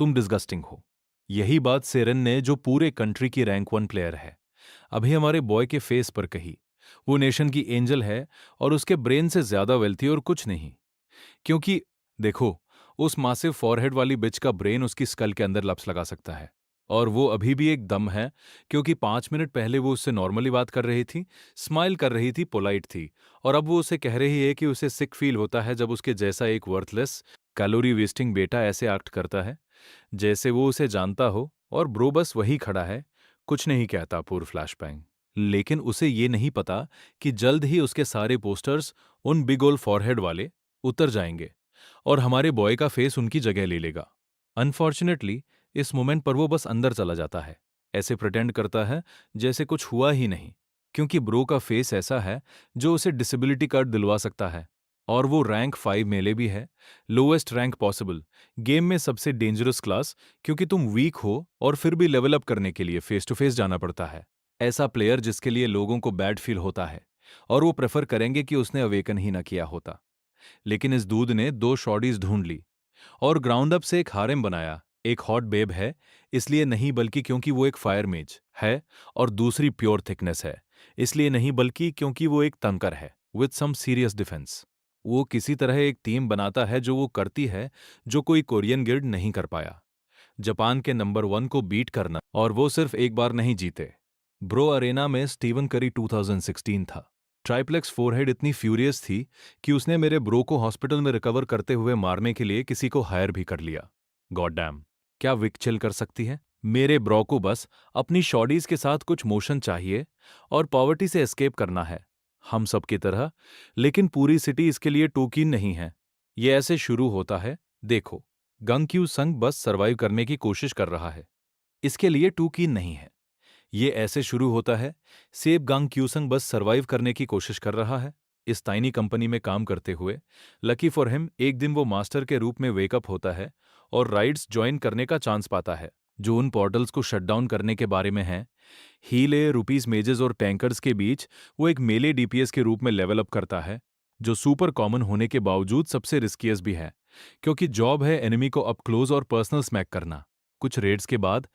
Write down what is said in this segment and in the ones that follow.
तुम डिस्गस्टिंग हो। यही बात सेरेन ने, जो पूरे कंट्री की रैंक 1 प्लेयर है, अभी हमारे बॉय के फेस पर कही। वो नेशन की एंजल है और उसके ब्रेन से ज्यादा वेल्थी और कुछ नहीं। क्योंकि देखो, उस मासिव फॉरहेड वाली बिच का ब्रेन उसकी स्कल के अंदर लप्स लगा सकता है। और वो अभी भी एक दम है, क्योंकि 5 मिनट पहले वो उससे नॉर्मली बात कर रही थी, स्माइल कर रही थी, पोलाइट थी। और अब वो उसे कह रही है कि उसे सिक फील होता है जब उसके जैसा एक वर्थलेस, कैलोरी वेस्टिंग बेटा ऐसे एक्ट करता है, जैसे वो उसे जानता हो। और ब्रो बस वही खड़ा है, कुछ नहीं कहता। पूर्व फ्लैशबैंग। लेकिन उसे ये नहीं पता कि जल्द ही उसके सारे पोस्टर्स, उन बिग ओल फॉरहेड वाले, उतर जाएंगे और हमारे बॉय का फेस उनकी जगह ले लेगा। अनफॉर्चुनेटली इस मोमेंट पर वो बस अंदर चला जाता है, ऐसे प्रिटेंड करता है जैसे कुछ हुआ ही नहीं, क्योंकि ब्रो का फेस ऐसा है जो उसे डिसेबिलिटी कार्ड दिलवा सकता है। और वो रैंक 5 मेले भी है, लोएस्ट रैंक पॉसिबल, गेम में सबसे डेंजरस क्लास, क्योंकि तुम वीक हो और फिर भी लेवल अप करने के लिए फेस टू फेस जाना पड़ता है। ऐसा प्लेयर जिसके लिए लोगों को बैड फील होता है और वो प्रेफर करेंगे कि उसने अवेकन ही ना किया होता। लेकिन इस दूध ने 2 शॉडीज ढूंढ ली और ग्राउंड अप से एक हारेम बनाया। एक हॉट बेब है, इसलिए नहीं बल्कि क्योंकि वो एक फायर मेज है, और दूसरी प्योर थिकनेस है, इसलिए नहीं बल्कि क्योंकि वो एक तंकर है विथ सम सीरियस डिफेंस। वो किसी तरह एक टीम बनाता है जो वो करती है, जो कोई कोरियन गिल्ड नहीं कर पाया, जापान के नंबर 1 को बीट करना। और वो सिर्फ एक बार नहीं जीते। ब्रो अरेना में स्टीवन करी 2016 था। ट्राइप्लेक्स फोरहेड इतनी फ्यूरियस थी कि उसने मेरे ब्रो को हॉस्पिटल में रिकवर करते हुए मारने के लिए किसी को हायर भी कर लिया। गॉड डैम, क्या विक चिल कर सकती है? मेरे ब्रो को बस अपनी शॉडीज के साथ कुछ मोशन चाहिए और पॉवर्टी से एस्केप करना है, हम सब की तरह। लेकिन पूरी सिटी इसके लिए टू कीन नहीं है। ये ऐसे शुरू होता है, देखो, गंग क्यू संग बस सर्वाइव करने की कोशिश कर रहा है, इसके लिए टू कीन नहीं है। ये ऐसे शुरू होता है, सेब गांग क्यूसंग बस सर्वाइव करने की कोशिश कर रहा है, इस टाइनी कंपनी में काम करते हुए। लकी फॉर हिम, एक दिन वो मास्टर के रूप में वेकअप होता है और राइड्स ज्वाइन करने का चांस पाता है, जो उन पोर्टल्स को शट डाउन करने के बारे में है। हीले, रुपीज मेजेस और टैंकर्स के बीच वो एक मेले डीपीएस के रूप में लेवल अप करता है, जो सुपर कॉमन होने के बावजूद सबसे रिस्कियस भी है, क्योंकि जॉब है एनिमी को अप क्लोज और पर्सनल स्मैक करना। कुछ रेड्स के बाद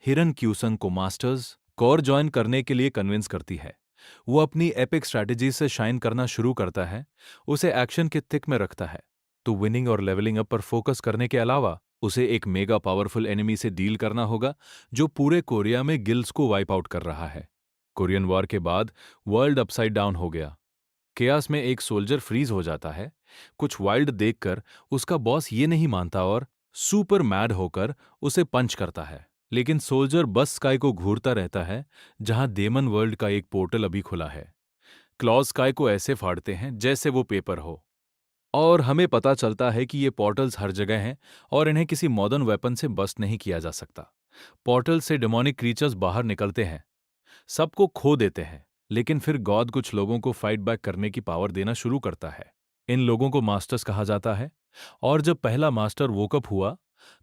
हिरन क्यूसंग को मास्टर्स कोर ज्वाइन करने के लिए कन्विंस करती है। वो अपनी एपिक स्ट्रैटेजी से शाइन करना शुरू करता है, उसे एक्शन के थिक में रखता है। तो विनिंग और लेवलिंग अप पर फोकस करने के अलावा उसे एक मेगा पावरफुल एनिमी से डील करना होगा, जो पूरे कोरिया में गिल्ड्स को वाइप आउट कर रहा है। कोरियन वॉर के बाद वर्ल्ड अपसाइड डाउन हो गया। केयास में एक सोल्जर फ्रीज हो जाता है, कुछ वाइल्ड देखकर उसका बॉस ये नहीं मानता और सुपर मैड होकर उसे पंच करता है। लेकिन सोल्जर बस स्काई को घूरता रहता है, जहां डेमन वर्ल्ड का एक पोर्टल अभी खुला है। क्लॉज स्काई को ऐसे फाड़ते हैं जैसे वो पेपर हो। और हमें पता चलता है कि ये पोर्टल्स हर जगह हैं और इन्हें किसी मॉडर्न वेपन से बस्ट नहीं किया जा सकता। पोर्टल से डेमोनिक क्रीचर्स बाहर निकलते हैं, सबको खो देते हैं, लेकिन फिर गॉड कुछ लोगों को फाइट बैक करने की पावर देना शुरू करता है। इन लोगों को मास्टर्स कहा जाता है। और जब पहला मास्टर वोकअप हुआ,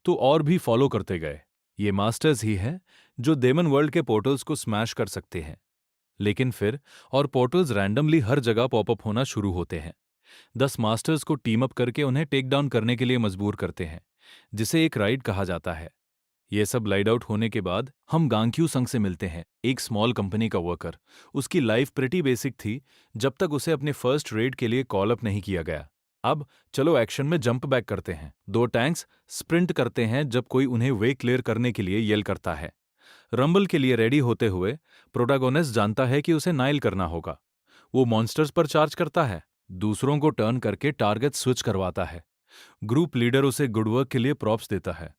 तो और भी फॉलो करते गए। ये मास्टर्स ही हैं जो डेमन वर्ल्ड के पोर्टल्स को स्मैश कर सकते हैं। लेकिन फिर और पोर्टल्स रैंडमली हर जगह पॉपअप होना शुरू होते हैं। 10 मास्टर्स को टीम अप करके उन्हें टेक डाउन करने के लिए मजबूर करते हैं, जिसे एक राइड कहा जाता है। ये सब लाइड आउट होने के बाद हम गांग्यू संग से मिलते हैं, एक स्मॉल कंपनी का वर्कर। उसकी लाइफ प्रिटी बेसिक थी जब तक उसे अपने फर्स्ट रेड के लिए कॉल अप नहीं किया गया। अब चलो एक्शन में जंप बैक करते हैं। 2 टैंक्स स्प्रिंट करते हैं जब कोई उन्हें वे क्लियर करने के लिए येल करता है। रंबल के लिए रेडी होते हुए प्रोटागोनिस्ट जानता है कि उसे नाइल करना होगा। वो मॉन्स्टर्स पर चार्ज करता है, दूसरों को टर्न करके टारगेट स्विच करवाता है। ग्रुप लीडर उसे गुड वर्क के लिए प्रॉप्स देता है,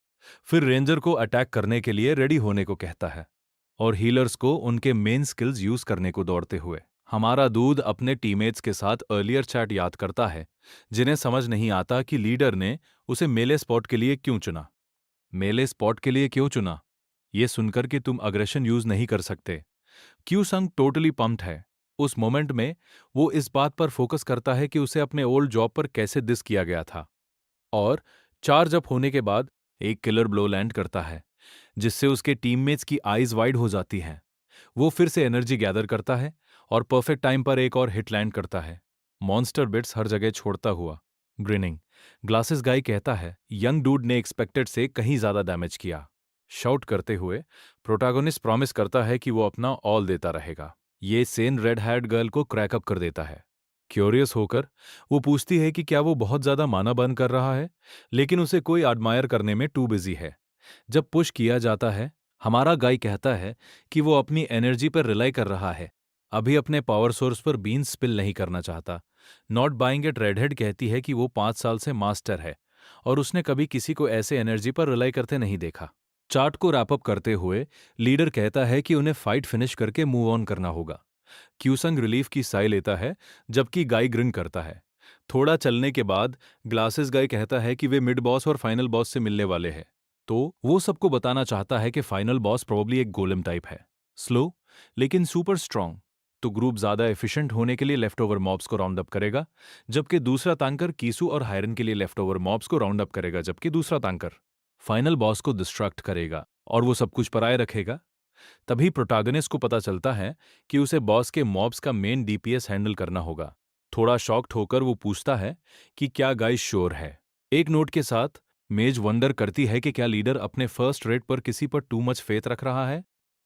फिर रेंजर को अटैक करने के लिए रेडी होने को कहता है, और हीलर्स को उनके मेन स्किल्स यूज करने को दौड़ते हुए। हमारा दूध अपने टीममेट्स के साथ अर्लियर चैट याद करता है, जिन्हें समझ नहीं आता कि लीडर ने उसे मेले स्पॉट के लिए क्यों चुना। मेले स्पॉट के लिए क्यों चुना, ये सुनकर कि तुम अग्रेशन यूज नहीं कर सकते। क्यू संग टोटली पम्प्ड है। उस मोमेंट में वो इस बात पर फोकस करता है कि उसे अपने ओल्ड जॉब पर कैसे डिस किया गया था। और चार्ज अप होने के बाद एक किलर ब्लो लैंड करता है, जिससे उसके टीममेट्स की आईज वाइड हो जाती हैं। वो फिर से एनर्जी गैदर करता है और परफेक्ट टाइम पर एक और हिट लैंड करता है, मॉन्स्टर बिट्स हर जगह छोड़ता हुआ, ग्रिनिंग। ग्लासेस गाय कहता है यंग डूड ने एक्सपेक्टेड से कहीं ज्यादा डैमेज किया। शाउट करते हुए प्रोटैगनिस्ट प्रॉमिस करता है कि वो अपना ऑल देता रहेगा। ये सेन रेड हैट गर्ल को क्रैकअप कर देता है। क्यूरियस होकर वो पूछती है कि क्या वो बहुत ज्यादा माना बर्न कर रहा है, लेकिन उसे कोई एडमायर करने में टू बिजी है। जब पुश किया जाता है, हमारा गाय कहता है कि वो अपनी एनर्जी पर रिलाई कर रहा है, अभी अपने पावर सोर्स पर बीन्स स्पिल नहीं करना चाहता। नॉट बाइंग इट रेडहेड कहती है कि वो 5 साल से मास्टर है और उसने कभी किसी को ऐसे एनर्जी पर रिलाई करते नहीं देखा। चार्ट को रैपअप करते हुए लीडर कहता है कि उन्हें फाइट फिनिश करके मूव ऑन करना होगा। क्यूसंग रिलीफ की साय लेता है, जबकि गाय ग्रिन करता है। थोड़ा चलने के बाद ग्लासेस गाय कहता है कि वे मिड बॉस और फाइनल बॉस से मिलने वाले हैं, तो वो सबको बताना चाहता है कि फाइनल बॉस प्रोबेबली एक गोलेम टाइप है, स्लो लेकिन सुपर स्ट्रांग। तो ग्रुप ज्यादा एफिशिएंट होने के लिए लेफ्ट ओवर मॉब्स को राउंड अप करेगा, जबकि दूसरा तांकर कीसू और हायरन के लिए लेफ्ट ओवर मॉब्स को राउंड अप करेगा, जबकि दूसरा तांकर फाइनल बॉस को डिस्ट्रैक्ट करेगा और वो सब कुछ पराये रखेगा। तभी प्रोटैगनिस्ट को पता चलता है कि उसे बॉस के मॉब्स का मेन डीपीएस हैंडल करना होगा। थोड़ा शॉक्ड होकर वो पूछता है कि क्या गाइस श्योर है। एक नोट के साथ मेज वंडर करती है कि क्या लीडर अपने फर्स्ट रेट पर किसी पर टू मच फेथ रख रहा है।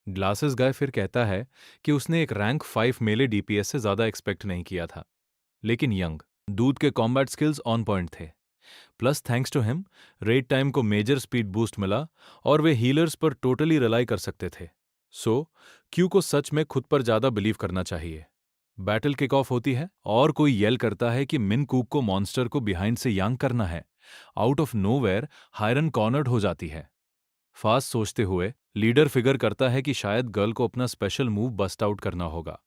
ग्लासेस गाय फिर कहता है कि उसने एक रैंक 5 मेले डीपीएस से ज्यादा एक्सपेक्ट नहीं किया था, लेकिन यंग दूध के कॉम्बैट स्किल्स ऑन पॉइंट थे। Plus thanks to him raid time को मेजर स्पीड बूस्ट मिला और वे हीलर्स पर टोटली रिलाई कर सकते थे। सो क्यू को सच में खुद पर ज्यादा बिलीव करना चाहिए। बैटल किक ऑफ होती है और कोई येल करता है कि मिन कूक को मॉन्स्टर को बिहाइंड से यांग करना है। Out of nowhere Hiren cornered हो जाती है। फास्ट सोचते हुए लीडर फिगर करता है कि शायद गर्ल को अपना स्पेशल मूव बस्ट आउट करना होगा।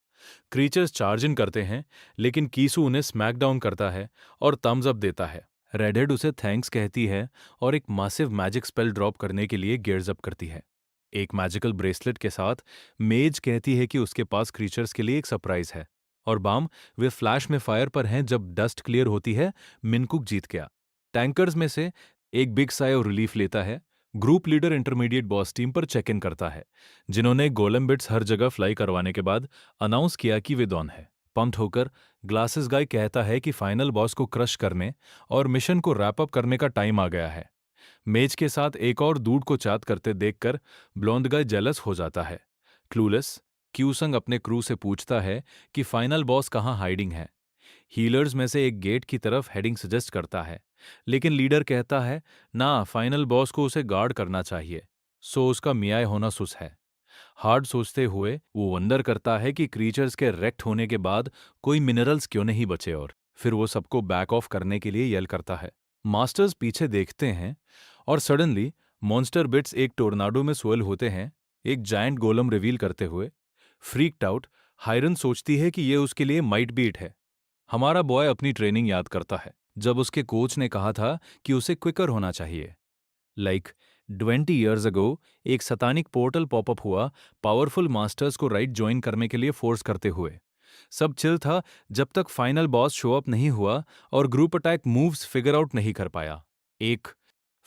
क्रीचर्स चार्ज इन करते हैं, लेकिन कीसू उन्हें स्मैकडाउन करता है और थम्स अप देता है। रेडहेड उसे थैंक्स कहती है और एक मासिव मैजिक स्पेल ड्रॉप करने के लिए गियर्स अप करती है। एक मैजिकल ब्रेसलेट के साथ मेज कहती है कि उसके पास क्रीचर्स के लिए एक सरप्राइज है। और बाम वे फ्लैश में फायर पर हैं जब डस्ट क्लियर होती है। मिनकुक जीत गया। टैंकर्स में से एक बिग साई और रिलीफ लेता है। Group leader intermediate boss team पर चेक इन करता है, जिन्होंने गोलम बिट्स हर जगह फ्लाई करवाने के बाद अनाउंस किया कि वे डॉन है। पंप्ड होकर ग्लासेस गाय कहता है कि फाइनल बॉस को क्रश करने और मिशन को रैप अप करने का टाइम आ गया है। मेज के साथ एक और दूड को चात करते देखकर ब्लॉन्ड गाय जेलस हो जाता है। क्लूलेस क्यूसंग अपने क्रू से पूछता है कि फाइनल बॉस कहाँ हाइडिंग है। हीलर्स में से एक गेट की तरफ हेडिंग सजेस्ट करता है, लेकिन लीडर कहता है ना, फाइनल बॉस को उसे गार्ड करना चाहिए, सो उसका मियाय होना सुस है। हार्ड सोचते हुए वो वंडर करता है कि क्रीचर्स के रेक्ट होने के बाद कोई मिनरल्स क्यों नहीं बचे, और फिर वो सबको बैक ऑफ करने के लिए यल करता है। मास्टर्स पीछे देखते हैं और सडनली मॉन्स्टर बिट्स एक टोर्नाडो में स्वेल होते हैं, एक जायंट गोलम रिवील करते हुए। फ्रीक्ड आउट हायरन सोचती है कि ये उसके लिए माइट बीट है। हमारा बॉय अपनी ट्रेनिंग याद करता है, जब उसके कोच ने कहा था कि उसे क्विकर होना चाहिए। लाइक 20 ईयर्स अगो एक सतानिक पोर्टल पॉपअप हुआ, पावरफुल मास्टर्स को राइट ज्वाइन करने के लिए फोर्स करते हुए। सब चिल था जब तक फाइनल बॉस शो अप नहीं हुआ और group attack moves figure out नहीं कर पाया। एक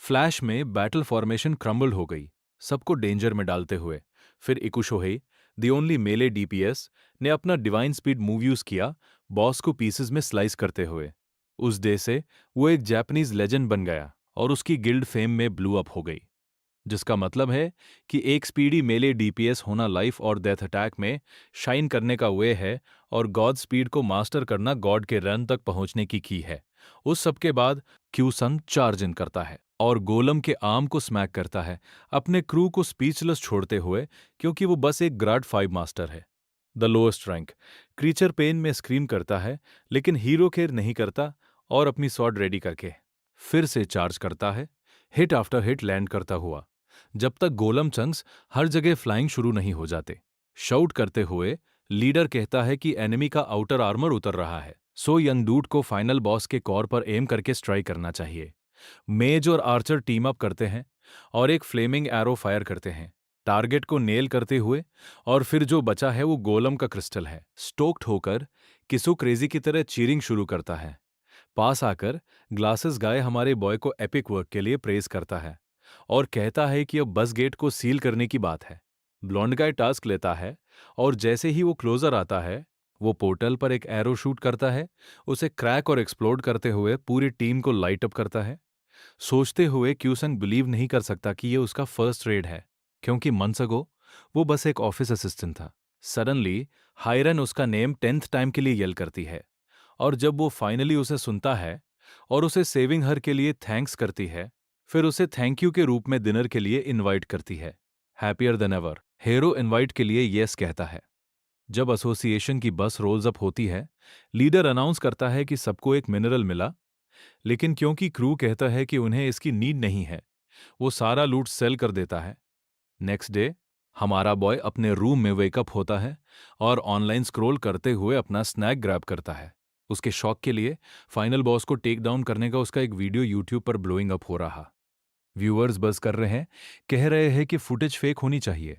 फ्लैश में बैटल फॉर्मेशन क्रम्बल हो गई, सबको डेंजर में डालते हुए। फिर इकुशोहे, द ओनली मेले डीपीएस, ने अपना डिवाइन स्पीड मूव यूज किया, बॉस को पीसेस में स्लाइस करते हुए। उस डे से वो एक जापानीज लेजेंड बन गया और उसकी गिल्ड फेम में ब्लू अप हो गई, जिसका मतलब है कि एक स्पीडी मेले डीपीएस होना लाइफ और डेथ अटैक में शाइन करने का वे है, और गॉड स्पीड को मास्टर करना गॉड के रन तक पहुंचने की है। उस सब के बाद क्यूसंग चार्ज इन करता है और गोलम के आर्म को स्मैक करता है, अपने क्रू को स्पीचलेस छोड़ते हुए, क्योंकि वो बस एक ग्राड 5 मास्टर है, the lowest rank. Creature pain में स्क्रीम करता है, लेकिन हीरो केयर नहीं करता और अपनी स्वॉर्ड रेडी करके फिर से चार्ज करता है, हिट आफ्टर हिट लैंड करता हुआ, जब तक गोलम चंक्स हर जगह फ्लाइंग शुरू नहीं हो जाते। शाउट करते हुए लीडर कहता है कि एनिमी का आउटर आर्मर उतर रहा है, सो यंग डूड को फाइनल बॉस के कॉर पर एम करके स्ट्राइक करना चाहिए। मेज और आर्चर टीम अप करते हैं और एक फ्लेमिंग एरो फायर करते हैं, टारगेट को नेल करते हुए, और फिर जो बचा है वो गोलम का क्रिस्टल है। स्टोक्ड होकर किसु क्रेजी की तरह चीरिंग शुरू करता है। पास आकर ग्लासेस गाय हमारे बॉय को एपिक वर्क के लिए प्रेज करता है और कहता है कि अब बस गेट को सील करने की बात है। ब्लॉन्ड गाय टास्क लेता है और जैसे ही वो क्लोजर आता है, वो पोर्टल पर एक एरो शूट करता है, उसे क्रैक और एक्सप्लोड करते हुए पूरी टीम को लाइट अप करता है। सोचते हुए क्यूसंग बिलीव नहीं कर सकता कि ये उसका फर्स्ट रेड है, क्योंकि मंथ्स अगो वो बस एक ऑफिस असिस्टेंट था। सडनली हायरन उसका नेम 10th टाइम के लिए येल करती है, और जब वो फाइनली उसे सुनता है और उसे सेविंग हर के लिए थैंक्स करती है, फिर उसे थैंक यू के रूप में डिनर के लिए इनवाइट करती है। Happier than ever hero invite के लिए यस कहता है। जब एसोसिएशन की बस रोल्स अप होती है, लीडर अनाउंस करता है कि सबको एक मिनरल मिला, लेकिन क्योंकि क्रू कहता है कि उन्हें इसकी नीड नहीं है, वो सारा लूट सेल कर देता है। नेक्स्ट डे हमारा बॉय अपने रूम में वेकअप होता है और ऑनलाइन स्क्रॉल करते हुए अपना स्नैक ग्रैब करता है। उसके शौक के लिए फाइनल बॉस को टेक डाउन करने का उसका एक वीडियो यूट्यूब पर ब्लोइंग अप हो रहा। व्यूअर्स बस कर रहे हैं, कह रहे हैं कि फुटेज फेक होनी चाहिए।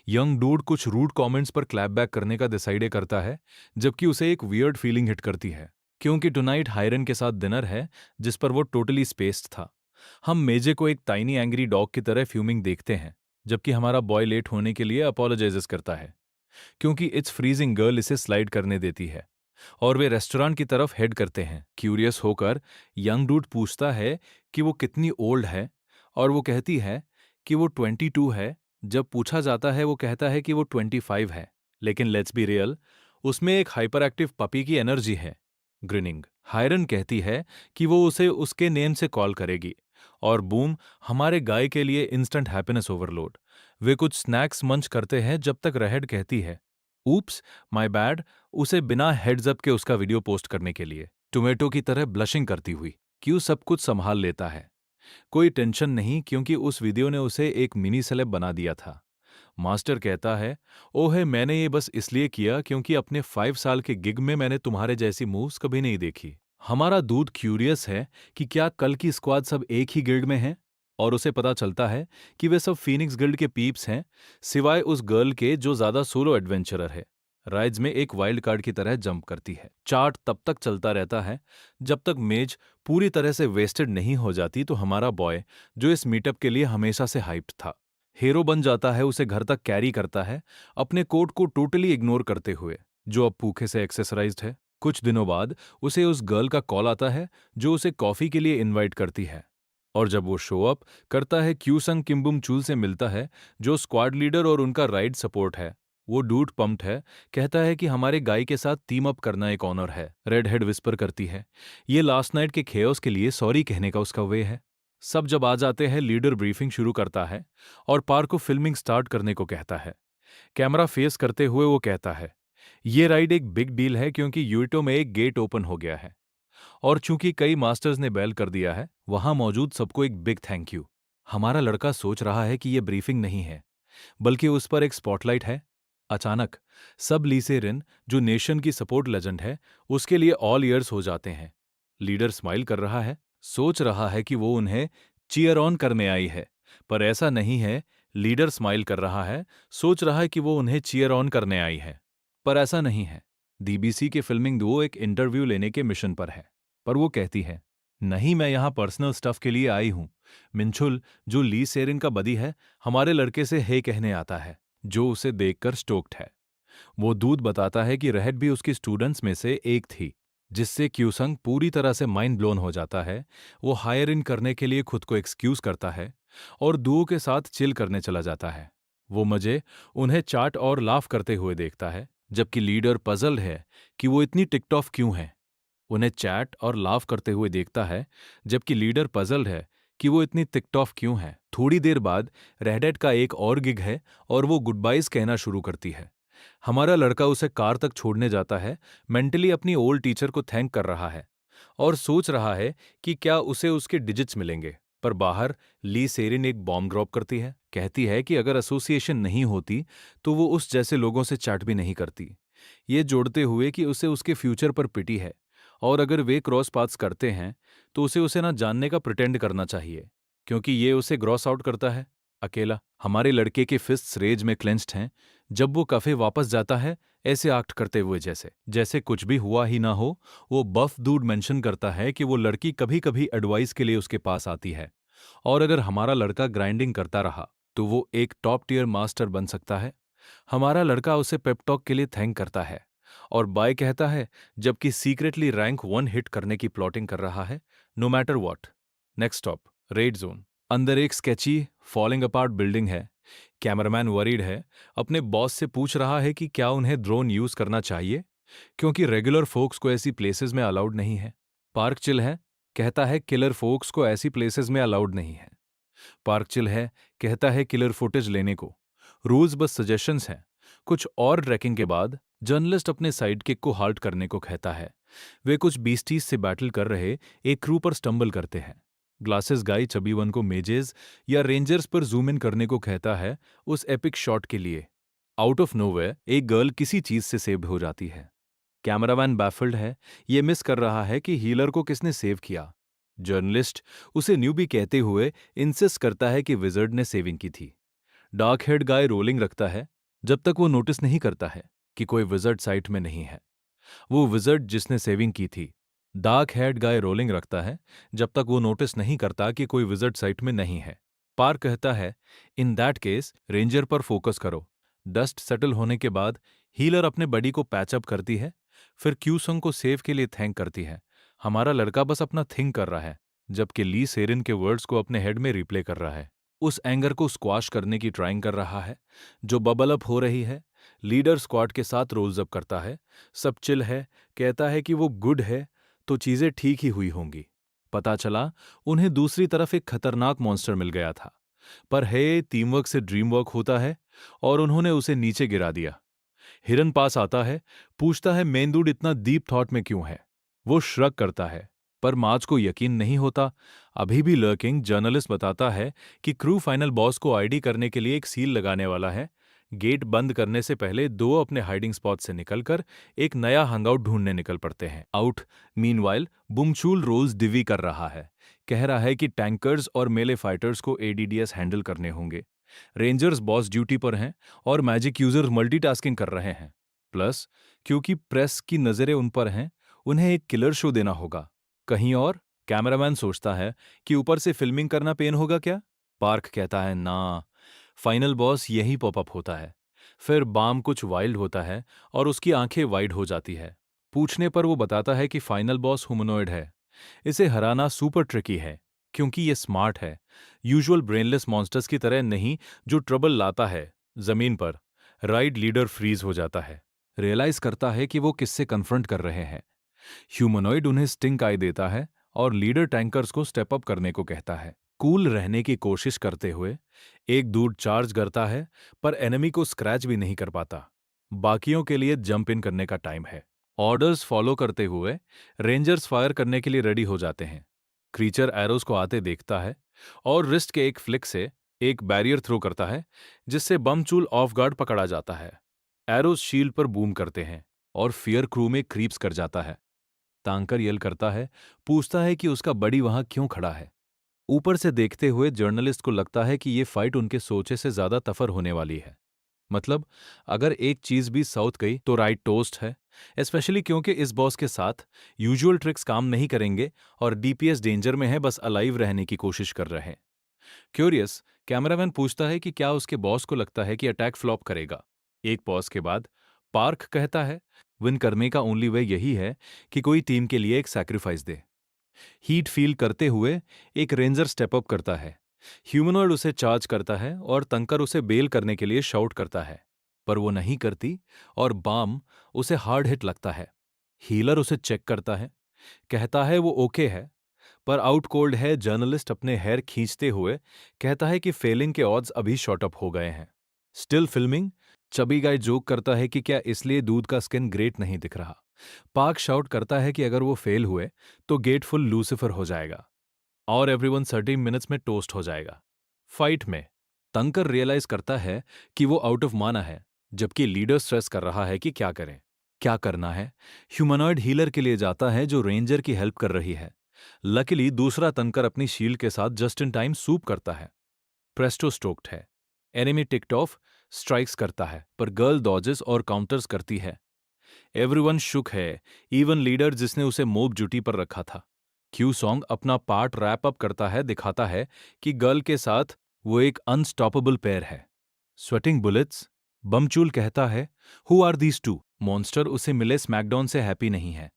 यंग डूड कुछ रूड कमेंट्स पर क्लैप बैक करने का डिसाइड करता है, जबकि उसे एक वियर्ड फीलिंग हिट करती है, क्योंकि टुनाइट हायरन के साथ डिनर है जिस पर वो टोटली स्पेस्ड था। हम मेजे को एक टाइनी एंग्री डॉग की तरह फ्यूमिंग देखते हैं, जबकि हमारा बॉय लेट होने के लिए अपोलोजाइजेस करता है, क्योंकि इट्स फ्रीजिंग गर्ल इसे स्लाइड करने देती है, और वे रेस्टोरेंट की तरफ हेड करते हैं। क्यूरियस होकर यंग डूड पूछता है कि वो कितनी ओल्ड है, और वो कहती है कि वो 22 है। जब पूछा जाता है वो कहता है कि वो 25 है, लेकिन लेट्स बी रियल, उसमें एक हाइपर एक्टिव पपी की एनर्जी है। ग्रिनिंग हायरन कहती है कि वो उसे उसके नेम से कॉल करेगी, और बूम, हमारे गाय के लिए इंस्टेंट हैप्पीनेस ओवरलोड। वे कुछ स्नैक्स मंच करते हैं जब तक रहेड कहती है, ऊप्स माय बैड, उसे बिना हेड्स अप के उसका वीडियो पोस्ट करने के लिए। टोमेटो की तरह ब्लशिंग करती हुई क्यू सब कुछ संभाल लेता है। कोई टेंशन नहीं, क्योंकि उस वीडियो ने उसे एक मिनी सेलेब बना दिया था। मास्टर कहता है, ओहे, मैंने ये बस इसलिए किया क्योंकि अपने 5 साल के गिग में मैंने तुम्हारे जैसी मूव्स कभी नहीं देखी। हमारा दूध क्यूरियस है कि क्या कल की स्क्वाड सब एक ही गिल्ड में है, और उसे पता चलता है कि वे सब फीनिक्स गिल्ड के पीप्स हैं, सिवाय उस गर्ल के जो ज्यादा सोलो एडवेंचरर है। राइड्स में एक वाइल्ड कार्ड की तरह जंप करती है। चार्ट तब तक चलता रहता है जब तक मेज पूरी तरह से वेस्टेड नहीं हो जाती, तो हमारा बॉय, जो इस मीटअप के लिए हमेशा से हाइप्ड था, हीरो बन जाता है, उसे घर तक कैरी करता है, अपने कोट को टोटली इग्नोर करते हुए, जो अब पूखे से एक्सेसराइज्ड है। कुछ दिनों बाद उसे उस गर्ल का कॉल आता है जो उसे कॉफी के लिए इनवाइट करती है, और जब वो शो अप करता है क्यूसंग किम्बुम चूल से मिलता है, जो स्क्वाड लीडर और उनका राइड सपोर्ट है। वो डूड पंप्ड है, कहता है कि हमारे गाय के साथ टीम अप करना एक ऑनर है। रेड हेड विस्पर करती है, ये लास्ट नाइट के खेओस के लिए सॉरी कहने का उसका वे है। सब जब आ जाते हैं, लीडर ब्रीफिंग शुरू करता है और पार को फिल्मिंग स्टार्ट करने को कहता है। कैमरा फेस करते हुए वो कहता है, ये राइड एक बिग डील है क्योंकि यूटो में एक गेट ओपन हो गया है, और चूंकि कई मास्टर्स ने बेल कर दिया है, वहां मौजूद सबको एक बिग थैंक यू। हमारा लड़का सोच रहा है कि ये ब्रीफिंग नहीं है, बल्कि उस पर एक स्पॉटलाइट है। अचानक सब लीसेरिन, जो नेशन की सपोर्ट लेजेंड है, उसके लिए ऑल ईयर्स हो जाते हैं। लीडर स्माइल कर रहा है, सोच रहा है कि वो उन्हें चीयर ऑन करने आई है, पर ऐसा नहीं है। लीडर स्माइल कर रहा है, सोच रहा है कि वो उन्हें चीयर ऑन करने आई है, पर ऐसा नहीं है। डीबीसी के फिल्मिंग दुओ एक इंटरव्यू लेने के मिशन पर है, पर वो कहती है, नहीं, मैं यहां पर्सनल स्टफ के लिए आई हूं। मिंचुल, जो ली सेरिन का बदी है, हमारे लड़के से हे कहने आता है, जो उसे देखकर स्टोक्ड है। वो दूध बताता है कि रहट भी उसकी स्टूडेंट्स में से एक थी, जिससे क्यूसंग पूरी तरह से माइंड ब्लोन हो जाता है। वो हायर इन करने के लिए खुद को एक्सक्यूज करता है और दुओ के साथ चिल करने चला जाता है। वो मजे उन्हें चाट और लाफ करते हुए देखता है, जबकि लीडर पजल्ड है कि वो इतनी टिक्ट ऑफ क्यों है। उन्हें चैट और लाफ करते हुए देखता है, जबकि लीडर पजल्ड है कि वो इतनी टिक्ट ऑफ क्यों है। थोड़ी देर बाद रेडेट का एक और गिग है और वो गुड बाइज कहना शुरू करती है। हमारा लड़का उसे कार तक छोड़ने जाता है, मेंटली अपनी ओल्ड टीचर को थैंक कर रहा है और सोच रहा है कि क्या उसे उसके डिजिट्स मिलेंगे। पर बाहर ली सेरिन एक बॉम्ब ड्रॉप करती है, कहती है कि अगर एसोसिएशन नहीं होती तो वो उस जैसे लोगों से चैट भी नहीं करती। ये जोड़ते हुए कि उसे उसके फ्यूचर पर पिटी है, और अगर वे क्रॉस पाथ्स करते हैं तो उसे ना जानने का प्रिटेंड करना चाहिए, क्योंकि ये उसे ग्रॉस आउट करता है अकेला। हमारे लड़के के फिस्ट्स रेज में क्लेंच्ड हैं जब वो कफे वापस जाता है, ऐसे एक्ट करते हुए जैसे जैसे कुछ भी हुआ ही ना हो। वो बफ दूड मेंशन करता है कि वो लड़की कभी कभी एडवाइस के लिए उसके पास आती है, और अगर हमारा लड़का ग्राइंडिंग करता रहा तो वो एक टॉप टियर मास्टर बन सकता है। हमारा लड़का उसे पेप टॉक के लिए थैंक करता है और बाय कहता है जबकि सीक्रेटली रैंक 1 हिट करने की प्लॉटिंग कर रहा है, no matter what. Next stop, red zone. अंदर एक स्केची फॉलिंग अपार्ट बिल्डिंग है। कैमरामैन वरीड है, अपने बॉस से पूछ रहा है कि क्या उन्हें ड्रोन यूज करना चाहिए, क्योंकि रेगुलर फोक्स को ऐसी प्लेसेस में अलाउड नहीं है। पार्क चिल है, कहता है किलर फोक्स को ऐसी प्लेसेस में अलाउड नहीं है। पार्क चिल है, कहता है किलर फुटेज लेने को, रूल्स बस सजेशंस हैं। कुछ और ट्रैकिंग के बाद जर्नलिस्ट अपने साइड किक को हाल्ट करने को कहता है। वे कुछ बीस्टीज से बैटल कर रहे एक क्रू पर स्टंबल करते हैं। ग्लासेस गाई चबी वन को मेजेस या रेंजर्स पर जूम इन करने को कहता है उस एपिक शॉट के लिए। आउट ऑफ नोवेयर एक गर्ल किसी चीज से सेव हो जाती है। कैमरामैन बैफल्ड है, ये मिस कर रहा है कि हीलर को किसने सेव किया। जर्नलिस्ट उसे न्यूबी कहते हुए इंसिस्ट करता है कि विजर्ड ने सेविंग की थी। डार्क हेड गाय रोलिंग रखता है जब तक वो नोटिस नहीं करता है कि कोई विजर्ड साइट में नहीं है। वो विजर्ड जिसने सेविंग की थी। डार्क हेड गाय रोलिंग रखता है जब तक वो नोटिस नहीं करता कि कोई विजर्ड साइट में नहीं है। पार कहता है इन दैट केस रेंजर पर फोकस करो। डस्ट सेटल होने के बाद हीलर अपने बडी को पैचअप करती है, फिर क्यूसंग को सेव के लिए थैंक करती है। हमारा लड़का बस अपना थिंक कर रहा है, जबकि ली सेरिन के वर्ड्स को अपने हेड में रिप्ले कर रहा है। उस एंगर को स्क्वाश करने की ट्राइंग कर रहा है जो बबल अप हो रही है। लीडर स्क्वाड के साथ रोल्स अप करता है। सब चिल है, कहता है कि वो गुड है तो चीजें ठीक ही हुई होंगी। पता चला उन्हें दूसरी तरफ एक खतरनाक मॉन्स्टर मिल गया था, पर है टीम वर्क से ड्रीम वर्क होता है और उन्होंने उसे नीचे गिरा दिया। हिरन पास आता है, पूछता है मेंदूड इतना डीप थॉट में क्यों है। वो श्रग करता है, पर मार्ज को यकीन नहीं होता। अभी भी लर्किंग जर्नलिस्ट बताता है कि क्रू फाइनल बॉस को आईडी करने के लिए एक सील लगाने वाला है। गेट बंद करने से पहले दो अपने हाइडिंग स्पॉट से निकलकर एक नया हंगआउट ढूंढने निकल पड़ते हैं। आउट मीनवाइल बुमचूल रोल्स डिवी कर रहा है, कह रहा है कि टैंकर्स और मेले फाइटर्स को एडीडीएस हैंडल करने होंगे। रेंजर्स बॉस ड्यूटी पर हैं और मैजिक यूजर्स मल्टीटास्किंग कर रहे हैं। प्लस क्योंकि प्रेस की नजरें उन पर हैं, उन्हें एक किलर शो देना होगा। कहीं और कैमरामैन सोचता है कि ऊपर से फिल्मिंग करना पेन होगा क्या। पार्क कहता है ना, फाइनल बॉस यही पॉपअप होता है। फिर बाम कुछ वाइल्ड होता है और उसकी आंखें वाइड हो जाती है। पूछने पर वो बताता है कि फाइनल बॉस ह्यूमनॉइड है। इसे हराना सुपर ट्रिकी है क्योंकि ये स्मार्ट है, यूजुअल ब्रेनलेस मॉन्स्टर्स की तरह नहीं जो ट्रबल लाता है। जमीन पर राइड लीडर फ्रीज हो जाता है, रियलाइज करता है कि वो किससे कन्फ्रंट कर रहे हैं। ह्यूमनॉइड उन्हें स्टिंक आई देता है और लीडर टैंकर्स को स्टेप अप करने को कहता है। कूल रहने की कोशिश करते हुए एक दूर चार्ज करता है, पर एनिमी को स्क्रैच भी नहीं कर पाता। बाकियों के लिए जंप इन करने का टाइम है। ऑर्डर्स फॉलो करते हुए रेंजर्स फायर करने के लिए रेडी हो जाते हैं। क्रीचर एरोस को आते देखता है और रिस्ट के एक फ्लिक से एक बैरियर थ्रो करता है, जिससे बमचूल ऑफ गार्ड पकड़ा जाता है। एरोस शील्ड पर बूम करते हैं और फियर क्रू में क्रीप्स कर जाता है। तांकर यल करता है, पूछता है कि उसका बड़ी वहां क्यों खड़ा है। ऊपर से देखते हुए जर्नलिस्ट को लगता है कि ये फाइट उनके सोचे से ज्यादा टफर होने वाली है। मतलब अगर एक चीज भी साउथ गई तो राइट टोस्ट है, स्पेशली क्योंकि इस बॉस के साथ यूजुअल ट्रिक्स काम नहीं करेंगे और डीपीएस डेंजर में है, बस अलाइव रहने की कोशिश कर रहे हैं। क्यूरियस कैमरामैन पूछता है कि क्या उसके बॉस को लगता है कि अटैक फ्लॉप करेगा। एक पॉज के बाद पार्क कहता है विन करने का ओनली वे यही है कि कोई टीम के लिए एक सैक्रिफाइस दे। हीट फील करते हुए एक रेंजर स्टेप अप करता है। ह्यूमनॉइड उसे चार्ज करता है और तंकर उसे बेल करने के लिए शाउट करता है, पर वो नहीं करती और बाम उसे हार्ड हिट लगता है। हीलर उसे चेक करता है, कहता है वो ओके है, पर आउट कोल्ड है। जर्नलिस्ट अपने हेयर खींचते हुए कहता है कि फेलिंग के ऑड्स अभी शॉर्ट अप हो गए हैं। Still filming. चबी गाय जोक करता है कि क्या इसलिए दूध का स्किन ग्रेट नहीं दिख रहा। पार्क शाउट करता है कि अगर वो फेल हुए तो गेट फुल लूसिफर हो जाएगा और एवरीवन 30 मिनट्स में टोस्ट हो जाएगा। फाइट में तंकर रियलाइज करता है कि वो आउट ऑफ माना है, जबकि लीडर स्ट्रेस कर रहा है कि क्या करें, क्या करना है। ह्यूमनॉइड हीलर के लिए जाता है जो रेंजर की हेल्प कर रही है। लकीली दूसरा तंकर अपनी शील्ड के साथ जस्ट इन टाइम सूप करता है। प्रेस्टो स्ट्रोक्ड है। एनिमी टिक्ट ऑफ स्ट्राइक्स करता है, पर गर्ल डॉजेस और काउंटर्स करती है। एवरीवन शुक है, इवन लीडर जिसने उसे मोब ड्यूटी पर रखा था। क्यू सॉन्ग अपना पार्ट रैप अप करता है, दिखाता है कि गर्ल के साथ वो एक अनस्टॉपेबल पेयर है। Sweating bullets. बमचूल कहता है who are these two. Monster उसे मिले स्मैकडाउन से हैप्पी नहीं है।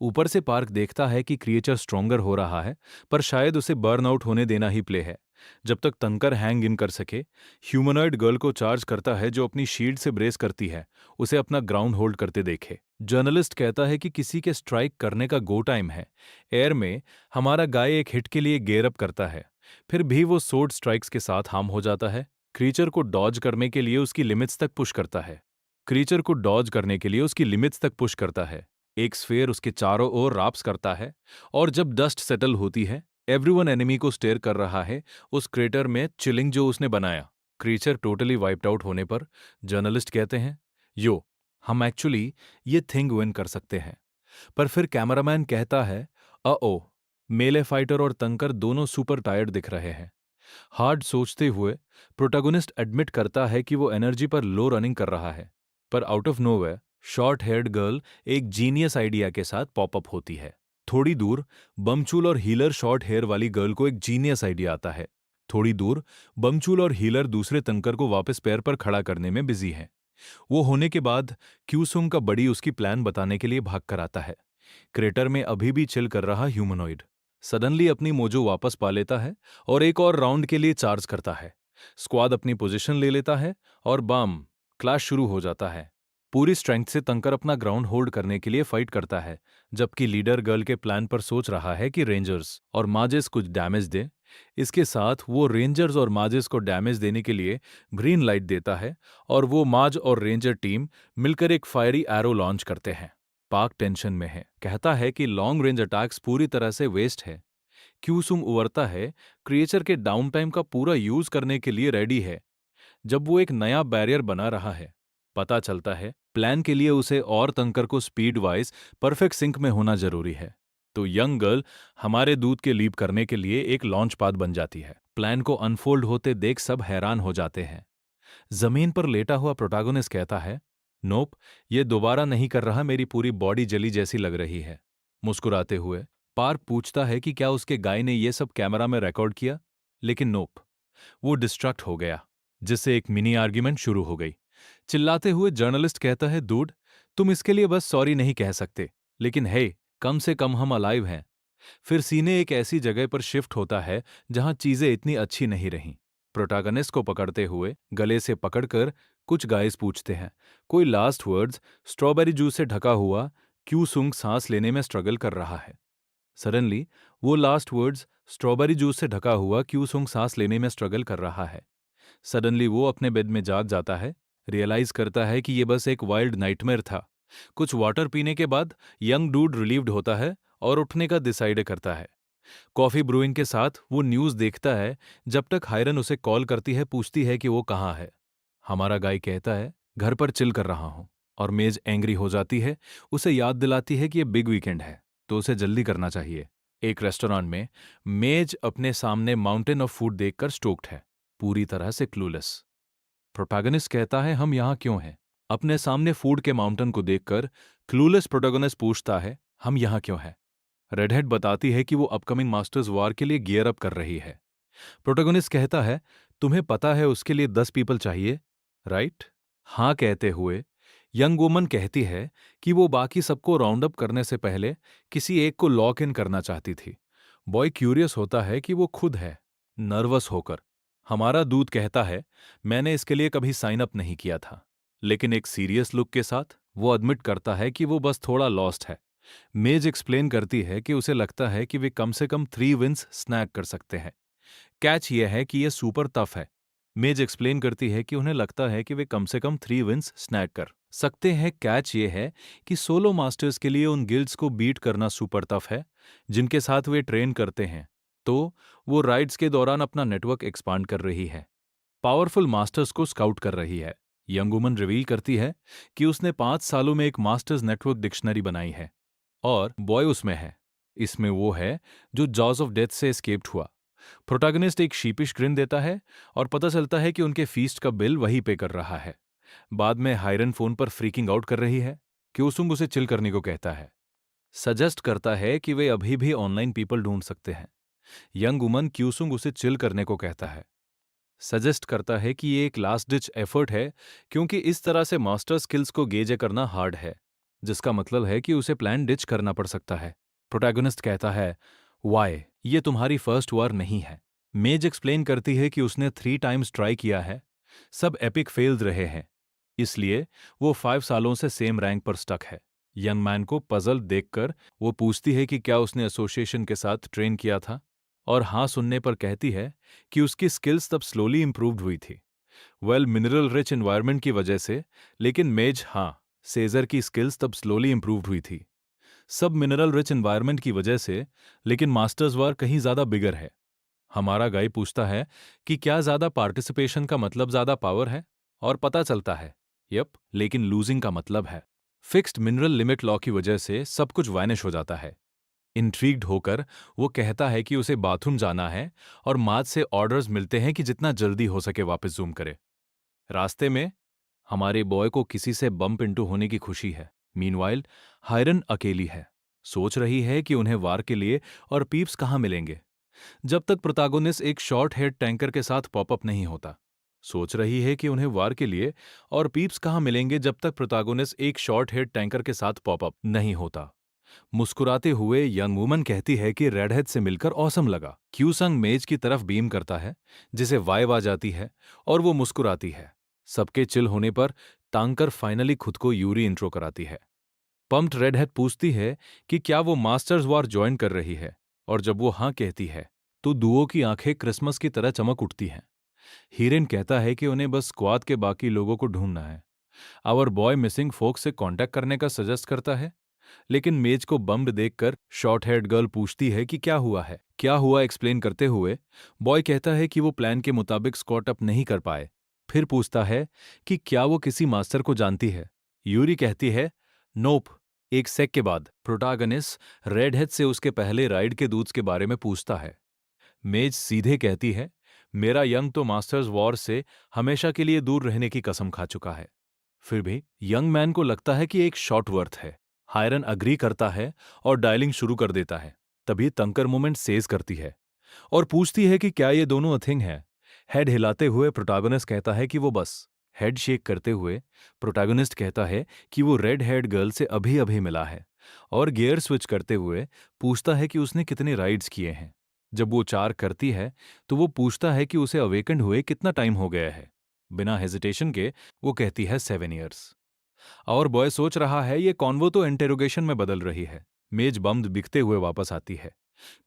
ऊपर से पार्क देखता है कि क्रिएचर स्ट्रोंगर हो रहा है, पर शायद उसे बर्न आउट होने देना ही प्ले है। जब तक तंकर हैंग इन कर सके, ह्यूमनॉइड गर्ल को चार्ज करता है जो अपनी शील्ड से ब्रेस करती है, उसे अपना ग्राउंड होल्ड करते देखे। जर्नलिस्ट कहता है कि किसी के स्ट्राइक करने का गो टाइम है। एयर में हमारा गाय एक हिट के लिए गेयर अप करता है, फिर भी वो सोर्ड स्ट्राइक्स के साथ हार्म हो जाता है। क्रीचर को डॉज करने के लिए उसकी लिमिट्स तक पुश करता है। क्रीचर को डॉज करने के लिए उसकी लिमिट्स तक पुश करता है। एक स्फेयर उसके चारों ओर राप्स करता है, और जब डस्ट सेटल होती है, एवरीवन एनिमी को स्टेयर कर रहा है उस क्रेटर में चिलिंग जो उसने बनाया। क्रीचर टोटली वाइप्ड आउट होने पर जर्नलिस्ट कहते हैं, यो, हम एक्चुअली ये थिंग विन कर सकते हैं। पर फिर कैमरामैन कहता है, ओ, मेले फाइटर और तंकर दोनों सुपर टायर्ड दिख रहे हैं। हार्ड सोचते हुए प्रोटैगनिस्ट एडमिट करता है कि वो एनर्जी पर लो रनिंग कर रहा है। पर out of nowhere short heard girl एक जीनियस आइडिया के साथ पॉपअप होती है। थोड़ी दूर बमचूल और हीलर शॉर्ट हेयर वाली गर्ल को एक जीनियस आइडिया आता है। थोड़ी दूर बमचूल और हीलर दूसरे तंकर को वापस पैर पर खड़ा करने में बिजी हैं। वो होने के बाद क्यूसुंग का बड़ी उसकी प्लान बताने के लिए भाग कर आता है। क्रेटर में अभी भी चिल कर रहा ह्यूमनॉइड सडनली अपनी मोजो वापस पा लेता है और एक और राउंड के लिए चार्ज करता है। स्क्वाड अपनी पोजीशन ले लेता है और बम क्लैश शुरू हो जाता है। पूरी स्ट्रेंथ से तंकर अपना ग्राउंड होल्ड करने के लिए फाइट करता है, जबकि लीडर गर्ल के प्लान पर सोच रहा है कि रेंजर्स और माजेस कुछ डैमेज दे। इसके साथ वो रेंजर्स और माजेस को डैमेज देने के लिए ग्रीन लाइट देता है और वो माज और रेंजर टीम मिलकर एक फायरी एरो लॉन्च करते हैं। पार्क टेंशन में है, कहता है कि लॉन्ग रेंज अटैक्स पूरी तरह से वेस्ट है। क्यूसुम उवरता है, क्रिएचर के डाउन टाइम का पूरा यूज करने के लिए रेडी है। जब वो एक नया बैरियर बना रहा है, पता चलता है प्लान के लिए उसे और तंकर को स्पीड वाइज परफेक्ट सिंक में होना जरूरी है। तो यंग गर्ल हमारे दूध के लीप करने के लिए एक लॉन्च पैड बन जाती है। प्लान को अनफोल्ड होते देख सब हैरान हो जाते हैं। जमीन पर लेटा हुआ प्रोटैगनिस्ट कहता है, नोप, ये दोबारा नहीं कर रहा, मेरी पूरी बॉडी जली जैसी लग रही है। मुस्कुराते हुए पार्क पूछता है कि क्या उसके गाय ने ये सब कैमरा में रिकॉर्ड किया, लेकिन नोप, वो डिस्ट्रैक्ट हो गया, जिससे एक मिनी आर्ग्यूमेंट शुरू हो गई। चिल्लाते हुए जर्नलिस्ट कहता है, डूड, तुम इसके लिए बस सॉरी नहीं कह सकते, लेकिन हे, कम से कम हम अलाइव हैं। फिर सीने एक ऐसी जगह पर शिफ्ट होता है जहां चीजें इतनी अच्छी नहीं रहीं। प्रोटैगनिस्ट को पकड़ते हुए गले से पकड़कर कुछ गाइस पूछते हैं कोई लास्ट वर्ड्स। स्ट्रॉबेरी जूस से ढका हुआ क्यूसुंग सांस लेने में स्ट्रगल कर रहा है। सडनली वो लास्ट वर्ड्स स्ट्रॉबेरी जूस से ढका हुआ क्यूसुंग सांस लेने में स्ट्रगल कर रहा है। सडनली वो अपने बेड में जाग जाता है, रियलाइज करता है कि ये बस एक वाइल्ड नाइटमेयर था। कुछ वाटर पीने के बाद यंग डूड रिलीव्ड होता है और उठने का डिसाइड करता है। कॉफी ब्रूइंग के साथ वो न्यूज देखता है, जब तक हायरन उसे कॉल करती है, पूछती है कि वो कहाँ है। हमारा गाय कहता है, घर पर चिल कर रहा हूं। और मेज एंग्री हो जाती है, उसे याद दिलाती है कि ये बिग वीकेंड है, तो उसे जल्दी करना चाहिए। एक रेस्टोरेंट में मेज अपने सामने माउंटेन ऑफ फूड देखकर स्टोक्ड है, पूरी तरह से क्लूलेस। प्रोटैगनिस्ट कहता है, हम यहाँ क्यों हैं? अपने सामने फूड के माउंटेन को देखकर क्लूलेस प्रोटैगनिस्ट पूछता है, हम यहाँ क्यों हैं? रेडहेड बताती है कि वो अपकमिंग मास्टर्स वार के लिए गियर अप कर रही है। प्रोटैगनिस्ट कहता है, तुम्हें पता है उसके लिए 10 पीपल चाहिए, राइट? हाँ कहते हुए यंग वुमन कहती है कि वो बाकी सबको राउंड अप करने से पहले किसी एक को लॉक इन करना चाहती थी। बॉय क्यूरियस होता है कि वो खुद है, नर्वस होकर। हमारा दूध कहता है, मैंने इसके लिए कभी साइन अप नहीं किया था। लेकिन एक सीरियस लुक के साथ वो एडमिट करता है कि वो बस थोड़ा लॉस्ट है। मेज एक्सप्लेन करती है कि उसे लगता है कि वे कम से कम 3 विंस स्नैक कर सकते हैं। कैच ये है कि ये सुपर टफ है। मेज एक्सप्लेन करती है कि उन्हें लगता है कि वे कम से कम 3 विंस स्नैक कर सकते हैं। कैच ये है कि सोलो मास्टर्स के लिए उन गिल्ड्स को बीट करना सुपर टफ है जिनके साथ वे ट्रेन करते हैं। तो वो राइड्स के दौरान अपना नेटवर्क एक्सपांड कर रही है, पावरफुल मास्टर्स को स्काउट कर रही है। यंग वुमन रिवील करती है कि उसने 5 सालों में एक मास्टर्स नेटवर्क डिक्शनरी बनाई है और बॉय उसमें है। इसमें वो है जो जॉज ऑफ डेथ से एस्केप्ड हुआ। प्रोटैगनिस्ट एक शीपिश ग्रिन देता है और पता चलता है कि उनके फीस्ट का बिल वही पे कर रहा है। बाद में हायरन फोन पर फ्रीकिंग आउट कर रही है। क्यूसुंग उसे चिल करने को कहता है, सजेस्ट करता है कि वे अभी भी ऑनलाइन पीपल ढूंढ सकते हैं। यंग वुमन क्यूसुंग उसे चिल करने को कहता है। सजेस्ट करता है कि ये एक लास्ट डिच एफर्ट है, क्योंकि इस तरह से मास्टर स्किल्स को गेज करना हार्ड है, जिसका मतलब है कि उसे प्लान डिच करना पड़ सकता है। प्रोटैगनिस्ट कहता है, वाई, ये तुम्हारी फर्स्ट वार नहीं है। मेज एक्सप्लेन करती है कि उसने 3 टाइम्स ट्राई किया है, सब एपिक फेल्ड रहे हैं, इसलिए वो 5 सालों से सेम रैंक पर स्टक है। यंग मैन को पजल देखकर वो पूछती है कि क्या उसने एसोसिएशन के साथ ट्रेन किया था, और हाँ सुनने पर कहती है कि उसकी स्किल्स तब स्लोली इंप्रूव्ड हुई थी। मिनरल रिच एनवायरनमेंट की वजह से, लेकिन मेज हाँ, सेजर की स्किल्स तब स्लोली इंप्रूव्ड हुई थी। सब मिनरल रिच एनवायरनमेंट की वजह से, लेकिन मास्टर्स वार कहीं ज्यादा बिगर है। हमारा गाय पूछता है कि क्या ज्यादा पार्टिसिपेशन का मतलब ज्यादा पावर है, और पता चलता है यप, लेकिन लूजिंग का मतलब है। फिक्स्ड मिनरल लिमिट लॉ की वजह से सब कुछ वायनिश हो जाता है। इंट्रीग्ड होकर वो कहता है कि उसे बाथरूम जाना है, और माज से ऑर्डर्स मिलते हैं कि जितना जल्दी हो सके वापस जूम करे। रास्ते में हमारे बॉय को किसी से बम्प इंटू होने की खुशी है। मीनवाइल हायरन अकेली है, सोच रही है कि उन्हें वार के लिए और पीप्स कहाँ मिलेंगे, जब तक प्रोतागोनिस्ट एक शॉर्ट हेड टैंकर के साथ पॉपअप नहीं होता। सोच रही है कि उन्हें वार के लिए और पीप्स कहाँ मिलेंगे जब तक प्रोतागोनिस्ट एक शॉर्ट हेड टैंकर के साथ पॉपअप नहीं होता। मुस्कुराते हुए यंग वुमन कहती है कि रेडहेड से मिलकर औसम लगा। क्यूसंग मेज की तरफ बीम करता है, जिसे वाइब आ जाती है, और वो मुस्कुराती है। सबके चिल होने पर तांकर फाइनली खुद को यूरी इंट्रो कराती है। पंप्ड रेडहेड पूछती है कि क्या वो मास्टर्स वॉर ज्वाइन कर रही है, और जब वो हाँ कहती है तो दुओ की आंखें क्रिसमस की तरह चमक उठती हैं। हीरेन कहता है कि उन्हें बस स्क्वाड के बाकी लोगों को ढूंढना है। आवर बॉय मिसिंग फोक्स से कांटेक्ट करने का सजेस्ट करता है, लेकिन मेज को बम्ब देखकर शॉर्ट हेड गर्ल पूछती है कि क्या हुआ है। क्या हुआ एक्सप्लेन करते हुए बॉय कहता है कि वो प्लान के मुताबिक स्कॉट अप नहीं कर पाए। फिर पूछता है कि क्या वो किसी मास्टर को जानती है। यूरी कहती है, नोप। एक सेक के बाद प्रोटागनिस्ट रेडहेड से उसके पहले राइड के दूत के बारे में पूछता है। मेज सीधे कहती है, मेरा यंग तो मास्टर्स वॉर से हमेशा के लिए दूर रहने की कसम खा चुका है। फिर भी यंग मैन को लगता है कि एक शॉर्ट वर्थ है। हायरन अग्री करता है और डायलिंग शुरू कर देता है। तभी तंकर मोमेंट सेज करती है और पूछती है कि क्या ये दोनों अथिंग है। हेड हिलाते हुए प्रोटैगनिस्ट कहता है कि वो बस। हेड शेक करते हुए प्रोटैगनिस्ट कहता है कि वो रेड हेड गर्ल से अभी अभी मिला है, और गियर स्विच करते हुए पूछता है कि उसने कितने राइड्स किए हैं। जब वो 4 करती है तो वो पूछता है कि उसे अवेकन हुए कितना टाइम हो गया है। बिना हेजिटेशन के वो कहती है 7 ईयर्स। और बॉय सोच रहा है ये कॉन्वो तो इंटेरोगेशन में बदल रही है। मेज बम्द बिकते हुए वापस आती है।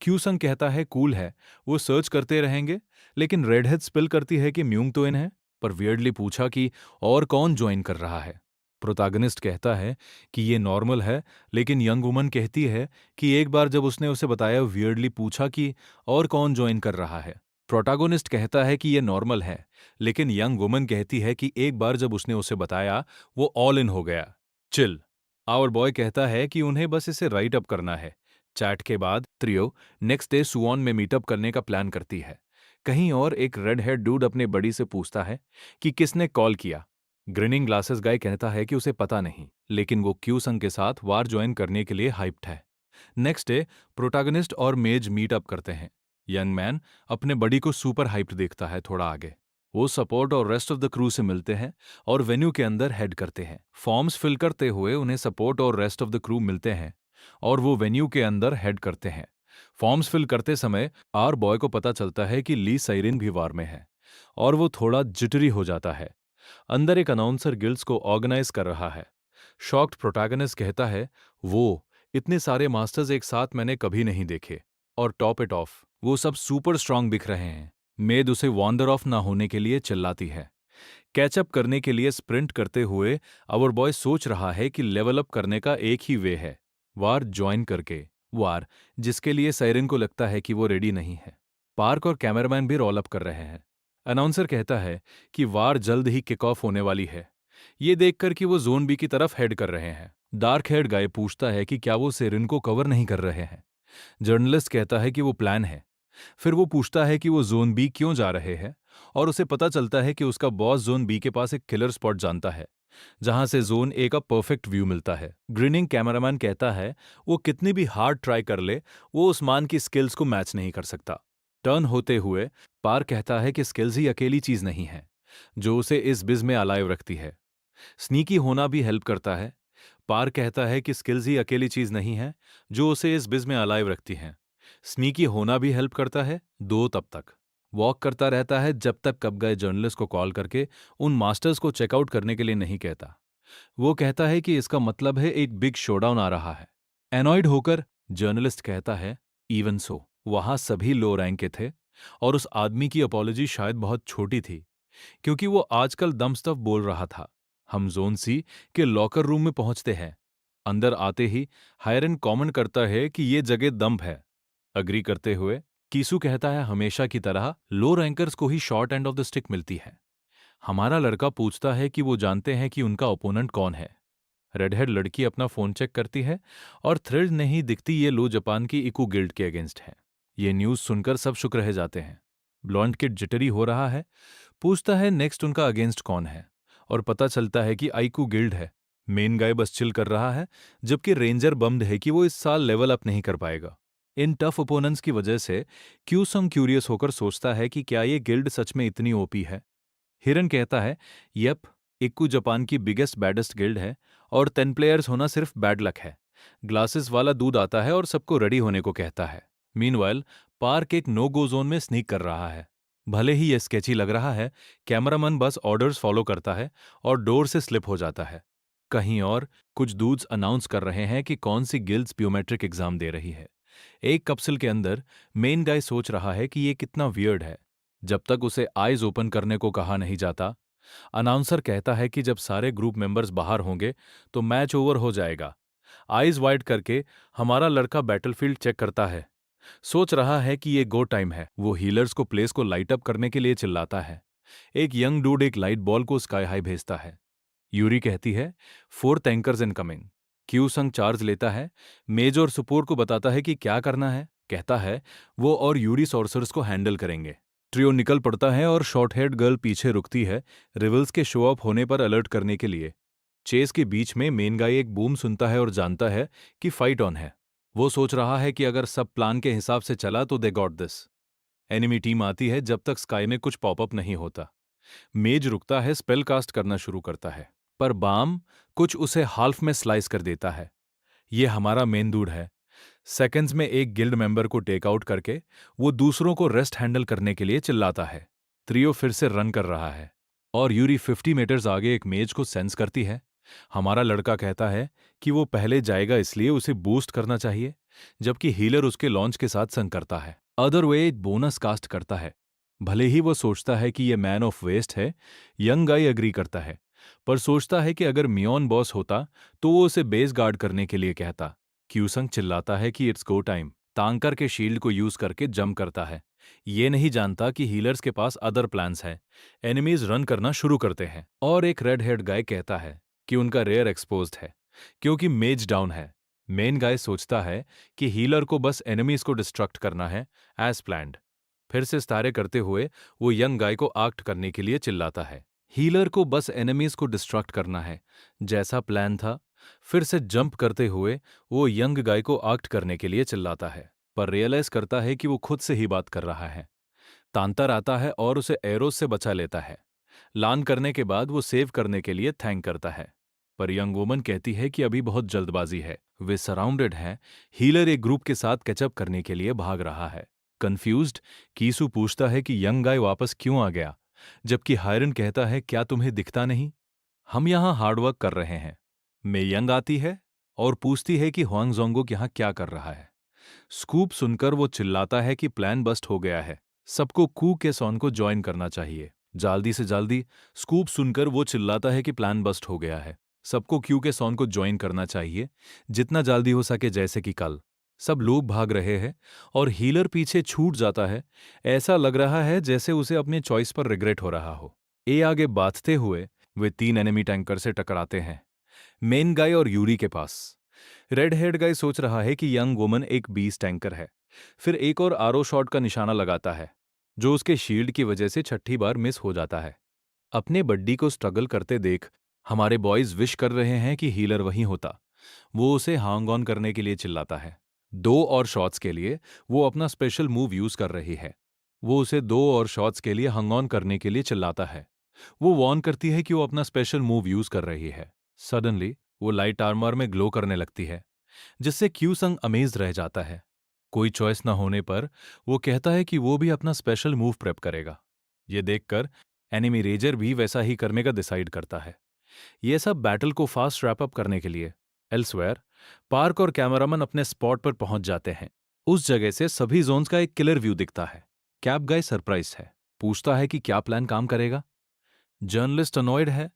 क्यूसंग कहता है कूल है, वो सर्च करते रहेंगे, लेकिन रेडहेड स्पिल करती है कि म्यूंग तो इन है, पर वियर्डली पूछा कि और कौन ज्वाइन कर रहा है। प्रोतागनिस्ट कहता है कि ये नॉर्मल है, लेकिन यंग वुमन कहती है कि एक बार जब उसने उसे बताया वियर्डली पूछा कि और कौन ज्वाइन कर रहा है। प्रोटागोनिस्ट कहता है कि ये नॉर्मल है, लेकिन यंग वुमन कहती है कि एक बार जब उसने उसे बताया वो ऑल इन हो गया। चिल। आवर बॉय कहता है कि उन्हें बस इसे राइट अप करना है। चैट के बाद ट्रियो नेक्स्ट डे सुवॉन में मीटअप करने का प्लान करती है। कहीं और एक रेड हेड डूड अपने बड़ी से पूछता है कि किसने कॉल किया। ग्रिनिंग ग्लासेस गाय कहता है कि उसे पता नहीं, लेकिन वो क्यूसंग के साथ वार ज्वाइन करने के लिए हाइप्ड है। नेक्स्ट डे प्रोटैगनिस्ट और मेज मीट अप करते हैं। यंग मैन अपने बडी को सुपर हाइप्ड देखता है। थोड़ा आगे वो सपोर्ट और रेस्ट ऑफ द क्रू से मिलते हैं और वेन्यू के अंदर हेड करते हैं। फॉर्म्स फिल करते हुए उन्हें सपोर्ट और रेस्ट ऑफ द क्रू मिलते हैं और वो वेन्यू के अंदर हेड करते हैं। फॉर्म्स फिल करते समय आर बॉय को पता चलता है कि ली साइरिन भी वार में है, और वो थोड़ा जिटरी हो जाता है। अंदर एक अनाउंसर गिल्ड्स को ऑर्गेनाइज कर रहा है। शॉक्ड प्रोटैगनिस्ट कहता है, वो इतने सारे मास्टर्स एक साथ मैंने कभी नहीं देखे, और टॉप इट ऑफ वो सब सुपर स्ट्रांग दिख रहे हैं। मेद उसे वॉन्डर ऑफ ना होने के लिए चिल्लाती है। कैचअप करने के लिए स्प्रिंट करते हुए अवर बॉय सोच रहा है कि लेवल अप करने का एक ही वे है, वार ज्वाइन करके। वार जिसके लिए साइरन को लगता है कि वो रेडी नहीं है। पार्क और कैमरामैन भी रोल अप कर रहे हैं। अनाउंसर कहता है कि वार जल्द ही किक ऑफ होने वाली है, ये देखकर कि वो जोन बी की तरफ हेड कर रहे हैं। डार्क हेड गाय पूछता है कि क्या वो सेरिन को कवर नहीं कर रहे हैं। जर्नलिस्ट कहता है कि वो प्लान है। फिर वो पूछता है कि वो जोन बी क्यों जा रहे हैं, और उसे पता चलता है कि उसका बॉस जोन बी के पास एक किलर स्पॉट जानता है, जहां से जोन ए का परफेक्ट व्यू मिलता है। ग्रिनिंग कैमरामैन कहता है वो कितनी भी हार्ड ट्राई कर ले, वो उस्मान की स्किल्स को मैच नहीं कर सकता। टर्न होते हुए पार कहता है कि स्किल्स ही अकेली चीज नहीं है जो उसे इस बिज में अलाइव रखती है। स्नीकी होना भी हेल्प करता है। पार कहता है कि स्किल्स ही अकेली चीज नहीं है जो उसे इस बिज में अलाइव रखती हैं। स्नीकी होना भी हेल्प करता है, दो तब तक वॉक करता रहता है जब तक कब गए जर्नलिस्ट को कॉल करके उन मास्टर्स को चेकआउट करने के लिए नहीं कहता। वो कहता है कि इसका मतलब है एक बिग शोडाउन आ रहा है। एनॉयड होकर जर्नलिस्ट कहता है, इवन सो वहां सभी लो रैंक के थे और उस आदमी की अपॉलॉजी शायद बहुत छोटी थी क्योंकि वो आजकल दम स्टफ बोल रहा था। हम जोन सी के लॉकर रूम में पहुंचते हैं। अंदर आते ही हायरन कॉमेंट करता है कि ये जगह दम्प है। अग्री करते हुए कीसू कहता है हमेशा की तरह लो रैंकर्स को ही short end of the stick मिलती है। हमारा लड़का पूछता है कि वो जानते हैं कि उनका ओपोनेंट कौन है। रेड हेड लड़की अपना फोन चेक करती है और थ्रिल्ड नहीं दिखती ये लो जापान की इकू गिल्ड के अगेंस्ट है। ये न्यूज सुनकर सब शुक्र रह जाते हैं। ब्लॉन्ड किड जिटरी हो रहा है, पूछता है नेक्स्ट उनका अगेंस्ट कौन है और पता चलता है कि आईकू गिल्ड है। मेन गाय बस चिल कर रहा है जबकि रेंजर बम्ड है कि वो इस साल लेवल अप नहीं कर पाएगा। इन टफ ओपोनेंट्स की वजह से क्यूसम क्यूरियस होकर सोचता है कि क्या ये गिल्ड सच में इतनी ओपी है। हिरन कहता है, यप, इक्कू जापान की बिगेस्ट बैडेस्ट गिल्ड है और 10 प्लेयर्स होना सिर्फ बैड लक है। ग्लासेस वाला दूध आता है और सबको रेडी होने को कहता है। मीनवाइल पार्क एक नो गो जोन में स्नीक कर रहा है। भले ही यह स्केची लग रहा है, कैमरामैन बस ऑर्डर्स फॉलो करता है और डोर से स्लिप हो जाता है। कहीं और कुछ दूध्स अनाउंस कर रहे हैं कि कौन सी गिल्ड्स ब्योमेट्रिक एग्जाम दे रही है। एक कप्सल के अंदर मेन गाय सोच रहा है कि ये कितना वियर्ड है। जब तक उसे आईज ओपन करने को कहा नहीं जाता, अनाउंसर कहता है कि जब सारे ग्रुप मेंबर्स बाहर होंगे तो मैच ओवर हो जाएगा। आईज वाइड करके हमारा लड़का बैटलफील्ड चेक करता है। सोच रहा है कि ये गो टाइम है। वो हीलर्स को प्लेस को लाइट अप करने के लिए चिल्लाता है। एक यंग डूड एक लाइट बॉल को स्काई हाई भेजता है। यूरी कहती है, 4 एंकर्स इनकमिंग। क्यू संग चार्ज लेता है। मेज और सुपोर को बताता है कि क्या करना है। कहता है वो और यूरी सॉर्सर्स को हैंडल करेंगे। ट्रियो निकल पड़ता है और शॉर्ट हेड गर्ल पीछे रुकती है रिवल्स के शो अप होने पर अलर्ट करने के लिए। चेस के बीच में मेन गाय एक बूम सुनता है और जानता है कि फाइट ऑन है। वो सोच रहा है कि अगर सब प्लान के हिसाब से चला तो they got this. Enemy team आती है जब तक स्काई में कुछ पॉपअप नहीं होता। मेज रुकता है, स्पेल कास्ट करना शुरू करता है, पर बाम कुछ उसे हाल्फ में स्लाइस कर देता है। ये हमारा मेन डूड है। सेकंड्स में एक गिल्ड मेंबर को टेक आउट करके वो दूसरों को रेस्ट हैंडल करने के लिए चिल्लाता है। त्रियो फिर से रन कर रहा है और यूरी 50 मीटर्स आगे एक मेज को सेंस करती है। हमारा लड़का कहता है कि वो पहले जाएगा इसलिए उसे बूस्ट करना चाहिए, जबकि हीलर उसके लॉन्च के साथ संग करता है। अदर वे एक बोनस कास्ट करता है। भले ही वो सोचता है कि ये मैन ऑफ वेस्ट है, यंग गाय एग्री करता है, पर सोचता है कि अगर मियोन बॉस होता तो वो उसे बेस गार्ड करने के लिए कहता। क्यूसंग चिल्लाता है कि इट्स गो टाइम। तांकर के शील्ड को यूज करके जंप करता है। ये नहीं जानता कि हीलर्स के पास अदर प्लान्स हैं। एनिमीज रन करना शुरू करते हैं और एक रेड हेड गाय कहता है कि उनका रेयर एक्सपोज्ड है क्योंकि मेज डाउन है। मेन गाय सोचता है कि हीलर को बस एनिमीज को डिस्ट्रक्ट करना है एज प्लान्ड। फिर से स्टारे करते हुए वो यंग गाय को आक्ट करने के लिए चिल्लाता है। हीलर को बस एनिमीज को डिस्ट्रक्ट करना है, जैसा प्लान था। फिर से जंप करते हुए वो यंग गाय को आक्ट करने के लिए चिल्लाता है, पर रियलाइज करता है कि वो खुद से ही बात कर रहा है। तांतर आता है और उसे एरोस से बचा लेता है। लान करने के बाद वो सेव करने के लिए थैंक करता है, पर यंग वुमन कहती है कि अभी बहुत जल्दबाजी है। वे सराउंडेड हैं। हीलर एक ग्रुप के साथ कैचअप करने के लिए भाग रहा है। कंफ्यूज्ड, कीसू पूछता है कि यंग गाय वापस क्यों आ गया, जबकि हायरन कहता है क्या तुम्हें दिखता नहीं, हम यहां हार्डवर्क कर रहे हैं। मे यंग आती है और पूछती है कि हुआंग जोंगुक यहां क्या कर रहा है। स्कूप सुनकर वो चिल्लाता है कि प्लान बस्ट हो गया है, सबको कू के सॉन को ज्वाइन करना चाहिए। जल्दी से जल्दी स्कूप सुनकर वो चिल्लाता है कि प्लान बस्ट हो गया है, सबको क्यू के सॉन को ज्वाइन करना चाहिए, जितना जल्दी हो सके, जैसे कि कल। सब लोग भाग रहे हैं और हीलर पीछे छूट जाता है। ऐसा लग रहा है जैसे उसे अपने चॉइस पर रिग्रेट हो रहा हो। ए आगे बाँधते हुए वे 3 एनिमी टैंकर से टकराते हैं, मेन गाय और यूरी के पास। रेड हेड गाय सोच रहा है कि यंग वुमन एक बीस टैंकर है। फिर एक और आरो शॉट का निशाना लगाता है, जो उसके शील्ड की वजह से छठी बार मिस हो जाता है। अपने बड्डी को स्ट्रगल करते देख हमारे बॉयज विश कर रहे हैं कि हीलर वहीं होता। वो उसे हांग ऑन करने के लिए चिल्लाता है। 2 और शॉट्स के लिए वो अपना स्पेशल मूव यूज कर रही है। वो उसे 2 और शॉट्स के लिए हंग ऑन करने के लिए चिल्लाता है। वो वॉर्न करती है कि वो अपना स्पेशल मूव यूज कर रही है। सडनली वो लाइट आर्मर में ग्लो करने लगती है, जिससे क्यू संग अमेज रह जाता है। कोई चॉइस न होने पर वो कहता है कि वो भी अपना स्पेशल मूव प्रेप करेगा। ये देखकर एनिमी रेजर भी वैसा ही करने का डिसाइड करता है। ये सब बैटल को फास्ट रैप अप करने के लिए एल्सवेयर पार्क और कैमरामैन अपने स्पॉट पर पहुंच जाते हैं। उस जगह से सभी जोन्स का एक किलर व्यू दिखता है। कैप गाय सरप्राइज है, पूछता है कि क्या प्लान काम करेगा। जर्नलिस्ट अनॉयड है,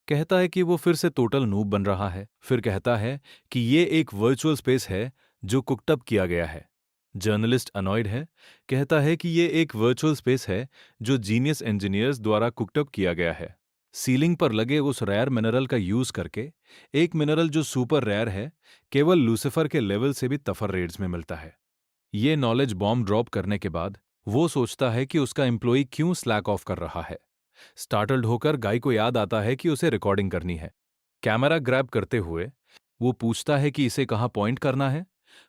कहता है कि वो फिर से टोटल नूब बन रहा है। फिर कहता है कि ये एक वर्चुअल स्पेस है जो कुकटअप किया गया है। जर्नलिस्ट अनॉयड है, कहता है कि ये एक वर्चुअल स्पेस है जो जीनियस इंजीनियर्स द्वारा कुकटअप किया गया है। सीलिंग पर लगे उस रेयर मिनरल का यूज करके, एक मिनरल जो सुपर रेयर है, केवल लूसिफर के लेवल से भी टफर रेट्स में मिलता है। ये नॉलेज बॉम्ब ड्रॉप करने के बाद वो सोचता है कि उसका एम्प्लॉई क्यों स्लैक ऑफ कर रहा है। स्टार्टल्ड होकर गाय को याद आता है कि उसे रिकॉर्डिंग करनी है। कैमरा ग्रैब करते हुए वो पूछता है कि इसे कहाँ पॉइंट करना है।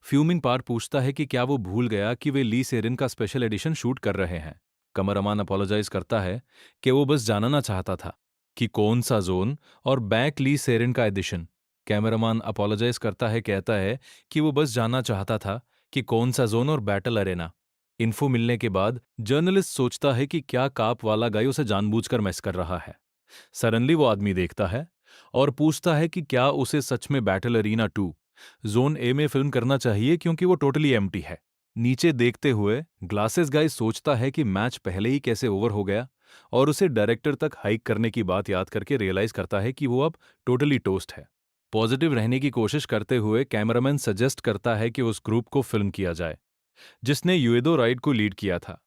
फ्यूमिंग पार पूछता है कि क्या वो भूल गया कि वे ली सेरिन का स्पेशल एडिशन शूट कर रहे हैं। कमरमान अपोलोजाइज करता है कि वो बस जानना चाहता था कि कौन सा जोन और बैक ली सेरिन का एडिशन। कैमरामान अपोलोजाइज करता है, कहता है कि वो बस जानना चाहता था कि कौन सा जोन और बैटल अरेना। इन्फो मिलने के बाद जर्नलिस्ट सोचता है कि क्या काप वाला गाय उसे जानबूझकर मैस कर रहा है। सडनली वो आदमी देखता है और पूछता है कि क्या उसे सच में बैटल अरीना 2 जोन ए में फिल्म करना चाहिए, क्योंकि वो टोटली एम्प्टी है। नीचे देखते हुए ग्लासेस गाय सोचता है कि मैच पहले ही कैसे ओवर हो गया, और उसे डायरेक्टर तक हाइक करने की बात याद करके रियलाइज करता है कि वो अब टोटली टोस्ट है। पॉजिटिव रहने की कोशिश करते हुए कैमरामैन सजेस्ट करता है कि उस ग्रुप को फिल्म किया जाए जिसने यूएदो राइड को लीड किया था।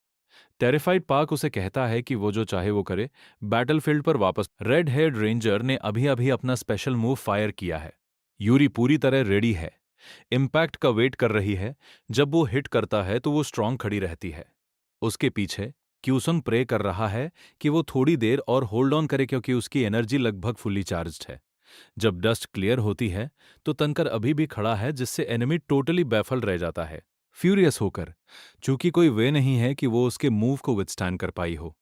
टेरिफाइड पार्क उसे कहता है कि वो जो चाहे वो करे, बैटलफील्ड पर वापस। रेड हेड रेंजर ने अभी अभी अपना स्पेशल मूव फायर किया है। यूरी पूरी तरह रेडी है, इम्पैक्ट का वेट कर रही है। जब वो हिट करता है तो वो स्ट्रांग खड़ी रहती है। उसके पीछे क्यूसंग प्रे कर रहा है कि वो थोड़ी देर और होल्ड ऑन करे, क्योंकि उसकी एनर्जी लगभग फुल्ली चार्ज्ड है। जब डस्ट क्लियर होती है तो तनकर अभी भी खड़ा है, जिससे एनिमी टोटली बैफल्ड रह जाता है, फ्यूरियस होकर, चूंकि कोई वे नहीं है कि वो उसके मूव को विथस्टैंड कर पाई हो।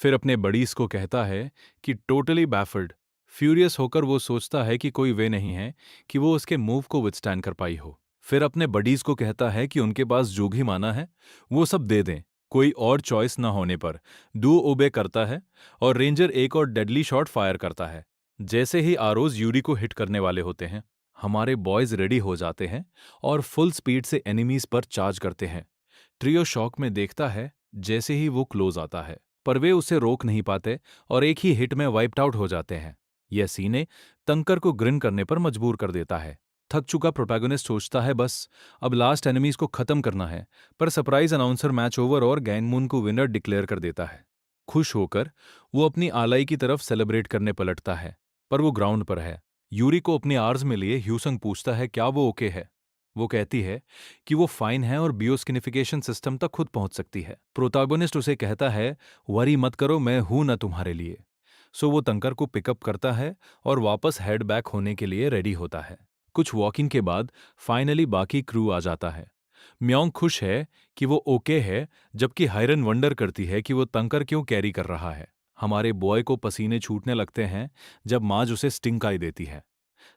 फिर अपने बडीज को कहता है कि टोटली बैफल्ड, फ्यूरियस होकर वो सोचता है कि कोई वे नहीं है कि वो उसके मूव को विथस्टैंड कर पाई हो। फिर अपने बडीज को कहता है कि उनके पास जो भी माना है वो सब दे दें, कोई और चॉइस ना होने पर। डू ओबे करता है और रेंजर एक और डेडली शॉट फायर करता है। जैसे ही आरोज यूरी को हिट करने वाले होते हैं, हमारे बॉयज रेडी हो जाते हैं और फुल स्पीड से एनिमीज पर चार्ज करते हैं। ट्रियो शॉक में देखता है जैसे ही वो क्लोज आता है, पर वे उसे रोक नहीं पाते और एक ही हिट में वाइप्ड आउट हो जाते हैं। यह सीने तंकर को ग्रिन करने पर मजबूर कर देता है। थक चुका प्रोटैगनिस्ट सोचता है बस अब लास्ट एनिमीज को खत्म करना है, पर सरप्राइज अनाउंसर मैच ओवर और गैंगमून को विनर डिक्लेयर कर देता है। खुश होकर वो अपनी आलाई की तरफ सेलिब्रेट करने पलटता है, पर वो ग्राउंड पर है। यूरी को अपने आर्ज में लिए ह्यूसंग पूछता है क्या वो ओके है। वो कहती है कि वो फाइन है और बियोस्किनिफिकेशन सिस्टम तक खुद पहुंच सकती है। प्रोटैगनिस्ट उसे कहता है वरी मत करो, मैं हूं ना तुम्हारे लिए। सो वो तंकर को पिकअप करता है और वापस हेड बैक होने के लिए रेडी होता है। कुछ वॉकिंग के बाद फाइनली बाकी क्रू आ जाता है। म्योंग खुश है कि वो ओके है, जबकि हायरन वंडर करती है कि वो तंकर क्यों कैरी कर रहा है। हमारे बॉय को पसीने छूटने लगते हैं जब माज उसे स्टिंक आई देती है।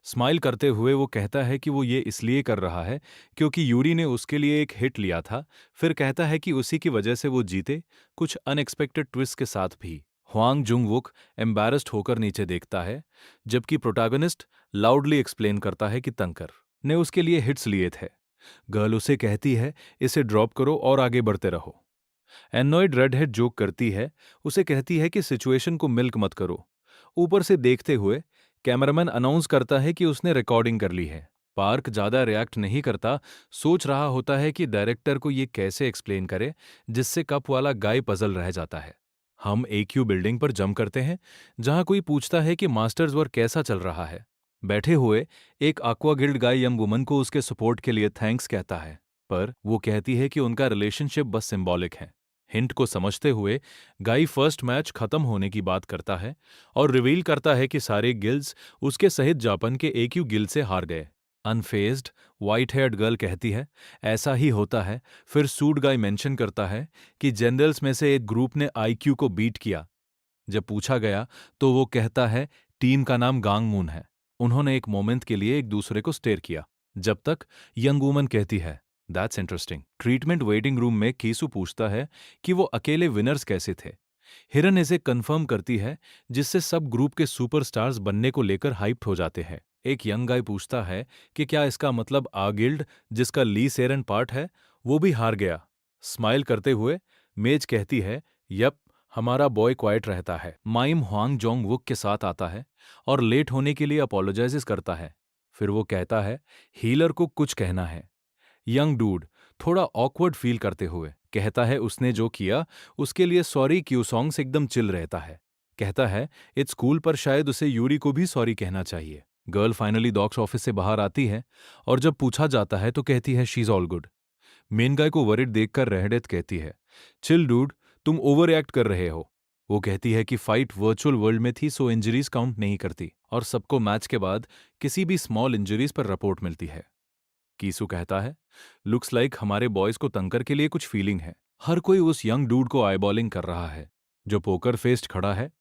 स्माइल करते हुए वो कहता है कि वो ये इसलिए कर रहा है क्योंकि यूरी ने उसके लिए एक हिट लिया था। फिर कहता है कि उसी की वजह से वो जीते, कुछ अनएक्सपेक्टेड ट्विस्ट के साथ भी। हुआंग जुंगवुक एम्बैरेस्ड होकर नीचे देखता है, जबकि प्रोटैगनिस्ट लाउडली एक्सप्लेन करता है कि तंकर ने उसके लिए हिट्स लिए थे। गर्ल उसे कहती है इसे ड्रॉप करो और आगे बढ़ते रहो। एनॉयड रेडहेड जोक करती है, उसे कहती है कि सिचुएशन को मिल्क मत करो। ऊपर से देखते हुए कैमरामैन अनाउंस करता है कि उसने रिकॉर्डिंग कर ली है। पार्क ज्यादा रिएक्ट नहीं करता, सोच रहा होता है कि डायरेक्टर को ये कैसे एक्सप्लेन करे जिससे कप वाला गाय पजल रह जाता है। हम AQ बिल्डिंग पर जम करते हैं, जहां कोई पूछता है कि मास्टर्स वर्क कैसा चल रहा है। बैठे हुए एक aqua गिल्ड गाय यंग वुमन को उसके सपोर्ट के लिए थैंक्स कहता है, पर वो कहती है कि उनका रिलेशनशिप बस सिंबॉलिक है। हिंट को समझते हुए गाई फर्स्ट मैच खत्म होने की बात करता है और रिवील करता है कि सारे गिल्ड्स उसके सहित जापान के AQ गिल्ड से हार गए। अनफेज्ड व्हाइट हेयर्ड गर्ल कहती है, ऐसा ही होता है। फिर सूट गाय मेंशन करता है कि जनरल्स में से एक ग्रुप ने आईक्यू को बीट किया। जब पूछा गया तो वो कहता है टीम का नाम गांगमून है। उन्होंने एक मोमेंट के लिए एक दूसरे को स्टेयर किया। जब तक यंग वुमन कहती है, that's interesting. Treatment waiting room में कीसु पूछता है कि वो अकेले विनर्स कैसे थे। हिरन इसे कंफर्म करती है, जिससे सब ग्रुप के सुपरस्टार्स बनने को लेकर हाइप्ड हो जाते हैं। एक यंग गाय पूछता है कि क्या इसका मतलब आगिल्ड, जिसका ली सेरन पार्ट है, वो भी हार गया। स्माइल करते हुए मेज कहती है, यप, हमारा बॉय क्वाइट रहता है। माइम हुआंग जोंग वुक के साथ आता है और लेट होने के लिए अपोलोजाइज करता है। फिर वो कहता है हीलर को कुछ कहना है। यंग डूड थोड़ा ऑकवर्ड फील करते हुए कहता है उसने जो किया उसके लिए सॉरी। क्यू सॉन्ग्स एकदम चिल रहता है। कहता है इट्स कूल, पर शायद उसे यूरी को भी सॉरी कहना चाहिए। गर्ल फाइनली डॉक्स ऑफिस से बाहर आती है और जब पूछा जाता है तो कहती है she is all good. Main guy को वरिड देखकर रहडेत कहती है, चिल डूड, तुम ओवर एक्ट कर रहे हो। वो कहती है कि फाइट वर्चुअल वर्ल्ड में थी, सो इंजरीज काउंट नहीं करती, और सबको मैच के बाद किसी भी स्मॉल इंजरीज पर रिपोर्ट मिलती है। कीसु कहता है, लुक्स लाइक हमारे बॉयज को तंकर के लिए कुछ फीलिंग है। हर कोई उस यंग डूड को आईबॉलिंग कर रहा है जो पोकर फेस्ड खड़ा है,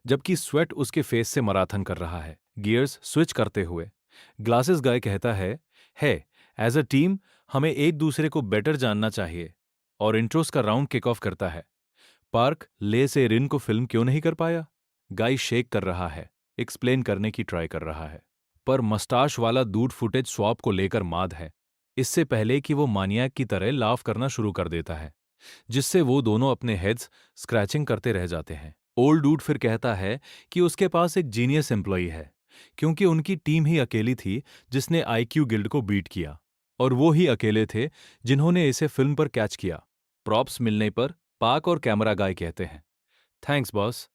जबकि स्वेट उसके फेस से मराथन कर रहा है। गियर्स स्विच करते हुए ग्लासेस गाय कहता है, एज अ टीम हमें एक दूसरे को बेटर जानना चाहिए, और इंट्रोस का राउंड किक ऑफ करता है। पार्क ले से रिन को फिल्म क्यों नहीं कर पाया? गाय शेक कर रहा है, एक्सप्लेन करने की ट्राई कर रहा है, पर मस्टाश वाला दूड फुटेज स्वॉप को लेकर माद है, इससे पहले कि वो मानियाक की तरह लाफ करना शुरू कर देता है, जिससे वो दोनों अपने हेड्स स्क्रैचिंग करते रह जाते हैं। ओल्ड डूड फिर कहता है कि उसके पास एक जीनियस एम्प्लॉई है, क्योंकि उनकी टीम ही अकेली थी जिसने आईक्यू गिल्ड को बीट किया, और वो ही अकेले थे जिन्होंने इसे फिल्म पर कैच किया। प्रॉप्स मिलने पर पाक और कैमरा गाय कहते हैं, थैंक्स बॉस।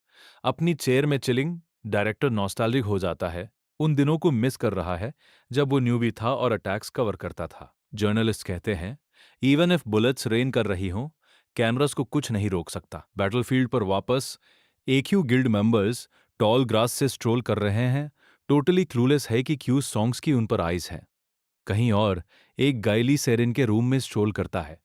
अपनी चेयर में चिलिंग डायरेक्टर नॉस्टैल्जिक हो जाता है, उन दिनों को मिस कर रहा है जब वो न्यूबी था और अटैक्स कवर करता था। जर्नलिस्ट कहते हैं, इवन इफ बुलेट्स रेन कर रही हों, कैमरास को कुछ नहीं रोक सकता। बैटलफील्ड पर वापस AQ guild members tall grass से स्ट्रोल कर रहे हैं, टोटली क्लूलेस है कि क्यू सॉन्ग्स की उन पर आइज है। कहीं और एक गायली सेरिन के रूम में स्ट्रोल करता है,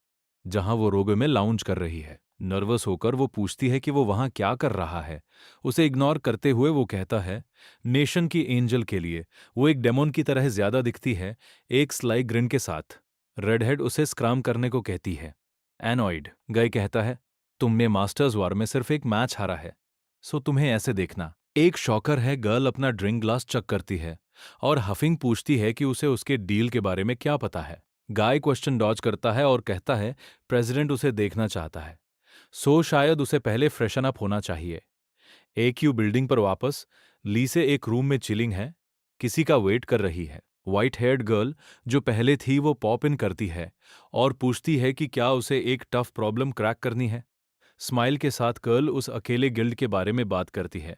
जहां वो रोगे में लाउंज कर रही है। नर्वस होकर वो पूछती है कि वो वहां क्या कर रहा है। उसे इग्नोर करते हुए वो कहता है, नेशन की एंजल के लिए वो एक डेमोन की तरह ज्यादा दिखती है, एक स्लाई ग्रिन के साथ। रेडहेड उसे स्क्राम करने को कहती है। एनॉइड गाय कहता है, तुमने मास्टर्स वार में सिर्फ एक मैच हारा है, सो तुम्हें ऐसे देखना। एक शॉकर है गर्ल अपना ड्रिंक ग्लास चक करती है और हफिंग पूछती है कि उसे उसके डील के बारे में क्या पता है। गाय क्वेश्चन डॉज करता है और कहता है प्रेसिडेंट उसे देखना चाहता है, सो शायद उसे पहले फ्रेशन अप होना चाहिए। AQ बिल्डिंग पर वापस लीसे एक रूम में चिलिंग है, किसी का वेट कर रही है। व्हाइट हेयर्ड गर्ल जो पहले थी वो पॉप इन करती है और पूछती है कि क्या उसे एक टफ प्रॉब्लम क्रैक करनी है। स्माइल के साथ कर्ल उस अकेले गिल्ड के बारे में बात करती है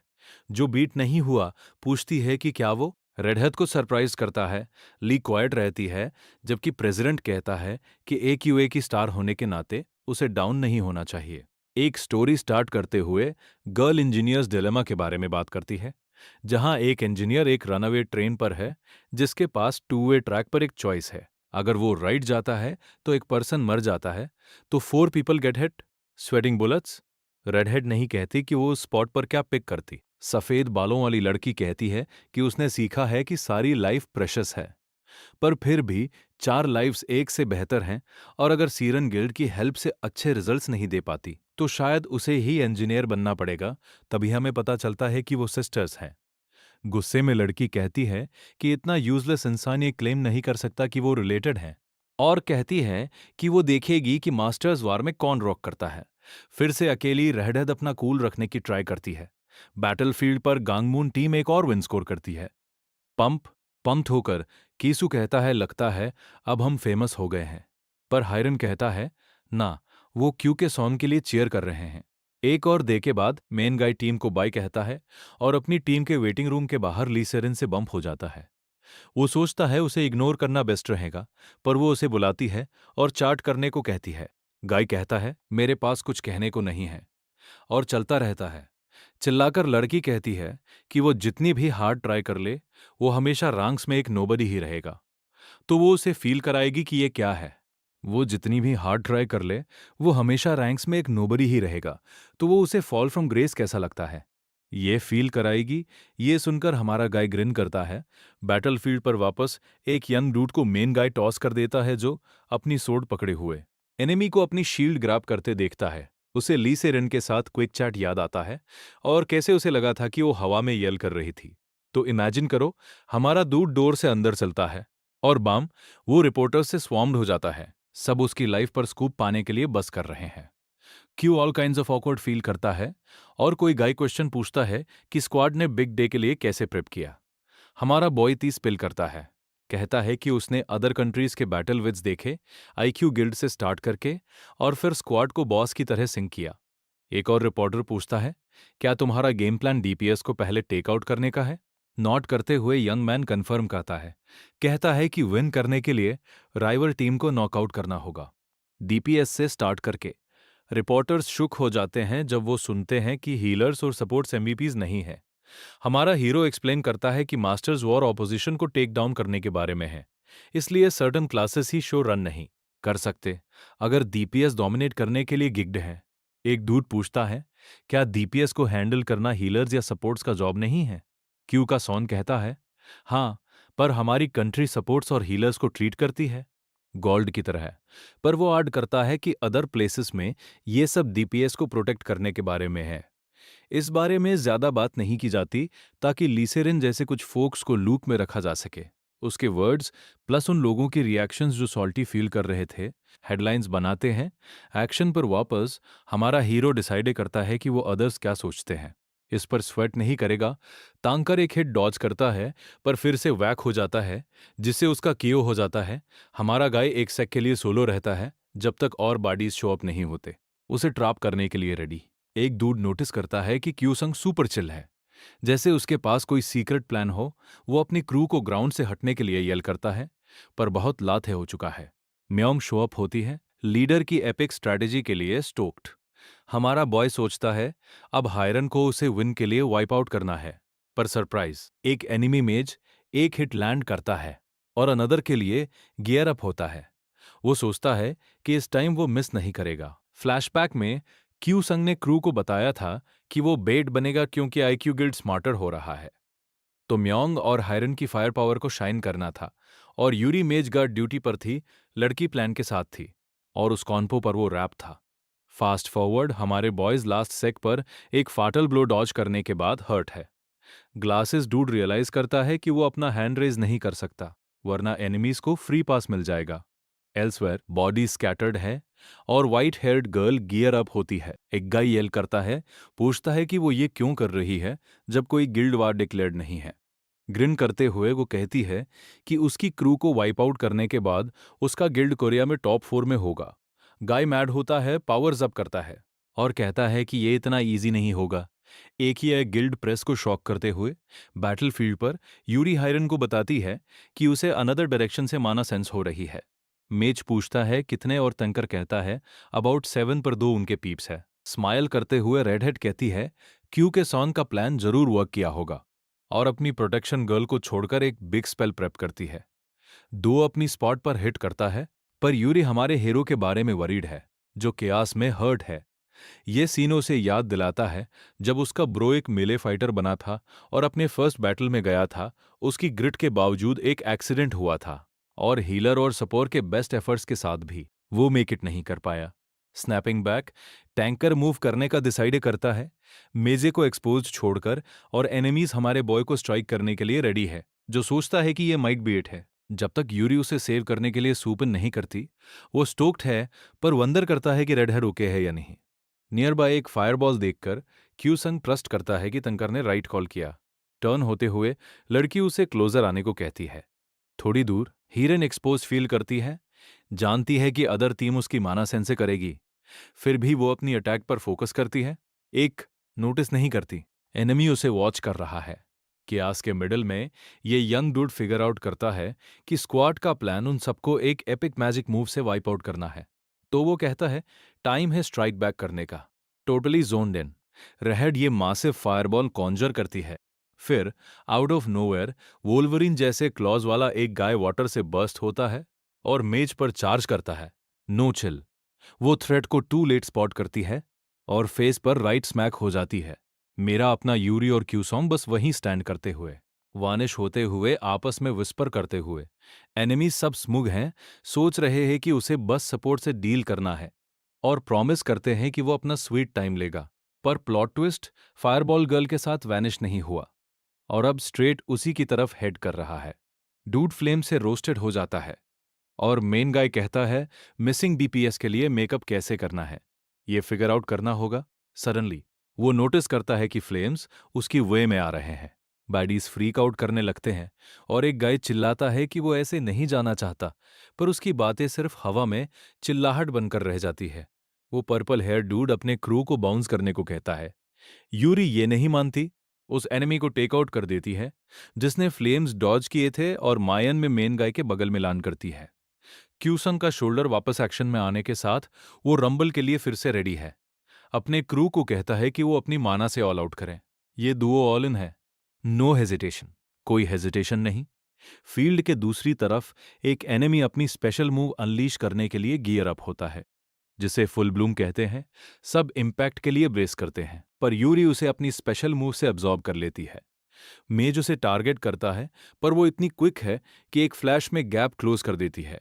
जो बीट नहीं हुआ। पूछती है कि क्या वो रेडहेड को सरप्राइज करता है। ली क्वाइट रहती है, जबकि प्रेसिडेंट कहता है कि AQA की स्टार होने के नाते उसे डाउन नहीं होना चाहिए। एक स्टोरी स्टार्ट करते हुए गर्ल इंजीनियर्स डिलेमा के बारे में बात करती है, जहां एक इंजीनियर एक रनअवे ट्रेन पर है जिसके पास 2 वे ट्रैक पर एक चॉइस है। अगर वो राइट जाता है तो एक पर्सन मर जाता है, तो 4 people get hit. Sweating bullets. Redhead नहीं कहती कि वो उस स्पॉट पर क्या पिक करती। सफेद बालों वाली लड़की कहती है कि उसने सीखा है कि सारी लाइफ प्रेशस है, पर फिर भी 4 लाइफ्स एक से बेहतर हैं, और अगर सीरन गिल्ड की हेल्प से अच्छे रिजल्ट्स नहीं दे पाती तो शायद उसे ही इंजीनियर बनना पड़ेगा। तभी हमें पता चलता है कि वो सिस्टर्स हैं। गुस्से में लड़की कहती है कि इतना यूजलेस इंसान ये क्लेम नहीं कर सकता कि वो रिलेटेड हैं, और कहती है कि वो देखेगी कि मास्टर्स वार में कौन रॉक करता है। फिर से अकेली रहडद अपना कूल रखने की ट्राई करती है। बैटलफील्ड पर गांगमून टीम एक और विन स्कोर करती है। पंप्ड होकर कीसु कहता है, लगता है अब हम फेमस हो गए हैं। पर हायरन कहता है, ना, वो क्यू के सॉन्ग के लिए चीयर कर रहे हैं। एक और दे के बाद मेन गाय टीम को बाय कहता है और अपनी टीम के वेटिंग रूम के बाहर ली सेरिन से बम्प हो जाता है। वो सोचता है उसे इग्नोर करना बेस्ट रहेगा, पर वो उसे बुलाती है और चार्ट करने को कहती है। गाय कहता है, मेरे पास कुछ कहने को नहीं है, और चलता रहता है। चिल्लाकर लड़की कहती है कि वो जितनी भी हार्ड ट्राई कर ले, वो हमेशा रैंक्स में एक नोबडी ही रहेगा। तो वो उसे फील कराएगी कि ये क्या है। वो जितनी भी हार्ड ट्राई कर ले, वो हमेशा रैंक्स में एक नोबडी ही रहेगा। तो वो उसे फॉल फ्रॉम ग्रेस कैसा लगता है, ये फील कराएगी। ये सुनकर हमारा गाय ग्रिन करता है। बैटलफील्ड पर वापस एक यंग डूड को मेन गाय टॉस कर देता है, जो अपनी सोर्ड पकड़े हुए एनिमी को अपनी शील्ड ग्रैब करते देखता है। उसे ली सेरेन के साथ क्विक चैट याद आता है और कैसे उसे लगा था कि वो हवा में येल कर रही थी। तो इमेजिन करो, हमारा दूध डोर से अंदर चलता है और बाम वो रिपोर्टर्स से स्वॉर्म्ड हो जाता है। सब उसकी लाइफ पर स्कूप पाने के लिए बस कर रहे हैं। क्यों all kinds of awkward feel करता है और कोई गाय क्वेश्चन पूछता है कि स्क्वाड ने बिग डे के लिए कैसे प्रेप किया। हमारा बॉय 30 स्पिल करता है। कहता है कि उसने अदर कंट्रीज के बैटल विड्स देखे, आईक्यू गिल्ड से स्टार्ट करके, और फिर स्क्वाड को बॉस की तरह सिंक किया। एक और रिपोर्टर पूछता है, क्या तुम्हारा गेम प्लान डीपीएस को पहले टेक आउट करने का है? नॉट करते हुए यंग मैन कंफर्म करता है। कहता है कि विन करने के लिए राइवल टीम को नॉकआउट करना होगा, डीपीएस से स्टार्ट करके। रिपोर्टर्स शुक हो जाते हैं जब वो सुनते हैं कि हीलर्स और सपोर्ट्स एमवीपीज नहीं है। हमारा हीरो एक्सप्लेन करता है कि मास्टर्स वॉर ऑपोजिशन को टेक डाउन करने के बारे में है, इसलिए सर्टन क्लासेस ही शो रन नहीं कर सकते अगर डीपीएस डोमिनेट करने के लिए गिग्ड हैं। एक दूत पूछता है, क्या डीपीएस को हैंडल करना हीलर्स या सपोर्ट्स का जॉब नहीं है? क्यू का सॉन कहता है, हाँ, पर हमारी कंट्री सपोर्ट्स और हीलर्स को ट्रीट करती है गोल्ड की तरह है। पर वो ऐड करता है कि अदर प्लेसेस में ये सब डीपीएस को प्रोटेक्ट करने के बारे में है। इस बारे में ज्यादा बात नहीं की जाती ताकि लीसेरिन जैसे कुछ फोक्स को लूप में रखा जा सके। उसके वर्ड्स प्लस उन लोगों की रिएक्शंस जो सॉल्टी फील कर रहे थे हेडलाइंस बनाते हैं। एक्शन पर वापस हमारा हीरो डिसाइड करता है कि वो अदर्स क्या सोचते हैं। इस पर स्वेट नहीं करेगा। तांकर एक हिट डॉज करता है पर फिर से वैक हो जाता है, जिससे उसका कियो हो जाता है। हमारा गाय एक सेक के लिए सोलो रहता है जब तक और बॉडीज शो अप नहीं होते, उसे ट्रैप करने के लिए रेडी। एक दूड नोटिस करता है कि क्यूसंग सुपर चिल है, जैसे उसके पास कोई सीक्रेट प्लान हो। वो अपनी क्रू को ग्राउंड से हटने के लिए यल करता है, पर बहुत लात है हो चुका है। म्योंग शो अप होती है, लीडर की एपिक स्ट्रैटेजी के लिए स्टोक्ड। हमारा बॉय सोचता है अब हायरन को उसे विन के लिए वाइप आउट करना है, पर सरप्राइज, एक एनिमी मेज एक हिट लैंड करता है और अनदर के लिए गियर अप होता है। वो सोचता है कि इस टाइम वो मिस नहीं करेगा। फ्लैशबैक में क्यू संग ने क्रू को बताया था कि वो बेट बनेगा क्योंकि आईक्यू गिल्ड स्मार्टर हो रहा है। तो म्योंग और हायरन की फायर पावर को शाइन करना था और यूरी मेज गार्ड ड्यूटी पर थी, लड़की प्लान के साथ थी और उस कॉन्पो पर वो रैप था। फास्ट फॉरवर्ड, हमारे बॉयज लास्ट सेक पर एक फाटल ब्लो डॉज करने के बाद हर्ट है। ग्लासेस डूड रियलाइज करता है कि वो अपना हैंड रेज नहीं कर सकता, वरना एनिमीज को फ्री पास मिल जाएगा। एल्सवेयर बॉडी स्कैटर्ड है और white heard girl gear up होती है। एक गाय येल करता है, पूछता है कि वो ये क्यों कर रही है जब कोई गिल्ड वार डिक्लेयर्ड नहीं है। ग्रिन करते हुए वो कहती है कि उसकी क्रू को वाइप आउट करने के बाद उसका गिल्ड कोरिया में टॉप 4 में होगा। गाय मैड होता है, पावर्स अप करता है और कहता है कि ये इतना इजी नहीं होगा। एक ही है गिल्ड प्रेस को शॉक करते हुए बैटलफील्ड पर यूरी हायरन को बताती है कि उसे अनदर डायरेक्शन से माना सेंस हो रही है। मेज पूछता है कितने और तंकर कहता है अबाउट 7 पर 2 उनके पीप्स है। स्माइल करते हुए रेडहेड कहती है क्यू के सॉन्ग का प्लान जरूर वर्क किया होगा और अपनी प्रोटेक्शन गर्ल को छोड़कर एक बिग स्पेल प्रेप करती है। दो अपनी स्पॉट पर हिट करता है, पर यूरी हमारे हीरो के बारे में वरीड है, जो केयास में हर्ट है। ये सीन उसे याद दिलाता है जब उसका ब्रो एक मेले फाइटर बना था और अपने फर्स्ट बैटल में गया था। उसकी ग्रिट के बावजूद एक एक्सीडेंट हुआ था और हीलर और सपोर्ट के बेस्ट एफर्ट्स के साथ भी वो मेक इट नहीं कर पाया। स्नैपिंग बैक, टैंकर मूव करने का डिसाइड करता है, मेजे को एक्सपोज छोड़कर, और एनिमीज हमारे बॉय को स्ट्राइक करने के लिए रेडी है, जो सोचता है कि ये माइट बी इट है। जब तक यूरी उसे सेव करने के लिए सूपन नहीं करती, वो स्टोक्ड है, पर वंदर करता है कि रेड हेड ओके है या नहीं। नियर बाय एक फायरबॉल देखकर क्यूसंग ट्रस्ट करता है कि तंकर ने राइट कॉल किया। टर्न होते हुए लड़की उसे क्लोजर आने को कहती है। थोड़ी दूर हीरन एक्सपोज फील करती है, जानती है कि अदर टीम उसकी माना सेंसे करेगी, फिर भी वो अपनी अटैक पर फोकस करती है। एक नोटिस नहीं करती एनिमी उसे वॉच कर रहा है। कियास के मिडल में ये यंग डूड फिगर आउट करता है कि स्क्वाड का प्लान उन सबको एक एपिक मैजिक मूव से वाइप आउट करना है। तो वो कहता है टाइम है स्ट्राइक बैक करने का। टोटली जोन्ड इन, रेहेड ये मासिव फायरबॉल कॉन्जर करती है। फिर आउट ऑफ नोवेयर वोल्वरिन जैसे क्लॉज वाला एक गाय वाटर से बर्स्ट होता है और मेज पर चार्ज करता है। No chill. वो थ्रेट को टू लेट स्पॉट करती है और फेस पर राइट स्मैक हो जाती है। मेरा अपना यूरी और क्यूसॉन्ग बस वहीं स्टैंड करते हुए, वानिश होते हुए, आपस में विस्पर करते हुए। एनिमी सब स्मुग हैं, सोच रहे हैं कि उसे बस सपोर्ट से डील करना है और प्रॉमिस करते हैं कि वो अपना स्वीट टाइम लेगा। पर प्लॉट ट्विस्ट, फायरबॉल गर्ल के साथ वैनिश नहीं हुआ और अब स्ट्रेट उसी की तरफ हेड कर रहा है। डूड फ्लेम से रोस्टेड हो जाता है और मेन गाय कहता है मिसिंग बीपीएस के लिए मेकअप कैसे करना है, ये फिगर आउट करना होगा। सडनली वो नोटिस करता है कि फ्लेम्स उसकी वे में आ रहे हैं। बैडीज फ्रीक आउट करने लगते हैं और एक गाय चिल्लाता है कि वो ऐसे नहीं जाना चाहता, पर उसकी बातें सिर्फ हवा में चिल्लाहट बनकर रह जाती है। वो पर्पल हेयर डूड अपने क्रू को बाउंस करने को कहता है। यूरी ये नहीं मानती, उस एनिमी को टेक आउट कर देती है जिसने फ्लेम्स डॉज किए थे और मायन में मेन गाय के बगल में लान करती है। क्यूसन का शोल्डर वापस एक्शन में आने के साथ वो रंबल के लिए फिर से रेडी है। अपने क्रू को कहता है कि वो अपनी माना से ऑल आउट करें। ये दुओ ऑल इन है। No hesitation. कोई हेजिटेशन नहीं। फील्ड के दूसरी तरफ एक एनिमी अपनी स्पेशल मूव अनलीश करने के लिए गियर अप होता है, जिसे फुल ब्लूम कहते हैं। सब इम्पैक्ट के लिए ब्रेस करते हैं, पर यूरी उसे अपनी स्पेशल मूव से अब्जॉर्ब कर लेती है। मेज उसे टारगेट करता है, पर वो इतनी क्विक है कि एक फ्लैश में गैप क्लोज कर देती है।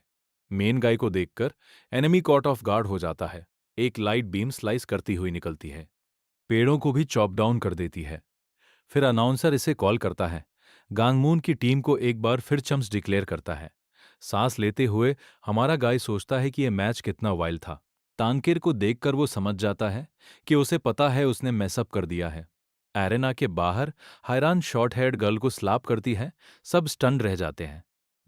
मेन गाय को देखकर एनिमी कॉट ऑफ गार्ड हो जाता है। एक लाइट बीम स्लाइस करती हुई निकलती है, पेड़ों को भी चॉप डाउन कर देती है। फिर अनाउंसर इसे कॉल करता है। गांगमून की टीम को एक बार फिर चम्स डिक्लेयर करता है। सांस लेते हुए हमारा गाय सोचता है कि यह मैच कितना वाइल्ड था। तानकेर को देखकर वो समझ जाता है कि उसे पता है उसने मैसअप कर दिया है। एरेना के बाहर हैरान शॉर्ट हेयर्ड गर्ल को स्लैप करती है। सब स्टन रह जाते हैं।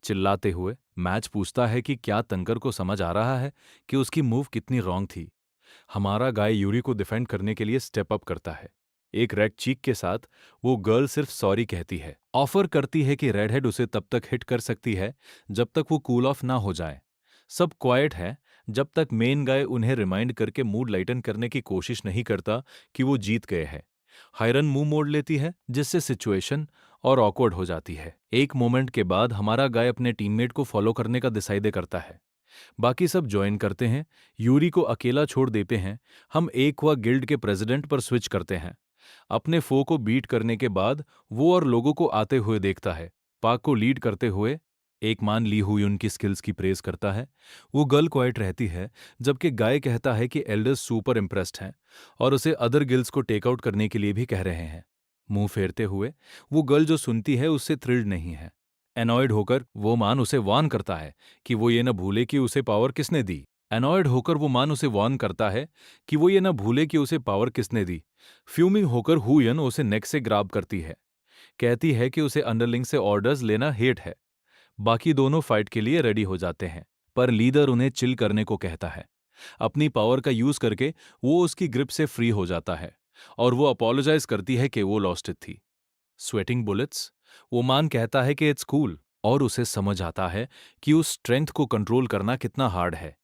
चिल्लाते हुए मैच पूछता है कि क्या तंकर को समझ आ रहा है कि उसकी मूव कितनी रॉन्ग थी। हमारा गाय यूरी को डिफेंड करने के लिए स्टेप अप करता है। एक रेड चीक के साथ वो गर्ल सिर्फ सॉरी कहती है, ऑफर करती है कि रेडहेड उसे तब तक हिट कर सकती है जब तक वो कूल ऑफ ना हो जाए। सब क्वाइट है जब तक मेन गाय उन्हें रिमाइंड करके मूड लाइटन करने की कोशिश नहीं करता कि वो जीत गए हैं। हायरन मुंह मोड़ लेती है जिससे सिचुएशन और ऑकवर्ड हो जाती है। एक मोमेंट के बाद हमारा गाय अपने टीममेट को फॉलो करने का डिसाइड करता है। बाकी सब ज्वाइन करते हैं, यूरी को अकेला छोड़ देते हैं। हम एक हुआ गिल्ड के प्रेसिडेंट पर स्विच करते हैं। अपने फो को बीट करने के बाद वो और लोगों को आते हुए देखता है। पाक को लीड करते हुए एक मान ली हुई उनकी स्किल्स की प्रेज करता है। वो गर्ल क्वाइट रहती है, जबकि गाय कहता है कि एल्डर्स सुपर इम्प्रेस्ड हैं और उसे अदर गिल्ड्स को टेक आउट करने के लिए भी कह रहे हैं। मुंह फेरते हुए वो गर्ल जो सुनती है उससे थ्रिल्ड नहीं है। एनॉयड होकर वो मान उसे वार्न करता है कि वो ये न भूले कि उसे पावर किसने दी। एनॉयड होकर वो मान उसे वार्न करता है कि वो ये न भूले कि उसे पावर किसने दी। फ्यूमिंग होकर हुयन उसे नेक से ग्राब करती है, कहती है कि उसे अंडरलिंग से ऑर्डर्स लेना हेट है। बाकी दोनों फाइट के लिए रेडी हो जाते हैं, पर लीडर उन्हें चिल करने को कहता है। अपनी पावर का यूज करके वो उसकी ग्रिप से फ्री हो जाता है और वो अपोलोजाइज करती है कि वो लॉस्ट इट थी। Sweating bullets. वो मान कहता है कि इट्स कूल और उसे समझ आता है कि उस स्ट्रेंथ को कंट्रोल करना कितना हार्ड है।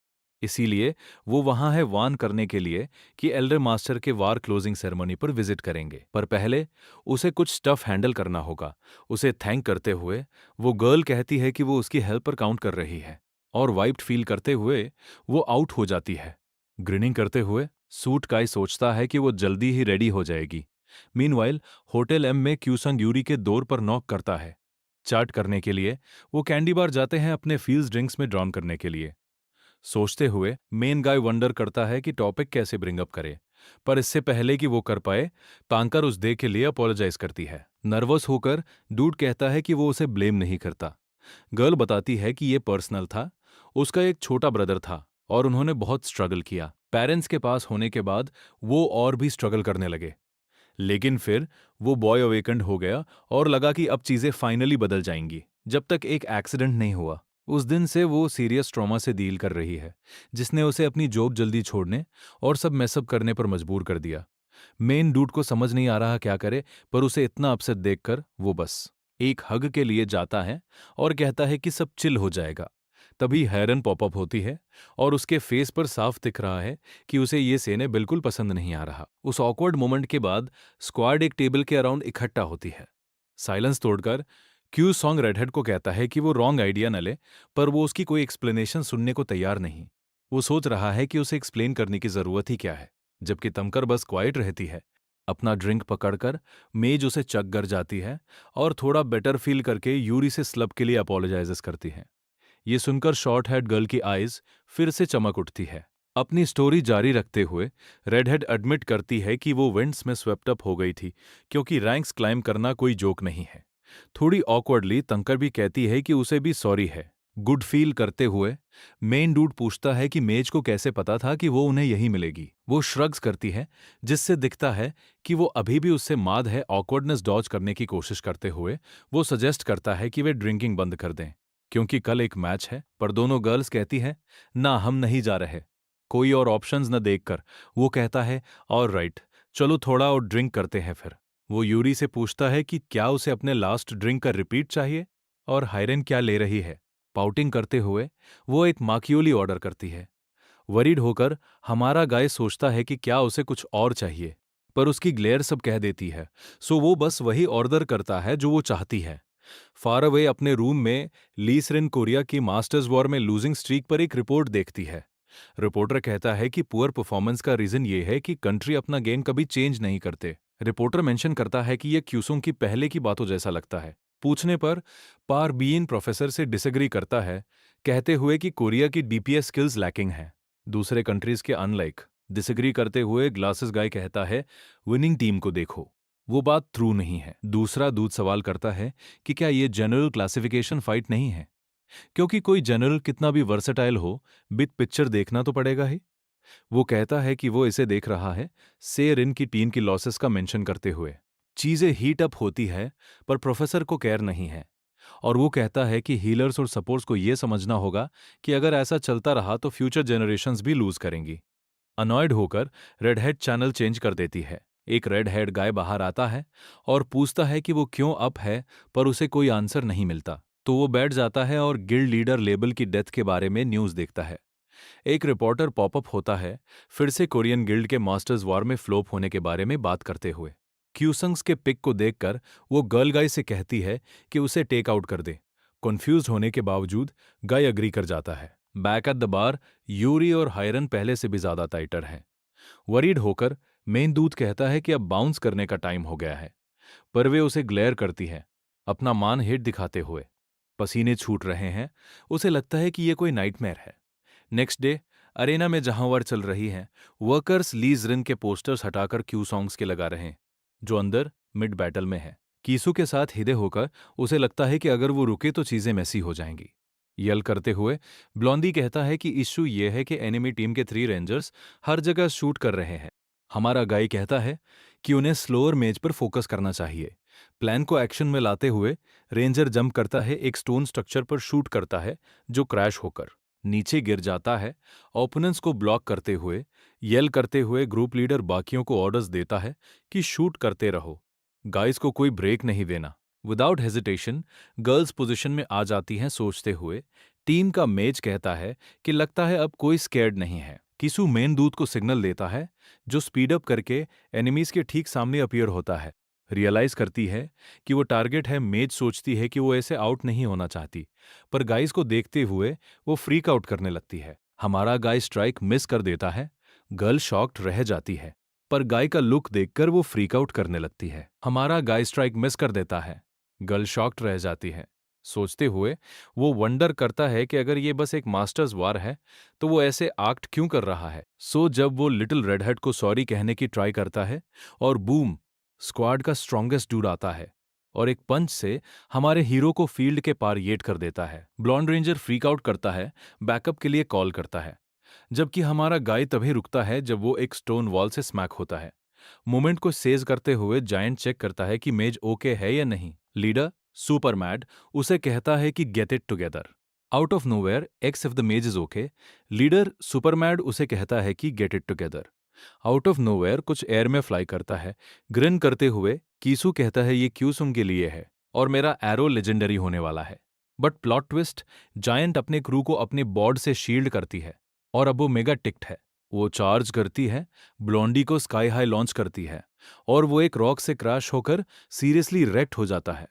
इसीलिए वो वहां है वार्न करने के लिए कि एल्डर मास्टर के वार क्लोजिंग सेरेमनी पर विजिट करेंगे, पर पहले उसे कुछ स्टफ हैंडल करना होगा। उसे थैंक करते हुए वो गर्ल कहती है कि वो उसकी हेल्प पर काउंट कर रही है और वाइप्ड फील करते हुए वो आउट हो जाती है। ग्रिनिंग करते हुए सूट काई सोचता है कि वो जल्दी ही रेडी हो जाएगी। मीनवाइल होटल एम में क्यूसंग यूरी के डोर पर नॉक करता है। चाट करने के लिए वो कैंडी बार जाते हैं अपने फील्स ड्रिंक्स में ड्रॉन करने के लिए। सोचते हुए मेन गाय वंडर करता है कि टॉपिक कैसे ब्रिंग अप करे, पर इससे पहले कि वो कर पाए तांकर उस डे के लिए अपोलोजाइज करती है। नर्वस होकर डूड कहता है कि वो उसे ब्लेम नहीं करता। गर्ल बताती है कि ये पर्सनल था, उसका एक छोटा ब्रदर था और उन्होंने बहुत स्ट्रगल किया। पेरेंट्स के पास होने के बाद वो और भी स्ट्रगल करने लगे, लेकिन फिर वो बॉय अवेकंड हो गया और लगा कि अब चीजें फाइनली बदल जाएंगी, जब तक एक एक्सीडेंट नहीं हुआ। उस दिन से वो सीरियस ट्रॉमा से डील कर रही है, जिसने उसे अपनी जॉब जल्दी छोड़ने और सब मैसअप करने पर मजबूर कर दिया। मेन डूड को समझ नहीं आ रहा क्या करे, पर उसे इतना अपसेट देखकर वो बस एक हग के लिए जाता है और कहता है कि सब चिल हो जाएगा। तभी हैरन पॉपअप होती है और उसके फेस पर साफ दिख रहा है कि उसे ये सेने बिल्कुल पसंद नहीं आ रहा। उस ऑकवर्ड मोमेंट के बाद स्क्वाड एक टेबल के अराउंड इकट्ठा होती है। साइलेंस तोड़कर क्यू सॉन्ग रेडहेड को कहता है कि वो रॉन्ग आइडिया न ले, पर वो उसकी कोई एक्सप्लेनेशन सुनने को तैयार नहीं। वो सोच रहा है कि उसे एक्सप्लेन करने की जरूरत ही क्या है, जबकि तमकर बस क्वाइट रहती है। अपना ड्रिंक पकड़कर मेज उसे चक कर जाती है और थोड़ा बेटर फील करके यूरी से स्लब के लिए अपोलोजाइजेस करती है। ये सुनकर शॉर्ट हेड गर्ल की आईज फिर से चमक उठती है। अपनी स्टोरी जारी रखते हुए रेडहेड एडमिट करती है कि वो विंड्स में स्वेप्ट अप हो गई थी, क्योंकि रैंक्स क्लाइम करना कोई जोक नहीं है। थोड़ी ऑकवर्डली तंकर भी कहती है कि उसे भी सॉरी है। गुड फील करते हुए मेन डूड पूछता है कि मेज को कैसे पता था कि वो उन्हें यहीं मिलेगी। वो श्रग्स करती है, जिससे दिखता है कि वो अभी भी उससे माद है। ऑकवर्डनेस डॉज करने की कोशिश करते हुए वो सजेस्ट करता है कि वे ड्रिंकिंग बंद कर दें, क्योंकि कल एक मैच है। पर दोनों गर्ल्स कहती हैं, ना हम नहीं जा रहे। कोई और ऑप्शंस न देखकर वो कहता है, ऑल राइट, चलो थोड़ा और ड्रिंक करते हैं फिर। वो यूरी से पूछता है कि क्या उसे अपने लास्ट ड्रिंक का रिपीट चाहिए और हायरन क्या ले रही है। पाउटिंग करते हुए वो एक माकियोली ऑर्डर करती है। वरीड होकर हमारा गाय सोचता है कि क्या उसे कुछ और चाहिए, पर उसकी ग्लेयर सब कह देती है, सो वो बस वही ऑर्डर करता है जो वो चाहती है। फार अवे अपने रूम में लीसरिन कोरिया की मास्टर्स वॉर में लूजिंग स्ट्रीक पर एक रिपोर्ट देखती है। रिपोर्टर कहता है कि पुअर परफॉर्मेंस का रीजन ये है कि कंट्री अपना गेम कभी चेंज नहीं करते। रिपोर्टर मेंशन करता है कि यह क्यूसों की पहले की बातों जैसा लगता है। पूछने पर पार बीन प्रोफेसर से डिसएग्री करता है, कहते हुए कि कोरिया की डीपीएस स्किल्स लैकिंग है, दूसरे कंट्रीज के अनलाइक। डिसएग्री करते हुए ग्लासेस गाय कहता है, विनिंग टीम को देखो। वो बात ट्रू नहीं है। दूसरा दूध सवाल करता है कि क्या ये जनरल क्लासिफिकेशन फाइट नहीं है, क्योंकि कोई जनरल कितना भी वर्सेटाइल हो, बिग पिक्चर देखना तो पड़ेगा ही। वो कहता है कि वो इसे देख रहा है, सेर इन की टीम की लॉसेस का मेंशन करते हुए। चीजें हीट अप होती है, पर प्रोफेसर को केयर नहीं है, और वो कहता है कि हीलर्स और सपोर्ट्स को ये समझना होगा कि अगर ऐसा चलता रहा तो फ्यूचर जनरेशंस भी लूज करेंगी। अनॉयड होकर रेडहेड चैनल चेंज कर देती है। एक रेड हेड गाय बाहर आता है और पूछता है कि वो क्यों अप है, पर उसे कोई आंसर नहीं मिलता। तो वो बैठ जाता है और गिल्ड लीडर लेबल की डेथ के बारे में न्यूज देखता है। एक रिपोर्टर पॉपअप होता है, फिर से कोरियन गिल्ड के मास्टर्स वॉर में फ्लोप होने के बारे में बात करते हुए। क्यूसंग्स के पिक को देखकर वो गर्ल गाय से कहती है कि उसे टेक आउट कर दे। कन्फ्यूज होने के बावजूद गाय अग्री कर जाता है। Back at the bar Yuri और हायरन पहले से भी ज्यादा टाइटर हैं। वरीड होकर मेन दूत कहता है कि अब बाउंस करने का टाइम हो गया है, पर वे उसे ग्लेयर करती है, अपना मान हेट दिखाते हुए। पसीने छूट रहे हैं, उसे लगता है कि ये कोई नाइटमेयर है। नेक्स्ट डे अरेना में जहां वार चल रही है, वर्कर्स लीज रिन के पोस्टर्स हटाकर क्यू सॉन्ग्स के लगा रहे हैं, जो अंदर मिड बैटल में है। कीसू के साथ हिदे होकर उसे लगता है कि अगर वो रुके तो चीजें मैसी हो जाएंगी। यल करते हुए ब्लॉन्डी कहता है कि इश्यू ये है कि एनिमी टीम के 3 रेंजर्स हर जगह शूट कर रहे हैं। हमारा गाय कहता है कि उन्हें स्लोअर मेज पर फोकस करना चाहिए। प्लान को एक्शन में लाते हुए रेंजर जंप करता है, एक स्टोन स्ट्रक्चर पर शूट करता है, जो क्रैश होकर नीचे गिर जाता है। ओपोनेंट्स को ब्लॉक करते हुए येल करते हुए ग्रुप लीडर बाकियों को ऑर्डर्स देता है कि शूट करते रहो, गाइस को कोई ब्रेक नहीं देना। विदाउट हेजिटेशन गर्ल्स पोजीशन में आ जाती हैं। सोचते हुए टीम का मेज कहता है कि लगता है अब कोई स्कैर्ड नहीं है। किसू मेन दूत को सिग्नल देता है, जो स्पीड अप करके एनिमीज के ठीक सामने अपीयर होता है। रियलाइज करती है कि वो टारगेट है। मेज सोचती है कि वो ऐसे आउट नहीं होना चाहती, पर गाइस को देखते हुए वो फ्रीक आउट करने लगती है। हमारा गाय स्ट्राइक मिस कर देता है। गर्ल शॉक्ड रह जाती है, पर गाय का लुक देखकर वो फ्रीक आउट करने लगती है। हमारा गाय स्ट्राइक मिस कर देता है। गर्ल शॉक्ड रह जाती है। सोचते हुए वो वंडर करता है कि अगर ये बस एक मास्टर्स वार है तो वो ऐसे एक्ट क्यों कर रहा है। सो जब वो लिटिल रेडहेड को सॉरी कहने की ट्राई करता है और बूम, स्क्वाड का स्ट्रॉन्गेस्ट डूड आता है और एक पंच से हमारे हीरो को फील्ड के पार येट कर देता है। ब्लॉन्ड रेंजर फ्रीक आउट करता है, बैकअप के लिए कॉल करता है, जबकि हमारा गाय तभी रुकता है जब वो एक स्टोन वॉल से स्मैक होता है। मोमेंट को सेज करते हुए जायंट चेक करता है कि मेज ओके है या नहीं। लीडर सुपर मैड उसे कहता है कि get it together. Out of nowhere X if the maze is okay. Leader super mad उसे कहता है कि get it together. Out of nowhere कुछ एयर में फ्लाई करता है। ग्रिन करते हुए कीसू कहता है ये क्यूसुम के लिए है और मेरा एरो लेजेंडरी होने वाला है। बट प्लॉट ट्विस्ट, जायंट अपने क्रू को अपने बॉर्ड से शील्ड करती है और अब वो मेगा टिक्ट है। वो चार्ज करती है, ब्लॉन्डी को स्काई हाई लॉन्च करती है और वो एक रॉक से क्रैश होकर सीरियसली रेक्ट हो जाता है।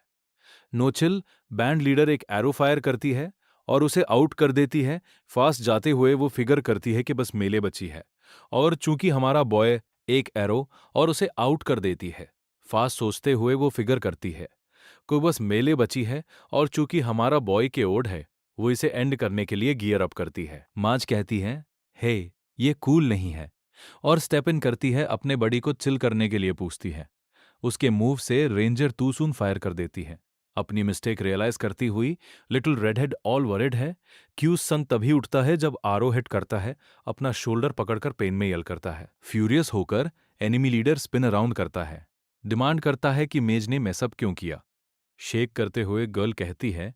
नोचिल बैंड लीडर एक एरो फायर करती है और उसे आउट कर देती है। फास्ट जाते हुए वो फिगर करती है कि बस मेले बची है, और चूंकि हमारा बॉय एक एरो और उसे आउट कर देती है। फास्ट सोचते हुए वो फिगर करती है को बस मेले बची है, और चूंकि हमारा बॉय के ओड है, वो इसे एंड करने के लिए गियर अप करती है। माज कहती है, हे ये कूल नहीं है, और स्टेप इन करती है, अपने बड़ी को चिल करने के लिए पूछती है। उसके मूव से रेंजर तू सून फायर कर देती है। अपनी मिस्टेक रियलाइज करती हुई लिटिल रेडहेड ऑल वरिड है। क्यूज सन तभी उठता है जब आरो हिट करता है, अपना शोल्डर पकड़कर पेन में यल करता है। फ्यूरियस होकर एनिमी लीडर स्पिन अराउंड करता है, डिमांड करता है कि मेज ने मैसअप क्यों किया। शेक करते हुए गर्ल कहती है,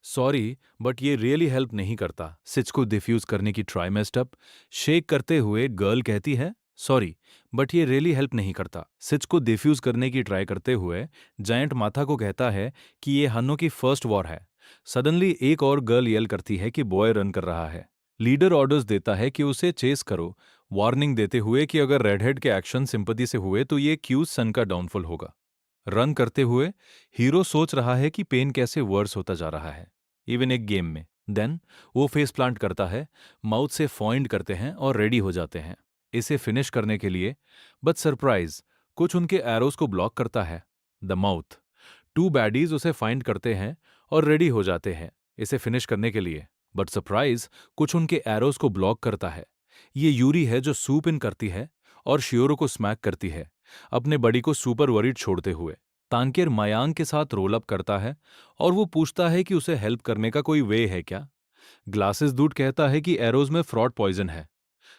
सॉरी बट ये रियली हेल्प नहीं करता। सिच को डिफ्यूज करने की ट्राई मेस्ड अप। शेक करते हुए गर्ल कहती है, सॉरी बट ये रियली हेल्प नहीं करता। सिच को डिफ्यूज करने की ट्राई करते हुए जायंट माथा को कहता है कि ये हन्नो की फर्स्ट वॉर है। सडनली एक और गर्ल येल करती है कि बॉय रन कर रहा है। लीडर ऑर्डर्स देता है कि उसे चेस करो, वार्निंग देते हुए कि अगर रेडहेड के एक्शन सिंपैथी से हुए तो ये क्यूज सन का डाउनफॉल होगा। रन करते हुए हीरो सोच रहा है कि पेन कैसे वर्स होता जा रहा है, इवन एक गेम में। देन वो फेस प्लांट करता है, माउथ से फॉइंड करते हैं और रेडी हो जाते हैं इसे फिनिश करने के लिए। बट सरप्राइज, कुछ उनके एरोज को ब्लॉक करता है। The mouth. टू बैडीज उसे फाइंड करते हैं और रेडी हो जाते हैं इसे फिनिश करने के लिए। बट सरप्राइज, कुछ उनके एरोज को ब्लॉक करता है। ये यूरी है जो सूप इन करती है और शियोरो को स्मैक करती है, अपने बड़ी को सुपर वरीड छोड़ते हुए। तांकेर मायांग के साथ रोल अप करता है और वो पूछता है कि उसे हेल्प करने का कोई वे है क्या। ग्लासेस दूड कहता है कि एरोज में फ्रॉड पॉइजन है,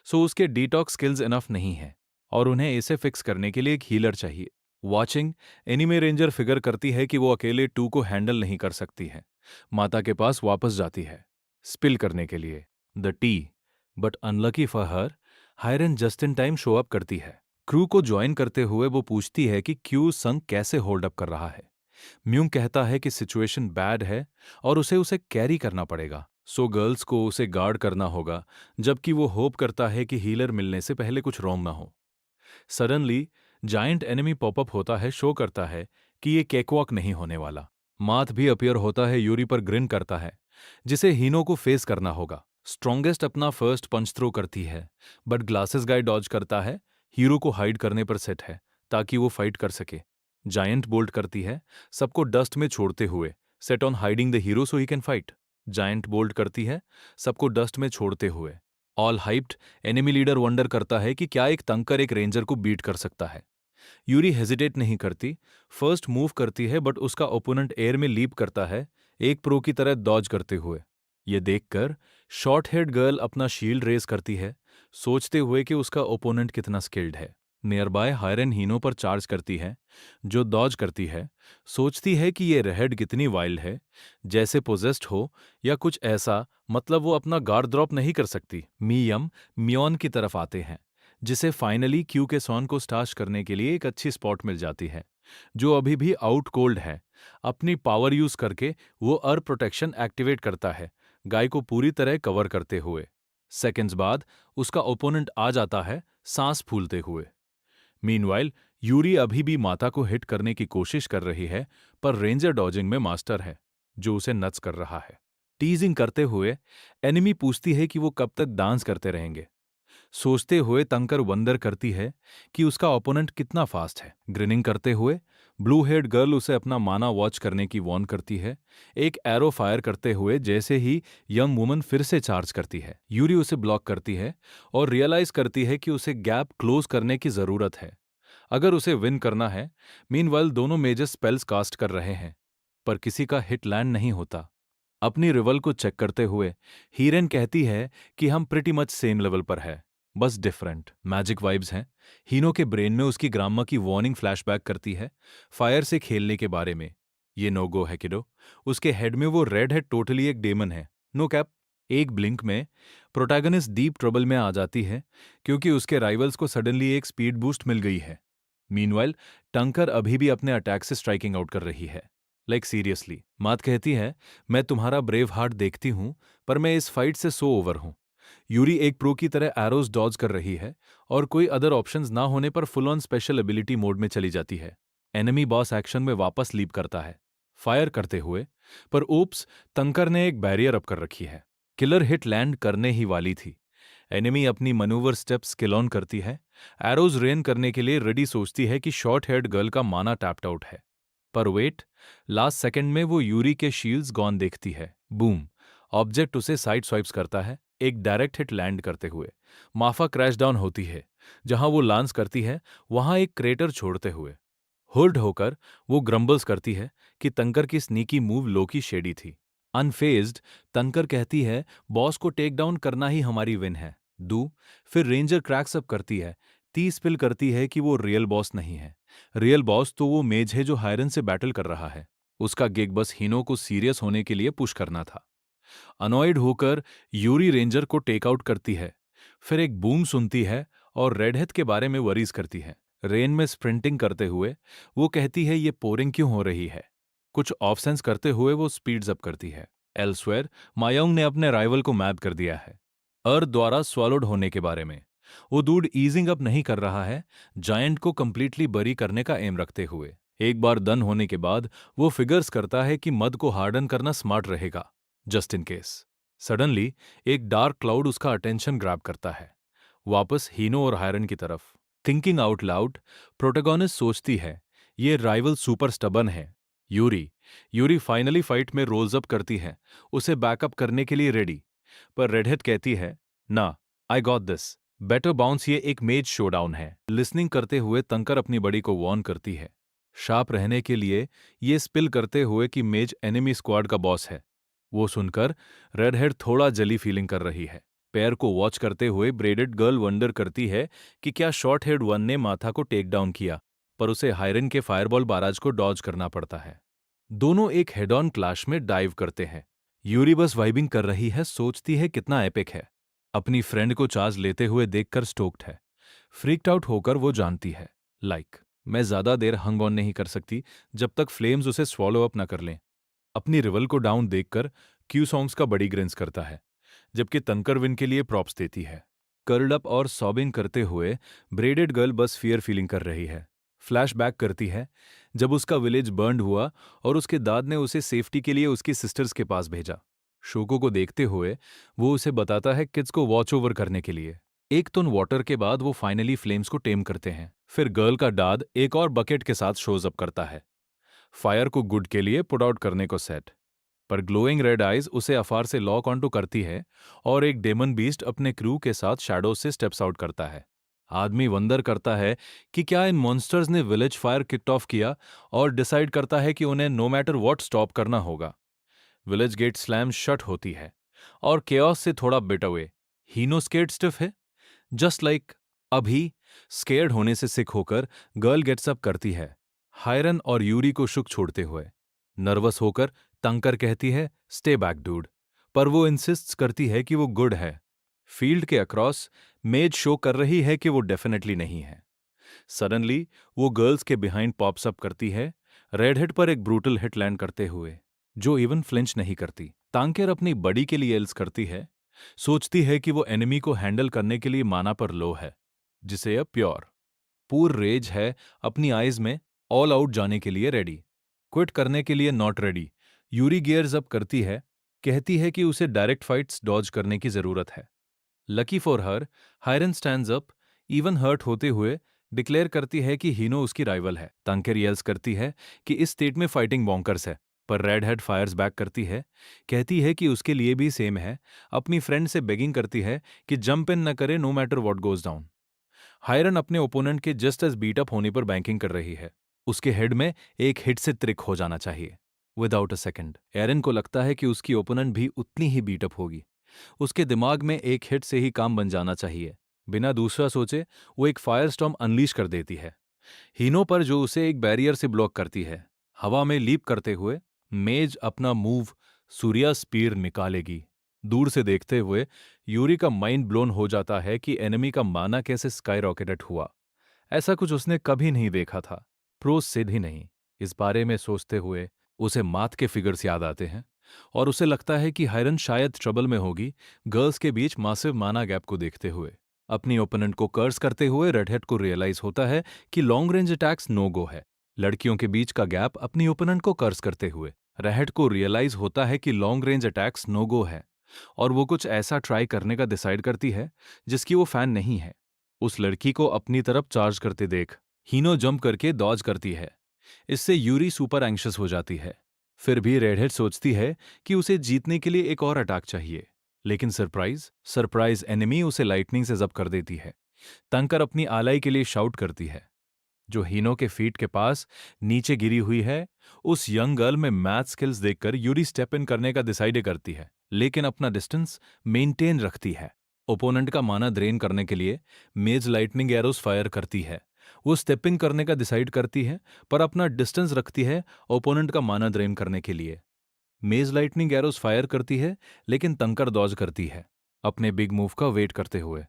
सो उसके डिटॉक्स स्किल्स इनफ नहीं है और उन्हें इसे फिक्स करने के लिए एक हीलर चाहिए। वॉचिंग, एनिमे रेंजर फिगर करती है कि वो अकेले टू को हैंडल नहीं कर सकती है। माता के पास वापस जाती है स्पिल करने के लिए the T. But unlucky for her, Hiren just in time show up करती है। क्रू को ज्वाइन करते हुए वो पूछती है कि क्यू संग कैसे होल्ड अप कर रहा है। म्यूंग कहता है कि सिचुएशन बैड है और उसे कैरी करना पड़ेगा, सो गर्ल्स को उसे गार्ड करना होगा, जबकि वो होप करता है कि हीलर मिलने से पहले कुछ रॉन्ग ना हो। सडनली जायंट एनिमी पॉपअप होता है, शो करता है कि ये केकवॉक नहीं होने वाला। माथ भी अपियर होता है, यूरी पर ग्रिन करता है, जिसे हीनो को फेस करना होगा। स्ट्रॉन्गेस्ट अपना फर्स्ट पंच थ्रो करती है, बट ग्लासेस गाय डॉज करता है। हीरो को हाइड करने पर सेट है ताकि वो फाइट कर सके। जायंट बोल्ट करती है, सबको डस्ट में छोड़ते हुए, set on hiding the hero so he can fight. Giant bolt करती है, सबको डस्ट में छोड़ते हुए। All hyped, enemy leader wonder करता है कि क्या एक तंकर एक रेंजर को बीट कर सकता है। यूरी हेजिटेट नहीं करती, फर्स्ट मूव करती है, बट उसका ओपोनेंट एयर में लीप करता है, एक प्रो की तरह डॉज करते हुए। ये देखकर शॉर्ट हेड गर्ल अपना शील्ड रेज करती है, सोचते हुए कि उसका ओपोनेंट कितना स्किल्ड है। नियर बाय हायरन हीनो पर चार्ज करती है, जो डॉज करती है। सोचती है कि ये रेहेड कितनी वाइल्ड है, जैसे पोजेस्ड हो या कुछ ऐसा, मतलब वो अपना गार्ड ड्रॉप नहीं कर सकती। मियम मियोन की तरफ आते हैं, जिसे फाइनली क्यू के सॉन को स्टाश करने के लिए एक अच्छी स्पॉट मिल जाती है, जो अभी भी आउट कोल्ड है। अपनी पावर यूज करके वो अर प्रोटेक्शन एक्टिवेट करता है, गाय को पूरी तरह कवर करते हुए। सेकेंड्स बाद उसका ओपोनेंट आ जाता है, सांस फूलते हुए। मीनवाइल यूरी अभी भी माता को हिट करने की कोशिश कर रही है, पर रेंजर डॉजिंग में मास्टर है, जो उसे नच कर रहा है। टीजिंग करते हुए एनिमी पूछती है कि वो कब तक डांस करते रहेंगे। सोचते हुए तंकर वंदर करती है कि उसका ओपोनेंट कितना फास्ट है। ग्रिनिंग करते हुए ब्लू हेड गर्ल उसे अपना माना वॉच करने की वॉर्न करती है, एक एरो फायर करते हुए, जैसे ही यंग वुमन फिर से चार्ज करती है। यूरी उसे ब्लॉक करती है और रियलाइज करती है कि उसे गैप क्लोज करने की जरूरत है अगर उसे विन करना है। मीनवाइल दोनों मेजर स्पेल्स कास्ट कर रहे हैं, पर किसी का हिट लैंड नहीं होता। अपनी रिवल को चेक करते हुए हीरेन कहती है कि हम प्रिटी मच सेम लेवल पर है, बस डिफरेंट मैजिक वाइब्स हैं। हीनो के ब्रेन में उसकी ग्रामा की वार्निंग फ्लैशबैक करती है, फायर से खेलने के बारे में। ये नो गो है किडो। उसके हेड में वो रेड हेड टोटली एक डेमन है, नो कैप। एक ब्लिंक में प्रोटैगनिस्ट डीप ट्रबल में आ जाती है, क्योंकि उसके राइवल्स को सडनली एक स्पीड बूस्ट मिल गई है। मीनवाइल टंकर अभी भी अपने अटैक से स्ट्राइकिंग आउट कर रही है, लाइक सीरियसली। मात कहती है, मैं तुम्हारा ब्रेव हार्ट देखती हूं, पर मैं इस फाइट से सो ओवर हूं। यूरी एक प्रो की तरह एरोज डॉज कर रही है और कोई अदर ऑप्शंस ना होने पर full on special ability mode में चली जाती है। एनिमी बॉस एक्शन में वापस लीप करता है, फायर करते हुए, पर ओप्स, तंकर ने एक बैरियर अप कर रखी है। किलर हिट लैंड करने ही वाली थी। एनिमी अपनी मनूवर स्टेप स्किल ऑन करती है, एरोज रेन करने के लिए रेडी, सोचती है कि शॉर्ट हेयर्ड गर्ल का माना टैप्ड आउट है। पर वेट, लास्ट सेकंड में वो यूरी के शील्ड्स गॉन देखती है। बूम, ऑब्जेक्ट उसे साइड स्वाइप्स करता है, एक डायरेक्ट हिट लैंड करते हुए। माफा क्रैश डाउन होती है। जहां वो लांस करती है वहां एक क्रेटर छोड़ते हुए। हुर्ड होकर वो ग्रम्बल्स करती है कि तंकर की स्नीकी मूव लोकी शेडी थी। अनफेज्ड, तंकर कहती है बॉस को टेक डाउन करना ही हमारी विन है। दू, फिर रेंजर क्रैक्स अप करती है, 30 पिल करती है कि वो रियल बॉस नहीं है। रियल बॉस तो वो मेज है जो हायरन से बैटल कर रहा है। उसका गिग बस हीनो को सीरियस होने के लिए पुश करना था। अनॉयड होकर यूरी रेंजर को टेक आउट करती है, फिर एक बूम सुनती है और रेडहेड के बारे में वरीज करती है। रेन में स्प्रिंटिंग करते हुए वो कहती है ये पोरिंग क्यों हो रही है। कुछ ऑफ सेंस करते हुए वो स्पीड्स अप करती है। एल्सवेयर, मायोंग ने अपने राइवल को मैप कर दिया है, अर्थ द्वारा स्वॉलोड होने के बारे में। वो दूड ईजिंग अप नहीं कर रहा है, जायंट को कंप्लीटली बरी करने का एम रखते हुए। एक बार डन होने के बाद वो फिगर्स करता है कि मद को हार्डन करना स्मार्ट रहेगा, जस्ट इन केस। सडनली एक डार्क क्लाउड उसका अटेंशन ग्रैब करता है, वापस हीनो और हायरन की तरफ। थिंकिंग आउट लाउड, प्रोटेगोनिस्ट सोचती है ये राइवल सुपर स्टबन है। यूरी यूरी फाइनली फाइट में रोल्स अप करती है, उसे बैकअप करने के लिए रेडी। पर रेडहेड कहती है ना, I got this, better bounce, ये एक मेज शोडाउन है। लिसनिंग करते हुए तंकर अपनी बड़ी को वॉर्न करती है, शार्प रहने के लिए, ये स्पिल करते हुए कि मेज एनिमी स्क्वाड का बॉस है। वो सुनकर रेडहेड थोड़ा जली फीलिंग कर रही है। पैर को वॉच करते हुए ब्रेडेड गर्ल वंडर करती है कि क्या शॉर्ट हेड वन ने माथा को टेक डाउन किया, पर उसे हायरन के फायरबॉल बाराज को डॉज करना पड़ता है। दोनों एक हेड ऑन क्लैश में डाइव करते हैं। यूरी बस वाइबिंग कर रही है, सोचती है कितना एपिक है। अपनी फ्रेंड को चार्ज लेते हुए देखकर स्टोक्ड है। फ्रीक्ड आउट होकर वो जानती है, मैं ज्यादा देर हंग ऑन नहीं कर सकती जब तक फ्लेम्स उसे स्वॉलो अप न कर लें। अपनी रिवल को डाउन देखकर क्यू सॉन्ग्स का बड़ी ग्रिंस करता है, जबकि तंकर विन के लिए प्रॉप्स देती है। कर्ल्ड अप और सॉबिंग करते हुए ब्रेडेड गर्ल बस फियर फीलिंग कर रही है। फ्लैशबैक करती है जब उसका विलेज बर्न हुआ और उसके दाद ने उसे सेफ्टी के लिए उसकी सिस्टर्स के पास भेजा। शोको को देखते हुए वो उसे बताता है किड्स को वॉच ओवर करने के लिए। एक टन वाटर के बाद वो फाइनली फ्लेम्स को टेम करते हैं। फिर गर्ल का दाद एक और बकेट के साथ शोज अप करता है, फायर को गुड के लिए पुट आउट करने को सेट। पर ग्लोइंग रेड आइज उसे अफार से लॉक ऑन टू करती है और एक डेमन बीस्ट अपने क्रू के साथ शैडो से स्टेप्स आउट करता है। आदमी वंदर करता है कि क्या इन मॉन्स्टर्स ने विलेज फायर किक्ड ऑफ किया, और डिसाइड करता है कि उन्हें नो मैटर व्हाट स्टॉप करना होगा। विलेज गेट स्लैम शट होती है और केओस से थोड़ा बिट अवे हीनो स्केर्ड स्टिफ है, जस्ट लाइक अभी। स्केर्ड होने से सिक होकर गर्ल गेट्स अप करती है, हायरन और यूरी को शुक छोड़ते हुए। नर्वस होकर तंकर कहती है स्टे बैक डूड, पर वो इंसिस्ट करती है कि वो गुड है। फील्ड के अक्रॉस मेज शो कर रही है कि वो डेफिनेटली नहीं है। सडनली वो गर्ल्स के बिहाइंड पॉप्स अप करती है, रेडहेड पर एक ब्रूटल हिट लैंड करते हुए, जो इवन फ्लिंच नहीं करती। तांकेर अपनी बड़ी के लिए एल्स करती है, सोचती है कि वो एनिमी को हैंडल करने के लिए माना पर लो है, जिसे अब प्योर पूर रेज है अपनी आइज में, ऑल आउट जाने के लिए रेडी, क्विट करने के लिए not ready. Yuri gears up करती है, कहती है कि उसे डायरेक्ट फाइट्स डॉज करने की जरूरत है। लकी फॉर हर, हायरन स्टैंड्स अप, इवन हर्ट होते हुए डिक्लेयर करती है कि हीनो उसकी राइवल है। तंकेर येल्स करती है कि इस स्टेट में फाइटिंग बॉन्कर्स है, पर रेड हेड फायर्स बैक करती है, कहती है कि उसके लिए भी सेम है। अपनी फ्रेंड से बेगिंग करती है कि जंप इन न करे no matter what goes down. हायरन अपने ओपोनेंट के जस्ट एज बीट अप होने पर बैंकिंग कर रही है, उसके हेड में एक हिट से त्रिक हो जाना चाहिए विदाउट अ सेकंड। एरन को लगता है कि उसकी ओपोनेंट भी उतनी ही बीटअप होगी, उसके दिमाग में एक हिट से ही काम बन जाना चाहिए। बिना दूसरा सोचे वो एक फायर स्टॉर्म अनलीश कर देती है हीनो पर, जो उसे एक बैरियर से ब्लॉक करती है। हवा में लीप करते हुए मेज अपना मूव सूर्या स्पीर निकालेगी। दूर से देखते हुए यूरी का माइंड ब्लोन हो जाता है कि एनिमी का माना कैसे स्काई रॉकेटेड हुआ। ऐसा कुछ उसने कभी नहीं देखा था, प्रोस से भी नहीं। इस बारे में सोचते हुए उसे माथ के फिगर्स याद आते हैं, और उसे लगता है कि हायरन शायद ट्रबल में होगी, गर्ल्स के बीच मासिव माना गैप को देखते हुए। अपनी ओपोनेंट को कर्स करते हुए रेडहेड को रियलाइज होता है कि लॉन्ग रेंज अटैक्स नो गो है। लड़कियों के बीच का गैप अपनी ओपोनेंट को कर्स करते हुए रेडहेड को रियलाइज होता है कि लॉन्ग रेंज अटैक्स नो गो है, और वो कुछ ऐसा ट्राई करने का डिसाइड करती है जिसकी वो फैन नहीं है। उस लड़की को अपनी तरफ चार्ज करते देख हीनो जंप करके डॉज करती है। इससे यूरी सुपर एंग्शियस हो जाती है। फिर भी रेडहेड सोचती है कि उसे जीतने के लिए एक और अटैक चाहिए, लेकिन सरप्राइज सरप्राइज एनिमी उसे लाइटनिंग से जब्त कर देती है। तंकर अपनी आलाई के लिए शाउट करती है, जो हीनो के फीट के पास नीचे गिरी हुई है। उस यंग गर्ल में मैथ स्किल्स देखकर यूरी स्टेप इन करने का डिसाइड करती है, लेकिन अपना डिस्टेंस मेंटेन रखती है। ओपोनेंट का माना ड्रेन करने के लिए मेज लाइटनिंग एरोस फायर करती है। वो स्टेपिंग करने का डिसाइड करती है, पर अपना डिस्टेंस रखती है ओपोनेंट का माना ड्रेन करने के लिए। मेज लाइटनिंग एरोस फायर करती है, लेकिन तंकर डॉज करती है, अपने बिग मूव का वेट करते हुए।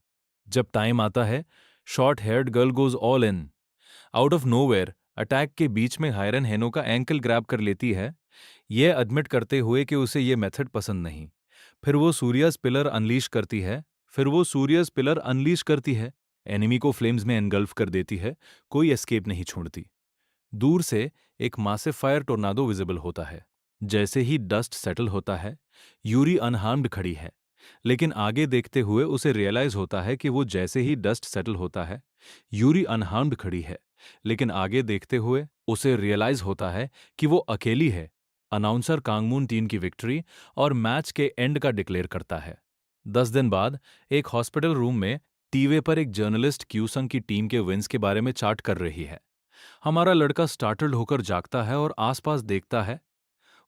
जब टाइम आता है, short heard girl goes all in. Out of nowhere attack के बीच में हायरन हेनो का एंकल ग्रैब कर लेती है, यह एडमिट करते हुए कि उसे यह मेथड पसंद नहीं। फिर वो सूर्यास पिलर अनलीश करती है। एनिमी को फ्लेम्स में एनगल्फ कर देती है। कोई एस्केप नहीं छोड़ती। दूर से एक मासिव फायर टोर्नाडो विजिबल होता है। जैसे ही डस्ट सेटल होता है, यूरी अनहार्म्ड खड़ी है, लेकिन आगे देखते हुए उसे रियलाइज होता है कि वो जैसे ही डस्ट सेटल होता है, यूरी अनहार्म्ड खड़ी है, लेकिन आगे देखते हुए उसे रियलाइज होता है कि वो अकेली है। अनाउंसर कांगमून टीम की विक्ट्री और मैच के एंड का डिक्लेयर करता है। 10 दिन बाद एक हॉस्पिटल रूम में टीवी पर एक जर्नलिस्ट क्यूसंग की टीम के विंस के बारे में चार्ट कर रही है। हमारा लड़का स्टार्टल्ड होकर जागता है और आसपास देखता है,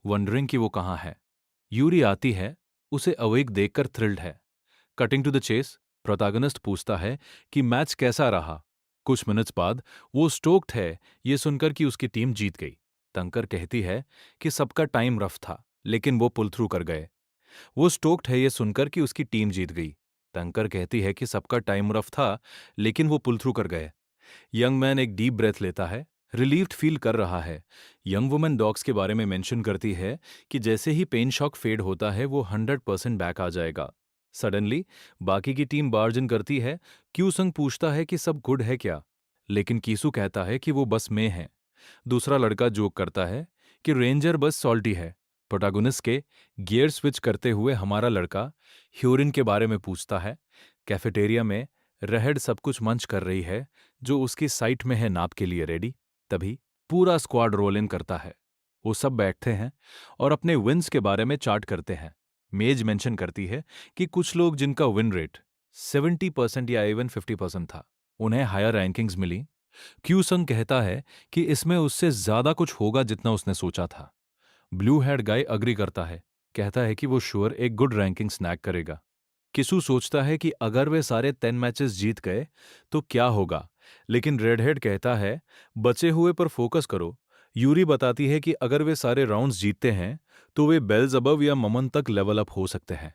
वंडरिंग कि वो कहाँ है। यूरी आती है, उसे अवेक देखकर थ्रिल्ड है। Cutting to the chase, protagonist पूछता है कि मैच कैसा रहा। कुछ मिनट्स बाद वो स्टोक्ड है ये सुनकर कि उसकी टीम जीत गई। तंकर कहती है कि सबका टाइम रफ था, लेकिन वो पुल थ्रू कर गए। वो स्टोक्ड है ये सुनकर कि उसकी टीम जीत गई। टंकर कहती है कि सबका टाइम रफ था, लेकिन वो पुल थ्रू कर गए। यंग मैन एक डीप ब्रेथ लेता है, रिलीव्ड फील कर रहा है। यंग वुमन डॉग्स के बारे में मेंशन करती है कि जैसे ही पेन शॉक फेड होता है वो 100% बैक आ जाएगा। सडनली बाकी की टीम बार्जन करती है। क्यूसंग पूछता है कि सब गुड है क्या, लेकिन कीसू कहता है कि वो बस में है। दूसरा लड़का जोक करता है कि रेंजर बस सॉल्टी है। प्रोटैगनिस्ट के गियर स्विच करते हुए हमारा लड़का ह्यूरिन के बारे में पूछता है। कैफेटेरिया में रहेड सब कुछ मंच कर रही है, जो उसकी साइट में है नाप के लिए रेडी। तभी पूरा स्क्वाड रोल इन करता है। वो सब बैठते हैं और अपने विन्स के बारे में चार्ट करते हैं। मेज मेंशन करती है कि कुछ लोग जिनका विन रेट 70% या इवन 50% था, उन्हें हायर रैंकिंग्स मिली। क्यूसंग कहता है कि इसमें उससे ज्यादा कुछ होगा जितना उसने सोचा था। ब्लू हेड गाय अग्री करता है, कहता है कि वो श्योर एक गुड रैंकिंग स्नैक करेगा। किसू सोचता है कि अगर वे सारे 10 मैचेस जीत गए तो क्या होगा, लेकिन रेडहेड कहता है बचे हुए पर फोकस करो। यूरी बताती है कि अगर वे सारे राउंड्स जीतते हैं तो वे बेल्ज़ेबब या ममन तक लेवल अप हो सकते हैं।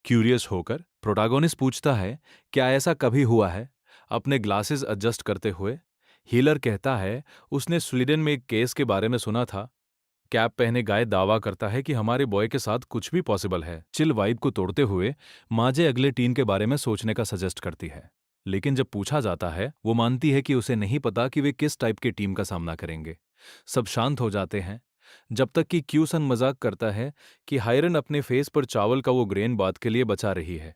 क्यूरियस होकर प्रोटैगनिस्ट पूछता है क्या ऐसा कभी हुआ है, अपने ग्लासेस एडजस्ट करते हुए। हीलर कहता है उसने स्वीडन में एक केस के बारे में सुना था। कैप पहने गाय दावा करता है कि हमारे बॉय के साथ कुछ भी पॉसिबल है। चिल वाइब को तोड़ते हुए माजे अगले टीम के बारे में सोचने का सजेस्ट करती है, लेकिन जब पूछा जाता है वो मानती है कि उसे नहीं पता कि वे किस टाइप की टीम का सामना करेंगे। सब शांत हो जाते हैं, जब तक कि क्यूसन मजाक करता है कि हायरन अपने फेस पर चावल का वो ग्रेन बात के लिए बचा रही है।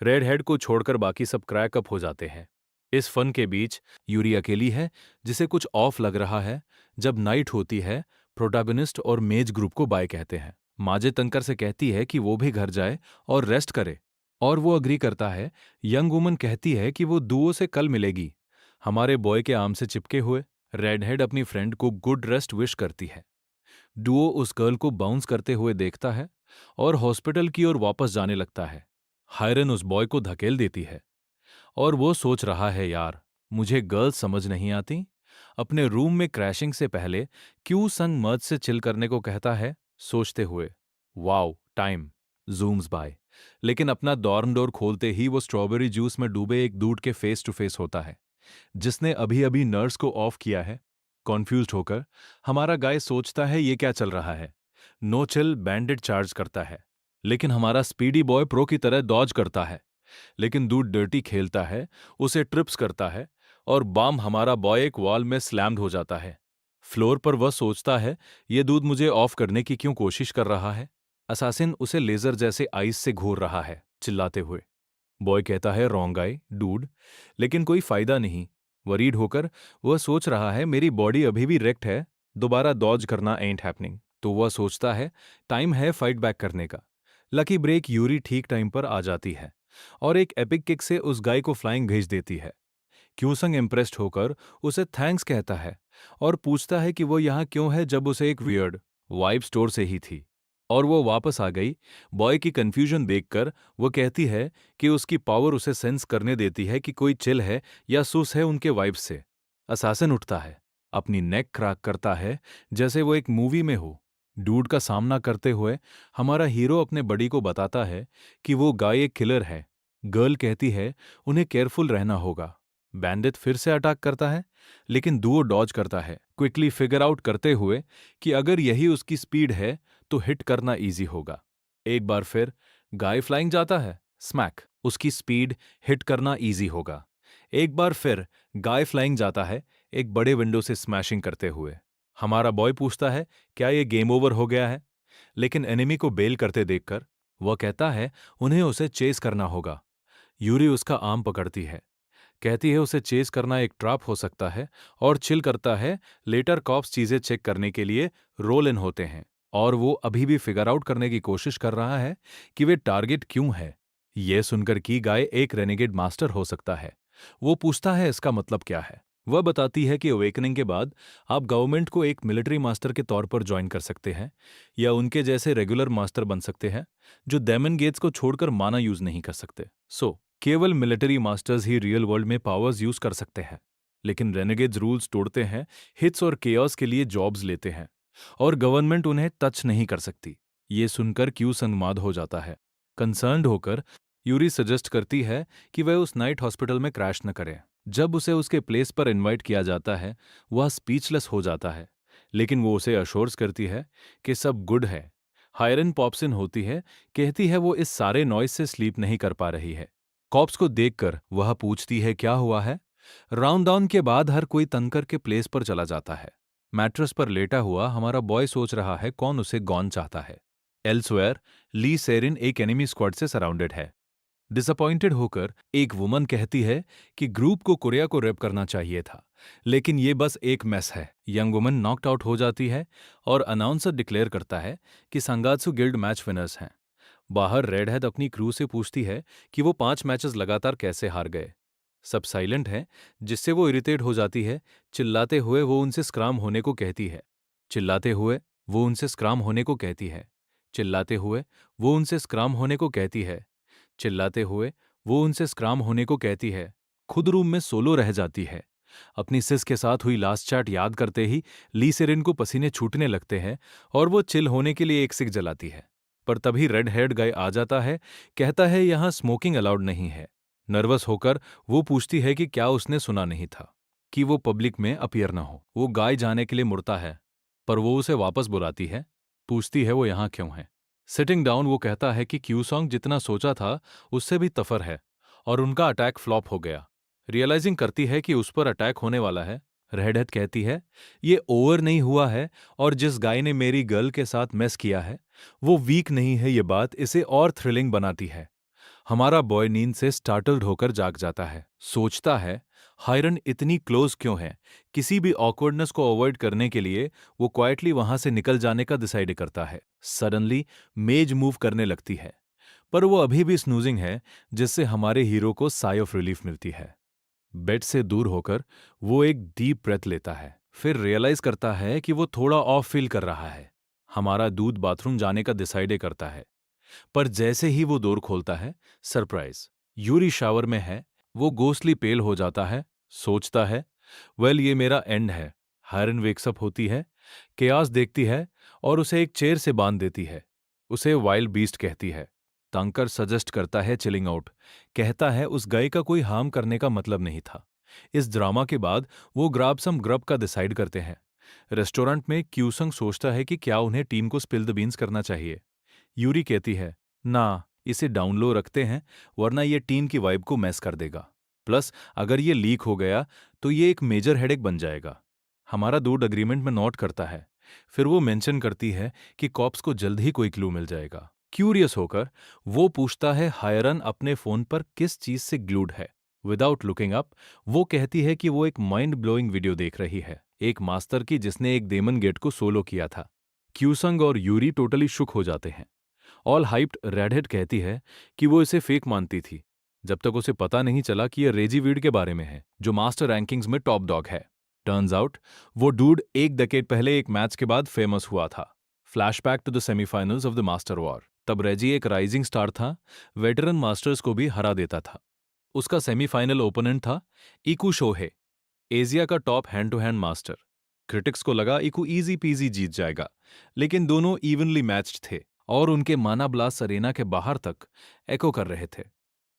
रेड हेड को छोड़कर बाकी सब क्रैक अप हो जाते हैं। इस फन के बीच यूरी अकेली है, जिसे कुछ ऑफ लग रहा है। जब नाइट होती है, प्रोटैगनिस्ट और मेज ग्रुप को बाय कहते हैं। माजे तंकर से कहती है कि वो भी घर जाए और रेस्ट करे, और वो अग्री करता है। यंग वुमन कहती है कि वो दुओ से कल मिलेगी, हमारे बॉय के आर्म से चिपके हुए। रेडहेड अपनी फ्रेंड को गुड रेस्ट विश करती है। डुओ उस गर्ल को बाउंस करते हुए देखता है और हॉस्पिटल की ओर वापस जाने लगता है। हायरन उस बॉय को धकेल देती है, और वो सोच रहा है यार, मुझे गर्ल्स समझ नहीं आती। अपने रूम में क्रैशिंग से पहले क्यू संग मर्ज से चिल करने को कहता है, सोचते हुए वाओ टाइम जूम्स बाय। लेकिन अपना डॉर्म डोर खोलते ही वो स्ट्रॉबेरी जूस में डूबे एक दूड के फेस टू फेस होता है, जिसने अभी अभी नर्स को ऑफ किया है। कॉन्फ्यूज्ड होकर हमारा गाय सोचता है ये क्या चल रहा है। नो चिल बैंडेड चार्ज करता है, लेकिन हमारा स्पीडी बॉय प्रो की तरह डॉज करता है। लेकिन दूध डर्टी खेलता है, उसे ट्रिप्स करता है, और बाम हमारा बॉय एक वॉल में स्लैम्ड हो जाता है। फ्लोर पर वह सोचता है, ये दूध मुझे ऑफ करने की क्यों कोशिश कर रहा है। असासिन उसे लेजर जैसे आइस से घूर रहा है, चिल्लाते हुए। बॉय कहता है, रॉन्ग आई डूड। लेकिन कोई फायदा नहीं। वरीड होकर वह सोच रहा है, मेरी बॉडी अभी भी रेक्ट है, दोबारा डॉज करना एंट हैपनिंग। तो वह सोचता है, टाइम है फाइट बैक करने का। लकी ब्रेक यूरी ठीक टाइम पर आ जाती है और एक एपिक किक से उस गाय को फ्लाइंग भेज देती है। क्यूसंग इम्प्रेस्ड होकर उसे थैंक्स कहता है और पूछता है कि वो यहाँ क्यों है, जब उसे एक वियर्ड वाइब स्टोर से ही थी और वो वापस आ गई। बॉय की कंफ्यूजन देखकर वो कहती है कि उसकी पावर उसे सेंस करने देती है कि कोई चिल है या सुस है उनके वाइब से। असासिन उठता है, अपनी नेक क्रैक करता है जैसे वो एक मूवी में हो। डूड का सामना करते हुए हमारा हीरो अपने बड़ी को बताता है कि वो गाय एक किलर है। गर्ल कहती है, उन्हें केयरफुल रहना होगा। बैंडिट फिर से अटैक करता है, लेकिन डुओ डॉज करता है, क्विकली फिगर आउट करते हुए कि अगर यही उसकी स्पीड है तो हिट करना इजी होगा। एक बार फिर गाय फ्लाइंग जाता है, स्मैक, उसकी स्पीड, हिट करना इजी होगा। एक बार फिर गाय फ्लाइंग जाता है, एक बड़े विंडो से स्मैशिंग करते हुए। हमारा बॉय पूछता है, क्या ये गेम ओवर हो गया है? लेकिन एनिमी को बेल करते देखकर वह कहता है, उन्हें उसे चेस करना होगा। यूरी उसका आर्म पकड़ती है, कहती है उसे चेस करना एक ट्रैप हो सकता है, और चिल करता है, लेटर कॉप्स चीजें चेक करने के लिए रोल इन होते हैं और वो अभी भी फिगर आउट करने की कोशिश कर रहा है कि वे टारगेट क्यों है। यह सुनकर कि गाय एक रेनेगेड मास्टर हो सकता है, वो पूछता है इसका मतलब क्या है। वह बताती है कि अवेकनिंग के बाद आप गवर्नमेंट को एक मिलिट्री मास्टर के तौर पर ज्वाइन कर सकते हैं या उनके जैसे रेगुलर मास्टर बन सकते हैं जो डेमन गेट्स को छोड़कर माना यूज नहीं कर सकते। केवल मिलिट्री मास्टर्स ही रियल वर्ल्ड में पावर्स यूज कर सकते हैं। लेकिन रेनेगेड्स रूल्स तोड़ते हैं, हिट्स और केओस के लिए जॉब्स लेते हैं और गवर्नमेंट उन्हें टच नहीं कर सकती। ये सुनकर क्यू संगमाद हो जाता है। कंसर्न्ड होकर यूरी सजेस्ट करती है कि वह उस नाइट हॉस्पिटल में क्रैश न करे। जब उसे उसके प्लेस पर इनवाइट किया जाता है, वह स्पीचलेस हो जाता है, लेकिन वो उसे अश्योर्स करती है कि सब गुड है। हायरन पॉप्सिन होती है, कहती है वो इस सारे नॉइस से स्लीप नहीं कर पा रही है। कॉप्स को देखकर वह पूछती है, क्या हुआ है? राउंड डाउन के बाद हर कोई तंकर के प्लेस पर चला जाता है। मैट्रेस पर लेटा हुआ हमारा बॉय सोच रहा है कौन उसे गॉन चाहता है। एल्सवेयर ली सेरिन एक एनिमी स्क्वाड से सराउंडेड है। डिसअपॉइंटेड होकर एक वुमन कहती है कि ग्रुप को कोरिया को रेप करना चाहिए था, लेकिन ये बस एक मैस है। यंग वुमन नॉकड आउट हो जाती है और अनाउंसर डिक्लेयर करता है कि संगात्सु गिल्ड मैच विनर्स हैं। बाहर रेडहेड अपनी क्रू से पूछती है कि वो 5 मैचेस लगातार कैसे हार गए। सब साइलेंट हैं, जिससे वो इरिटेट हो जाती है। चिल्लाते हुए वो उनसे स्क्रैम होने को कहती है। चिल्लाते हुए वो उनसे स्क्रैम होने को कहती है। चिल्लाते हुए वो उनसे स्क्रैम होने को कहती है। चिल्लाते हुए वो उनसे स्क्रैम होने को कहती है। खुद रूम में सोलो रह जाती है। अपनी सिस के साथ हुई लास्ट चैट याद करते ही ली सेरिन को पसीने छूटने लगते हैं और वो चिल होने के लिए एक सिग जलाती है। पर तभी रेड हेड गाय आ जाता है, कहता है यहां स्मोकिंग अलाउड नहीं है। नर्वस होकर वो पूछती है कि क्या उसने सुना नहीं था कि वो पब्लिक में अपीयर ना हो। वो गाय जाने के लिए मुड़ता है, पर वो उसे वापस बुलाती है, पूछती है वो यहां क्यों है। सिटिंग डाउन वो कहता है कि क्यूसॉन्ग जितना सोचा था उससे भी तफर है और उनका अटैक फ्लॉप हो गया। रियलाइजिंग करती है कि उस पर अटैक होने वाला है, रेडहेड कहती है, ये ओवर नहीं हुआ है और जिस गाय ने मेरी गर्ल के साथ मेस किया है वो वीक नहीं है। ये बात इसे और थ्रिलिंग बनाती है। हमारा बॉय नींद से स्टार्टल्ड होकर जाग जाता है, सोचता है हायरन इतनी क्लोज क्यों है। किसी भी ऑकवर्डनेस को अवॉइड करने के लिए वो क्वाइटली वहां से निकल जाने का डिसाइड करता है। सडनली मेज मूव करने लगती है, पर वो अभी भी स्नूजिंग है, जिससे हमारे हीरो को साई ऑफ रिलीफ मिलती है। बेड से दूर होकर वो एक डीप ब्रेथ लेता है, फिर रियलाइज करता है कि वो थोड़ा ऑफ फील कर रहा है। हमारा दूध बाथरूम जाने का डिसाइड करता है, पर जैसे ही वो डोर खोलता है, सरप्राइज, यूरी शावर में है। वो गोस्टली पेल हो जाता है, सोचता है वेल ये मेरा एंड है। हायरन वेक्सअप होती है, केयास देखती है और उसे एक चेयर से बांध देती है। उसे वाइल्ड बीस्ट कहती है। टंकर सजेस्ट करता है चिलिंग आउट, कहता है उस गाय का कोई हार्म करने का मतलब नहीं था। इस ड्रामा के बाद वो ग्राब सम ग्रब का डिसाइड करते हैं, रेस्टोरेंट में क्यूसंग सोचता है कि क्या उन्हें टीम को स्पिल द बीन्स करना चाहिए। यूरी कहती है, ना, इसे डाउन लो रखते हैं, वरना ये टीम की वाइब को मैस कर देगा। प्लस अगर ये लीक हो गया तो ये एक मेजर हेडेक बन जाएगा। हमारा दूड अग्रीमेंट में नोट करता है। फिर वो मेंशन करती है कि कॉप्स को जल्द ही कोई क्लू मिल जाएगा। क्यूरियस होकर वो पूछता है हायरन अपने फोन पर किस चीज से ग्लूड है। विदाउट लुकिंग अप वो कहती है कि वो एक माइंड ब्लोइंग वीडियो देख रही है, एक मास्टर की जिसने एक डेमन गेट को सोलो किया था। क्यूसंग और यूरी टोटली शुक हो जाते हैं। ऑल हाइप्ड रेडहेड कहती है कि वो इसे फेक मानती थी जब तक उसे पता नहीं चला कि यह रेजी वीड के बारे में है, जो मास्टर रैंकिंग्स में टॉप डॉग है। टर्न्स आउट वो डूड एक डेकेड पहले एक मैच के बाद फेमस हुआ था। Flashback to the semifinals of the master war. तब रेजी एक राइजिंग स्टार था, वेटरन मास्टर्स को भी हरा देता था। उसका सेमीफाइनल ओपोनेंट था इकू शोहे, एशिया का top hand to hand master. Critics को लगा इकू इजी पीजी जीत जाएगा, लेकिन दोनों इवनली मैच्ड थे और उनके माना ब्लास्ट अरेना के बाहर तक एको कर रहे थे।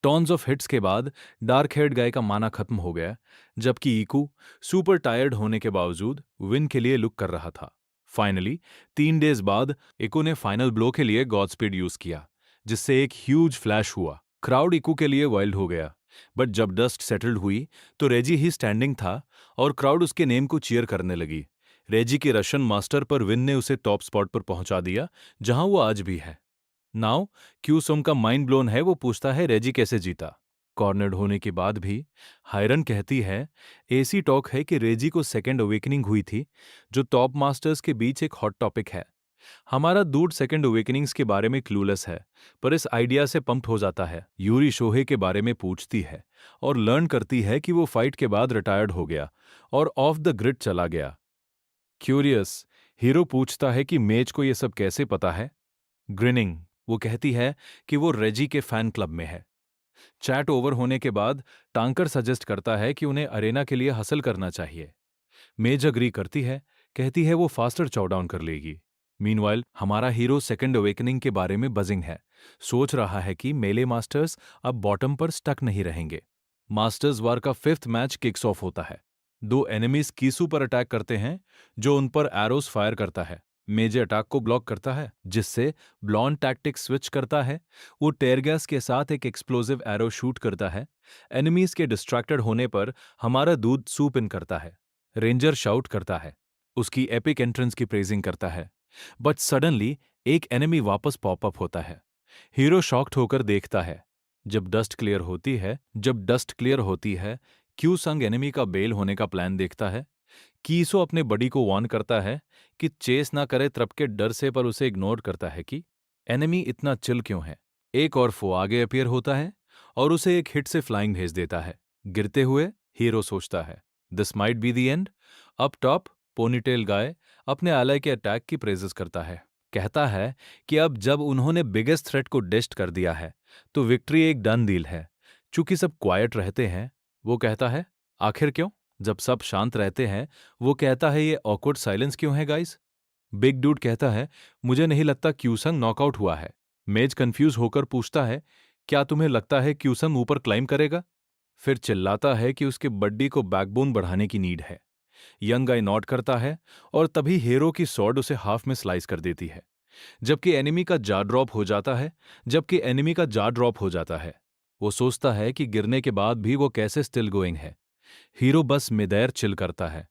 टॉन्स ऑफ हिट्स के बाद डार्क हेड गाय का माना खत्म हो गया, जबकि इकू सुपर टायर्ड होने के बावजूद विन के लिए लुक कर रहा था। फाइनली 3 डेज बाद इकू ने फाइनल ब्लो के लिए गॉड स्पीड यूज किया, जिससे एक ह्यूज फ्लैश हुआ। क्राउड इकू के लिए वाइल्ड हो गया, बट जब डस्ट सेटल्ड हुई तो रेजी ही स्टैंडिंग था और क्राउड उसके नेम को चीयर करने लगी। रेजी के रशियन मास्टर पर विन ने उसे टॉप स्पॉट पर पहुंचा दिया, जहां वो आज भी है। नाउ क्यूसोम का माइंड ब्लोन है। वो पूछता है रेजी कैसे जीता। कॉर्नर्ड होने के बाद भी हायरन कहती है एसी टॉक है कि रेजी को सेकेंड अवेकनिंग हुई थी, जो टॉप मास्टर्स के बीच एक हॉट टॉपिक है। हमारा दूड सेकेंड अवेकनिंग्स के बारे में क्लूलेस है, पर इस आइडिया से पंप्ड हो जाता है। यूरी शोहे के बारे में पूछती है और लर्न करती है कि वो फाइट के बाद रिटायर्ड हो गया और ऑफ द ग्रिड चला गया। क्यूरियस हीरो पूछता है कि मेज को ये सब कैसे पता है। ग्रिनिंग वो कहती है कि वो रेजी के फैन क्लब में है। चैट ओवर होने के बाद टांकर सजेस्ट करता है कि उन्हें अरेना के लिए हसल करना चाहिए। मेज अग्री करती है, कहती है वो फास्टर चौडाउन कर लेगी। मीनवाइल हमारा हीरो सेकंड अवेकनिंग के बारे में बजिंग है, सोच रहा है कि मेले मास्टर्स अब बॉटम पर स्टक नहीं रहेंगे। मास्टर्स वार का 5th मैच किक्स ऑफ होता है। दो एनिमीज कीसू पर अटैक करते हैं, जो उन पर एरोस फायर करता है। मेजे अटैक को ब्लॉक करता है, जिससे ब्लॉन्ड टैक्टिक स्विच करता है। वो टेयर गैस के साथ एक एक्सप्लोजिव एरो शूट करता है। एनिमीज के डिस्ट्रैक्टेड होने पर हमारा दूध सूप इन करता है। रेंजर शाउट करता है, उसकी एपिक एंट्रेंस की प्रेजिंग करता है। बट सडनली एक एनिमी वापस पॉपअप होता है। हीरो शॉक्ड होकर देखता है। जब डस्ट क्लियर होती है, क्यू संग एनिमी का बेल होने का प्लान देखता है। कीसो अपने बडी को वार्न करता है कि चेस ना करे तब के डर से, पर उसे इग्नोर करता है कि एनिमी इतना चिल क्यों है। एक और फो आगे अपीयर होता है और उसे एक हिट से फ्लाइंग भेज देता है। गिरते हुए हीरो सोचता है this might be the end. Up top ponytail guy अपने आलय के अटैक की प्रेजेस करता है, कहता है कि अब जब उन्होंने बिगेस्ट थ्रेट को डिस्ट कर दिया है तो विक्ट्री एक डन डील है। चूंकि सब क्वाइट रहते हैं, वो कहता है आखिर क्यों। जब सब शांत रहते हैं, वो कहता है ये ऑकवर्ड साइलेंस क्यों है गाइस। बिग डूड कहता है मुझे नहीं लगता क्यूसंग नॉकआउट हुआ है। मेज कंफ्यूज होकर पूछता है क्या तुम्हें लगता है क्यूसंग ऊपर क्लाइम करेगा। फिर चिल्लाता है कि उसके बड्डी को बैकबोन बढ़ाने की नीड है। यंग गाय नॉट करता है और तभी हीरो की सॉर्ड उसे हाफ में स्लाइस कर देती है, जबकि एनिमी का जा ड्रॉप हो जाता है। वो सोचता है कि गिरने के बाद भी वो कैसे स्टिल गोइंग है। हीरो बस मिdair चिल करता है,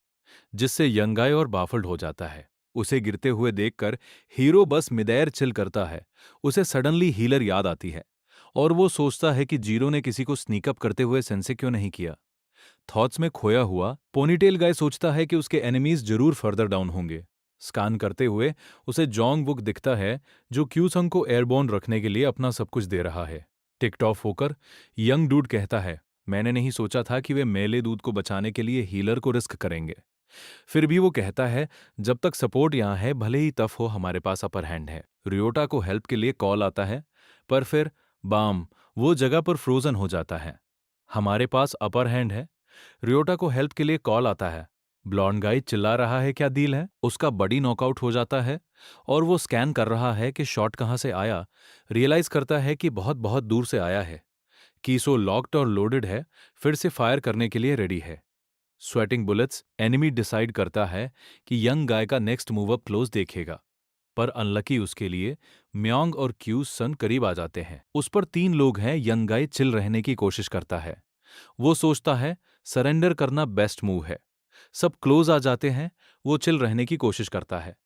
जिससे यंगाई और बाफल्ड हो जाता है। उसे गिरते हुए देखकर हीरो बस मिdair चिल करता है। उसे सडनली हीलर याद आती है और वो सोचता है कि जीरो ने किसी को स्नीकअप करते हुए सेंसे क्यों नहीं किया। थॉट्स में खोया हुआ पोनीटेल गाय सोचता है कि उसके एनिमीज जरूर फर्दर डाउन होंगे। स्कैन करते हुए उसे जोंग वुक दिखता है, जो क्यूसंग को एयरबोर्न रखने के लिए अपना सब कुछ दे रहा है। टिक्ड ऑफ होकर यंग डूड कहता है मैंने नहीं सोचा था कि वे मेले दूध को बचाने के लिए हीलर को रिस्क करेंगे। फिर भी वो कहता है जब तक सपोर्ट यहाँ है, भले ही टफ हो, हमारे पास अपर हैंड है। रियोटा को हेल्प के लिए कॉल आता है, पर फिर बाम वो जगह पर फ्रोजन हो जाता है। हमारे पास अपर हैंड है। रियोटा को हेल्प के लिए कॉल आता है। ब्लॉन्ड गाई चिल्ला रहा है क्या डील है। उसका बडी नॉकआउट हो जाता है और वो स्कैन कर रहा है कि शॉट कहां से आया। रियलाइज करता है कि बहुत बहुत दूर से आया है। कीसो लॉक्ड और लोडेड है, फिर से फायर करने के लिए रेडी है। स्वेटिंग बुलेट्स एनिमी डिसाइड करता है कि यंग गाय का नेक्स्ट मूव अप क्लोज देखेगा, पर अनलकी उसके लिए म्योंग और क्यू सन करीब आ जाते हैं। उस पर 3 लोग हैं। यंग गाय चिल रहने की कोशिश करता है। वो सोचता है सरेंडर करना बेस्ट मूव है। सब क्लोज आ जाते हैं। वो चिल रहने की कोशिश करता है।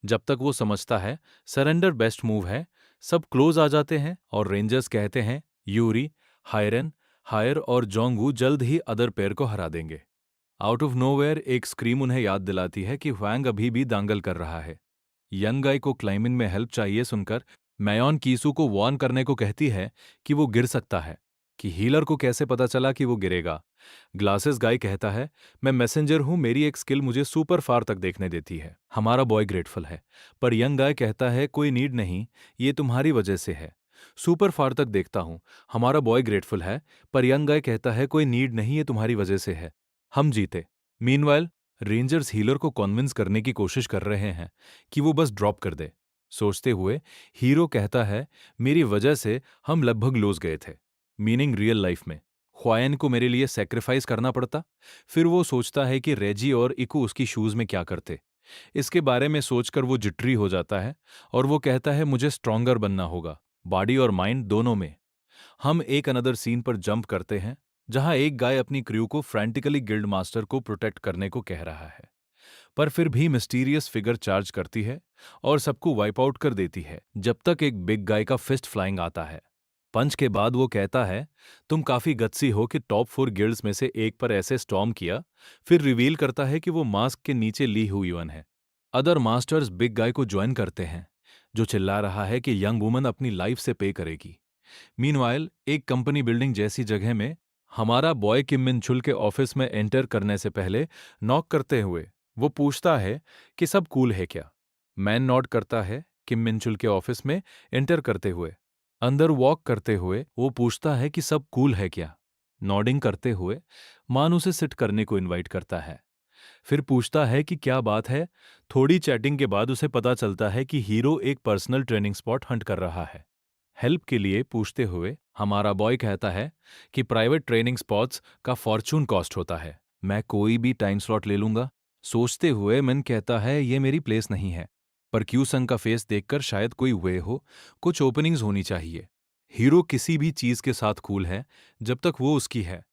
जब तक वो समझता है सरेंडर बेस्ट मूव है, सब क्लोज आ जाते हैं और रेंजर्स कहते हैं यूरी, हायरन, हायर और जोंगू जल्द ही अदर पेयर को हरा देंगे। आउट ऑफ नोवेयर एक स्क्रीम उन्हें याद दिलाती है कि ह्वांग अभी भी दांगल कर रहा है। यंग गाय को क्लाइंबिंग में हेल्प चाहिए सुनकर मैयॉन कीसू को वार्न करने को कहती है कि वो गिर सकता है, कि हीलर को कैसे पता चला कि वो गिरेगा। ग्लासेस गाय कहता है मैं मैसेंजर हूं, मेरी एक स्किल मुझे सुपर फार तक देखने देती है। हमारा बॉय ग्रेटफुल है, पर यंग गाय कहता है कोई नीड नहीं, ये तुम्हारी वजह से है। सुपर फार तक देखता हूं। हमारा बॉय ग्रेटफुल है, पर यंग गाय कहता है कोई नीड नहीं, ये तुम्हारी वजह से है। हम जीते। मीनवाइल रेंजर्स हीलर को कॉन्विंस करने की कोशिश कर रहे हैं कि वो बस ड्रॉप कर दे। सोचते हुए हीरो कहता है मेरी वजह से हम लगभग लूज गए थे, मीनिंग रियल लाइफ में। ख्वायन को मेरे लिए सेक्रीफाइस करना पड़ता। फिर वो सोचता है कि रेजी और इकू उसकी शूज में क्या करते। इसके बारे में सोचकर वो जिट्री हो जाता है और वो कहता है मुझे स्ट्रांगर बनना होगा, बॉडी और माइंड दोनों में। हम एक अनदर सीन पर जंप करते हैं जहां एक गाय अपनी क्रू को फ्रैंटिकली गिल्ड मास्टर को प्रोटेक्ट करने को कह रहा है, पर फिर भी मिस्टीरियस फिगर चार्ज करती है और सबको वाइप आउट कर देती है जब तक एक बिग गाय का फिस्ट फ्लाइंग आता है। पंच के बाद वो कहता है तुम काफी गत्सी हो कि टॉप 4 गिल्ड्स में से एक पर ऐसे स्टॉर्म किया। फिर रिवील करता है कि वो मास्क के नीचे ली हुई वन है। अदर मास्टर्स बिग गाय को ज्वाइन करते हैं, जो चिल्ला रहा है कि यंग वुमन अपनी लाइफ से पे करेगी। मीनवाइल एक कंपनी बिल्डिंग जैसी जगह में हमारा बॉय किम मिन चुल के ऑफिस में एंटर करने से पहले नॉक करते हुए वो पूछता है कि सब कूल है क्या। मैन नॉड करता है किम मिन चुल के ऑफिस में एंटर करते हुए। अंदर वॉक करते हुए वो पूछता है कि सब कूल है क्या। नॉडिंग करते हुए मान उसे सिट करने को इनवाइट करता है। फिर पूछता है कि क्या बात है। थोड़ी चैटिंग के बाद उसे पता चलता है कि हीरो एक पर्सनल ट्रेनिंग स्पॉट हंट कर रहा है। हेल्प के लिए पूछते हुए हमारा बॉय कहता है कि प्राइवेट ट्रेनिंग स्पॉट्स का फॉर्चून कॉस्ट होता है, मैं कोई भी टाइम स्लॉट ले लूंगा। सोचते हुए मन कहता है ये मेरी प्लेस नहीं है, पर क्यू संग का फेस देखकर शायद कोई वे हो, कुछ ओपनिंग्स होनी चाहिए। हीरो किसी भी चीज के साथ कूल है जब तक वो उसकी है।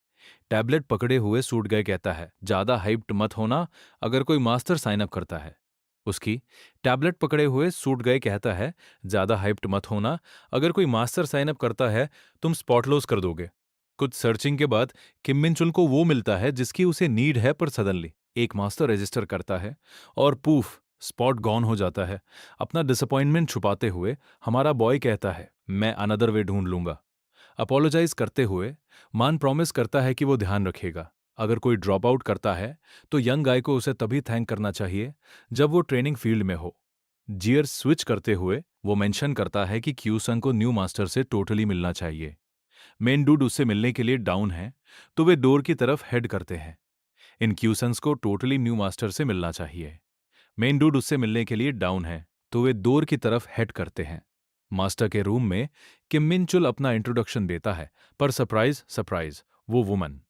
टैबलेट पकड़े हुए सूट गए कहता है ज्यादा हाइप्ड मत होना अगर कोई मास्टर साइन अप करता है। उसकी टैबलेट पकड़े हुए सूट गए कहता है ज्यादा हाइप्ड मत होना अगर कोई मास्टर साइन अप करता है, तुम स्पॉट लॉस कर दोगे। कुछ सर्चिंग के बाद किम मिन चुल को वो मिलता है जिसकी उसे नीड है, पर सडनली एक मास्टर रजिस्टर करता है और पूफ स्पॉट गॉन हो जाता है। अपना डिसअपॉइंटमेंट छुपाते हुए हमारा बॉय कहता है मैं अनदर वे ढूंढ लूंगा। अपोलोजाइज करते हुए मान प्रॉमिस करता है कि वो ध्यान रखेगा। अगर कोई ड्रॉप आउट करता है तो यंग गाय को उसे तभी थैंक करना चाहिए जब वो ट्रेनिंग फील्ड में हो। जियर स्विच करते हुए वो मेंशन करता है कि क्यूसंग को न्यू मास्टर से टोटली मिलना चाहिए। मेन डूड उससे मिलने के लिए डाउन है, तो वे डोर की तरफ हेड करते हैं। इन क्यूसंस को टोटली न्यू मास्टर से मिलना चाहिए। मेन डूड उससे मिलने के लिए डाउन है, तो वे डोर की तरफ हेड करते हैं। मास्टर के रूम में किम मिन चुल अपना इंट्रोडक्शन देता है, पर सरप्राइज सरप्राइज वो वुमन